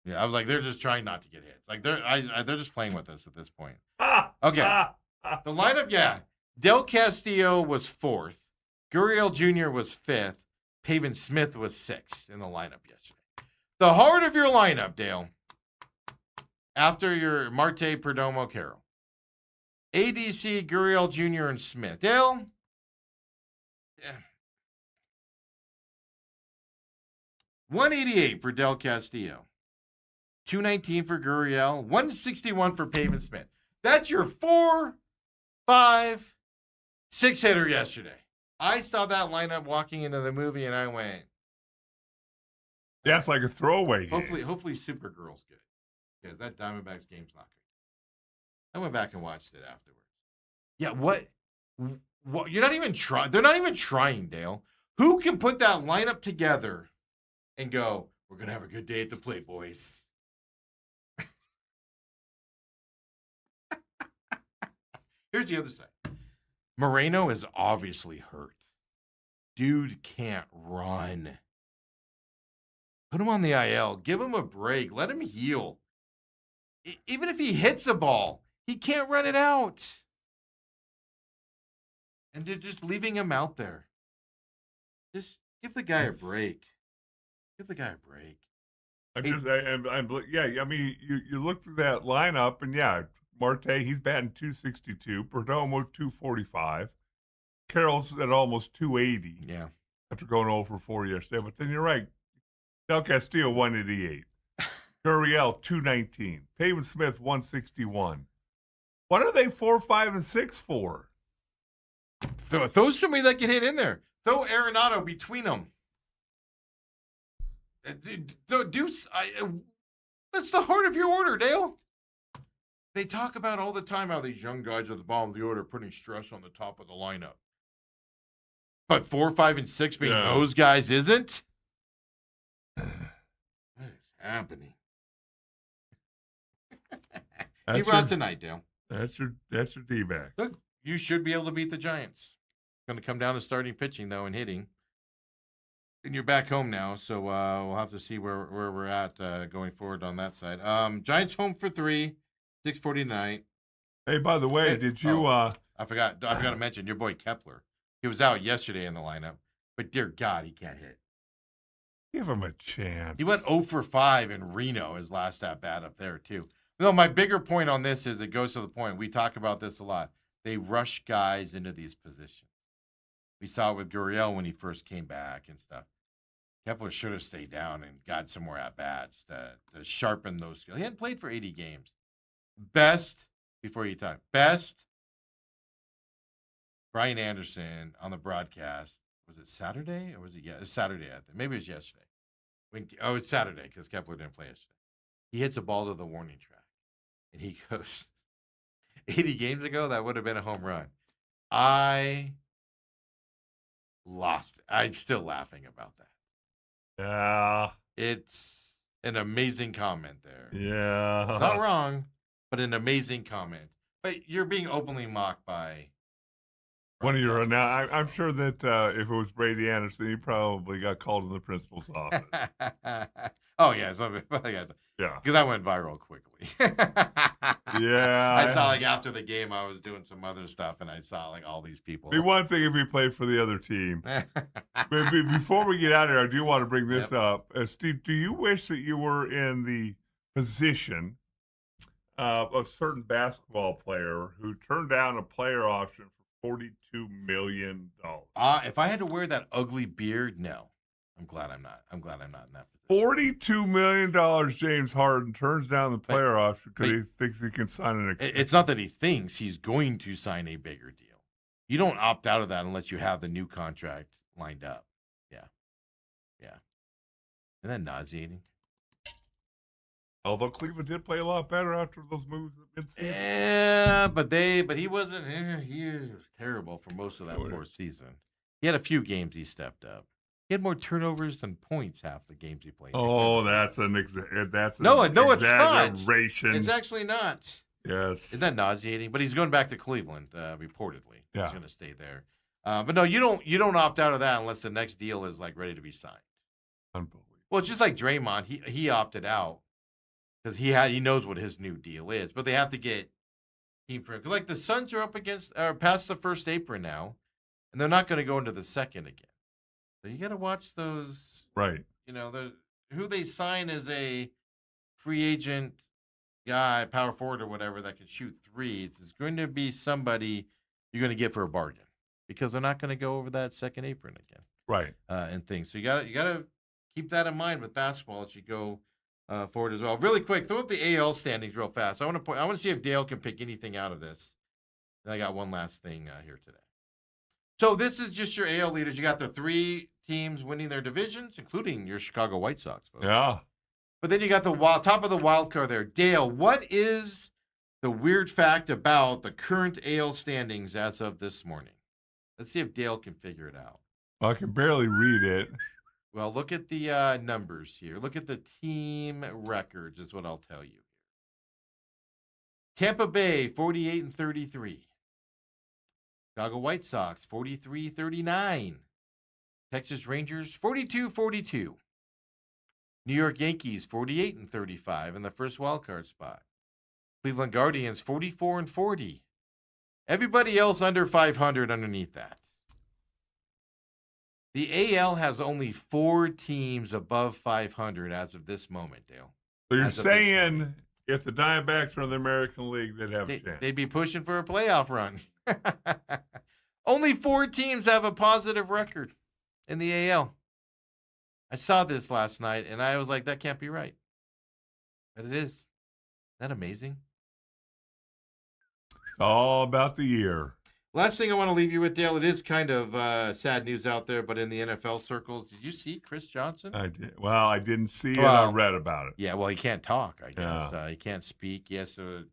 Yeah, I was like, they're just trying not to get hits. Like they're just playing with us at this point. Okay, the lineup, yeah. Del Castillo was 4th. Gurriel Jr. was 5th. Pavin Smith was 6th in the lineup yesterday. The heart of your lineup, Dale, after your Marte, Perdomo, Carroll. ADC, Gurriel Jr., and Smith. Dale? Yeah. 188 for Del Castillo. 219 for Gurriel. 161 for Pavin Smith. That's your 4, 5, 6 hitter yesterday. I saw that lineup walking into the movie, and I went. That's like a throwaway game. Hopefully Supergirl's good, because that Diamondbacks game's not good. I went back and watched it afterwards. Yeah, what? You're not even trying. They're not even trying, Dale. Who can put that lineup together and go, we're gonna have a good day at the plate, boys? Here's the other side. Moreno is obviously hurt. Dude can't run. Put him on the IL. Give him a break. Let him heal. Even if he hits the ball, he can't run it out. And they're just leaving him out there. Just give the guy a break. Give the guy a break. I mean, you look through that lineup, and yeah, Marte, he's batting 262. Perdomo, 245. Carroll's at almost 280. Yeah. After going 0 for 4 yesterday. But then you're right. Del Castillo, 188. Gurriel, 219. Pavin Smith, 161. What are they 4, 5, and 6 for? Throw somebody that can hit in there. Throw Arenado between them. That's the heart of your order, Dale. They talk about all the time how these young guys at the bottom of the order are putting stress on the top of the lineup. But 4, 5, and 6 being those guys isn't? What is happening? He out tonight, Dale. That's your D-back. Look, you should be able to beat the Giants. Going to come down to starting pitching, though, and hitting. And you're back home now, so we'll have to see where we're at going forward on that side. Giants home for 3, 6:40 tonight. Hey, by the way, did you? I forgot to mention your boy Kepler. He was out yesterday in the lineup, but dear God, he can't hit. Give him a chance. He went 0 for 5 in Reno, his last at bat up there too. No, my bigger point on this is it goes to the point. We talk about this a lot. They rush guys into these positions. We saw it with Gurriel when he first came back and stuff. Kepler should have stayed down and got some more at-bats to sharpen those skills. He hadn't played for 80 games. Best, Brian Anderson on the broadcast. Was it Saturday or was it it's Saturday, I think. Maybe it was yesterday. It's Saturday because Kepler didn't play yesterday. He hits a ball to the warning track. And he goes, 80 games ago, that would have been a home run. I lost it. I'm still laughing about that. Yeah. It's an amazing comment there. Yeah. It's not wrong, but an amazing comment. But you're being openly mocked by One of your now, I'm sure that if it was Brady Anderson, he probably got called in the principal's office. Oh yeah, Yeah, because that went viral quickly. yeah. I saw like after the game, I was doing some other stuff, and I saw like all these people. Be one thing if he played for the other team. But before we get out of here, I do want to bring this up. Steve, do you wish that you were in the position of a certain basketball player who turned down a player option for $42 million? If I had to wear that ugly beard, no. I'm glad I'm not in that position. $42 million, James Harden turns down the player option because he thinks he can sign an extension. It's not that he thinks he's going to sign a bigger deal. You don't opt out of that unless you have the new contract lined up. Yeah. Isn't that nauseating? Although Cleveland did play a lot better after those moves at midseason. Yeah, but he wasn't. He was terrible for most of that fourth season. He had a few games he stepped up. He had more turnovers than points half the games he played. Oh, that's an exaggeration. It's not. It's actually not. Yes. Isn't that nauseating? But he's going back to Cleveland, reportedly. Yeah. He's going to stay there. But no, you don't opt out of that unless the next deal is like ready to be signed. Unbelievable. Well, it's just like Draymond. He opted out because he knows what his new deal is. But they have to get team for him. Because like the Suns are past the first apron now, and they're not going to go into the second again. So you got to watch those. Right. Who they sign as a free agent guy, power forward or whatever that can shoot threes is going to be somebody you're going to get for a bargain because they're not going to go over that second apron again. Right. And things. So you got to keep that in mind with basketball as you go forward as well. Really quick, throw up the AL standings real fast. I want to see if Dale can pick anything out of this. And I got one last thing here today. So this is just your AL leaders. You got the 3 teams winning their divisions, including your Chicago White Sox, folks. Yeah. But then you got the top of the wild card there. Dale, what is the weird fact about the current AL standings as of this morning? Let's see if Dale can figure it out. Well, I can barely read it. Well, look at the numbers here. Look at the team records is what I'll tell you. Tampa Bay, 48-33. Chicago White Sox, 43-39. Texas Rangers, 42-42. New York Yankees, 48-35 in the first wildcard spot. Cleveland Guardians, 44-40. Everybody else under 500 underneath that. The AL has only 4 teams above 500 as of this moment, Dale. So you're saying if the Diamondbacks were in the American League, they'd have a chance. They'd be pushing for a playoff run. Only 4 teams have a positive record in the AL. I saw this last night, and I was like, that can't be right. But it is. Isn't that amazing? It's all about the year. Last thing I want to leave you with, Dale, it is kind of sad news out there, but in the NFL circles, did you see Chris Johnson? I did. Well, I didn't see it. I read about it. Yeah, well, he can't talk, I guess. Yeah. He can't speak. He has to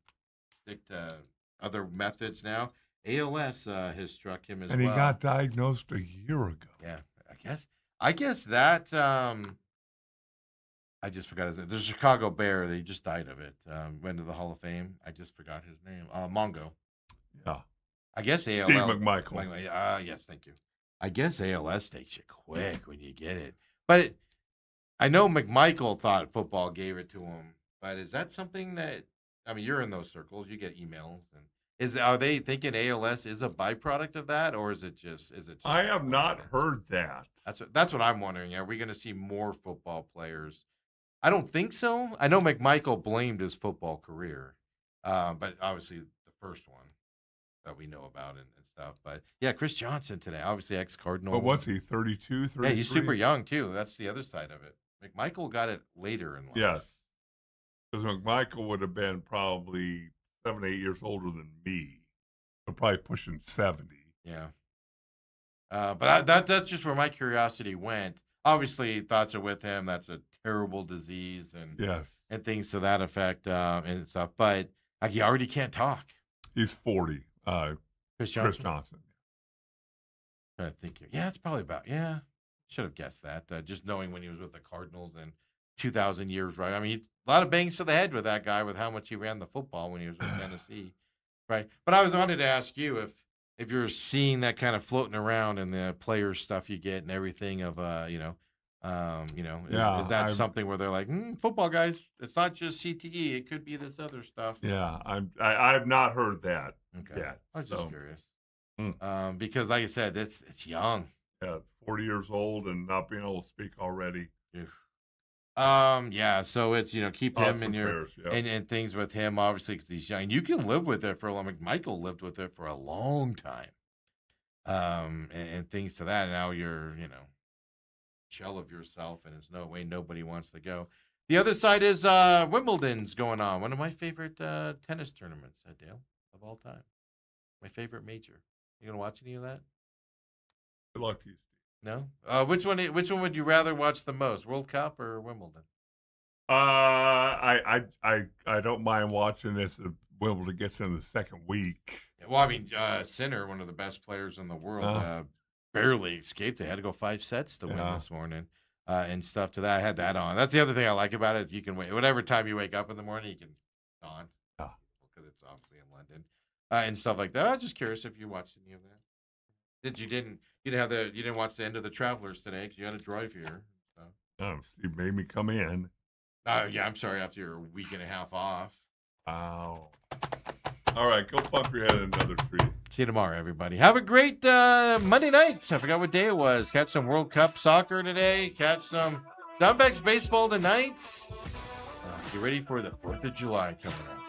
stick to other methods now. ALS has struck him as well. And he got diagnosed a year ago. Yeah, I guess that I just forgot his name. There's a Chicago Bear. They just died of it. Went to the Hall of Fame. I just forgot his name. Mongo. Yeah. I guess ALS. Steve McMichael. Yes, thank you. I guess ALS takes you quick when you get it. But I know McMichael thought football gave it to him. But is that something that, I mean, you're in those circles. You get emails. And are they thinking ALS is a byproduct of that? Or is it just I have not heard that. That's what I'm wondering. Are we going to see more football players? I don't think so. I know McMichael blamed his football career. But obviously the first one that we know about and stuff. But yeah, Chris Johnson today, obviously ex-Cardinal. What was he, 32, 33? Yeah, he's super young too. That's the other side of it. McMichael got it later in life. Yes. Because McMichael would have been probably 7, 8 years older than me. So probably pushing 70. Yeah. But that's just where my curiosity went. Obviously, thoughts are with him. That's a terrible disease and things to that effect and stuff. But he already can't talk. He's 40. Chris Johnson. I think. Yeah, it's probably about. Yeah, should have guessed that. Just knowing when he was with the Cardinals and 2,000 years, right? I mean, a lot of bangs to the head with that guy with how much he ran the football when he was with Tennessee, right? But I wanted to ask you if you're seeing that kind of floating around in the player stuff you get and everything of is that something where they're like, football guys, it's not just CTE, it could be this other stuff. Yeah, I've not heard that yet. I was just curious. Because like I said, it's young. Yeah, 40 years old and not being able to speak already. So it's keep him in your and things with him, obviously, because he's young. You can live with it for a long. Michael lived with it for a long time. And things to that. Now you're shell of yourself, and there's no way nobody wants to go. The other side is Wimbledon's going on. One of my favorite tennis tournaments, Dale, of all time. My favorite major. You gonna watch any of that? Good luck to you, Steve. No. Which one would you rather watch the most, World Cup or Wimbledon? I don't mind watching this. Wimbledon gets in the second week. Well, I mean, Sinner, one of the best players in the world, barely escaped. They had to go 5 sets to win this morning, and stuff to that. I had that on. That's the other thing I like about it. You can wait whatever time you wake up in the morning. You can on because it's obviously in London and stuff like that. I was just curious if you watched any of that. You didn't watch the end of the Travelers today because you had to drive here. So. Steve made me come in. Yeah, I'm sorry. After your week and a half off. Wow. All right, go pump your head in another tree. See you tomorrow, everybody. Have a great Monday night. I forgot what day it was. Catch some World Cup soccer today. Catch some Diamondbacks baseball tonight. Get ready for the 4th of July coming up.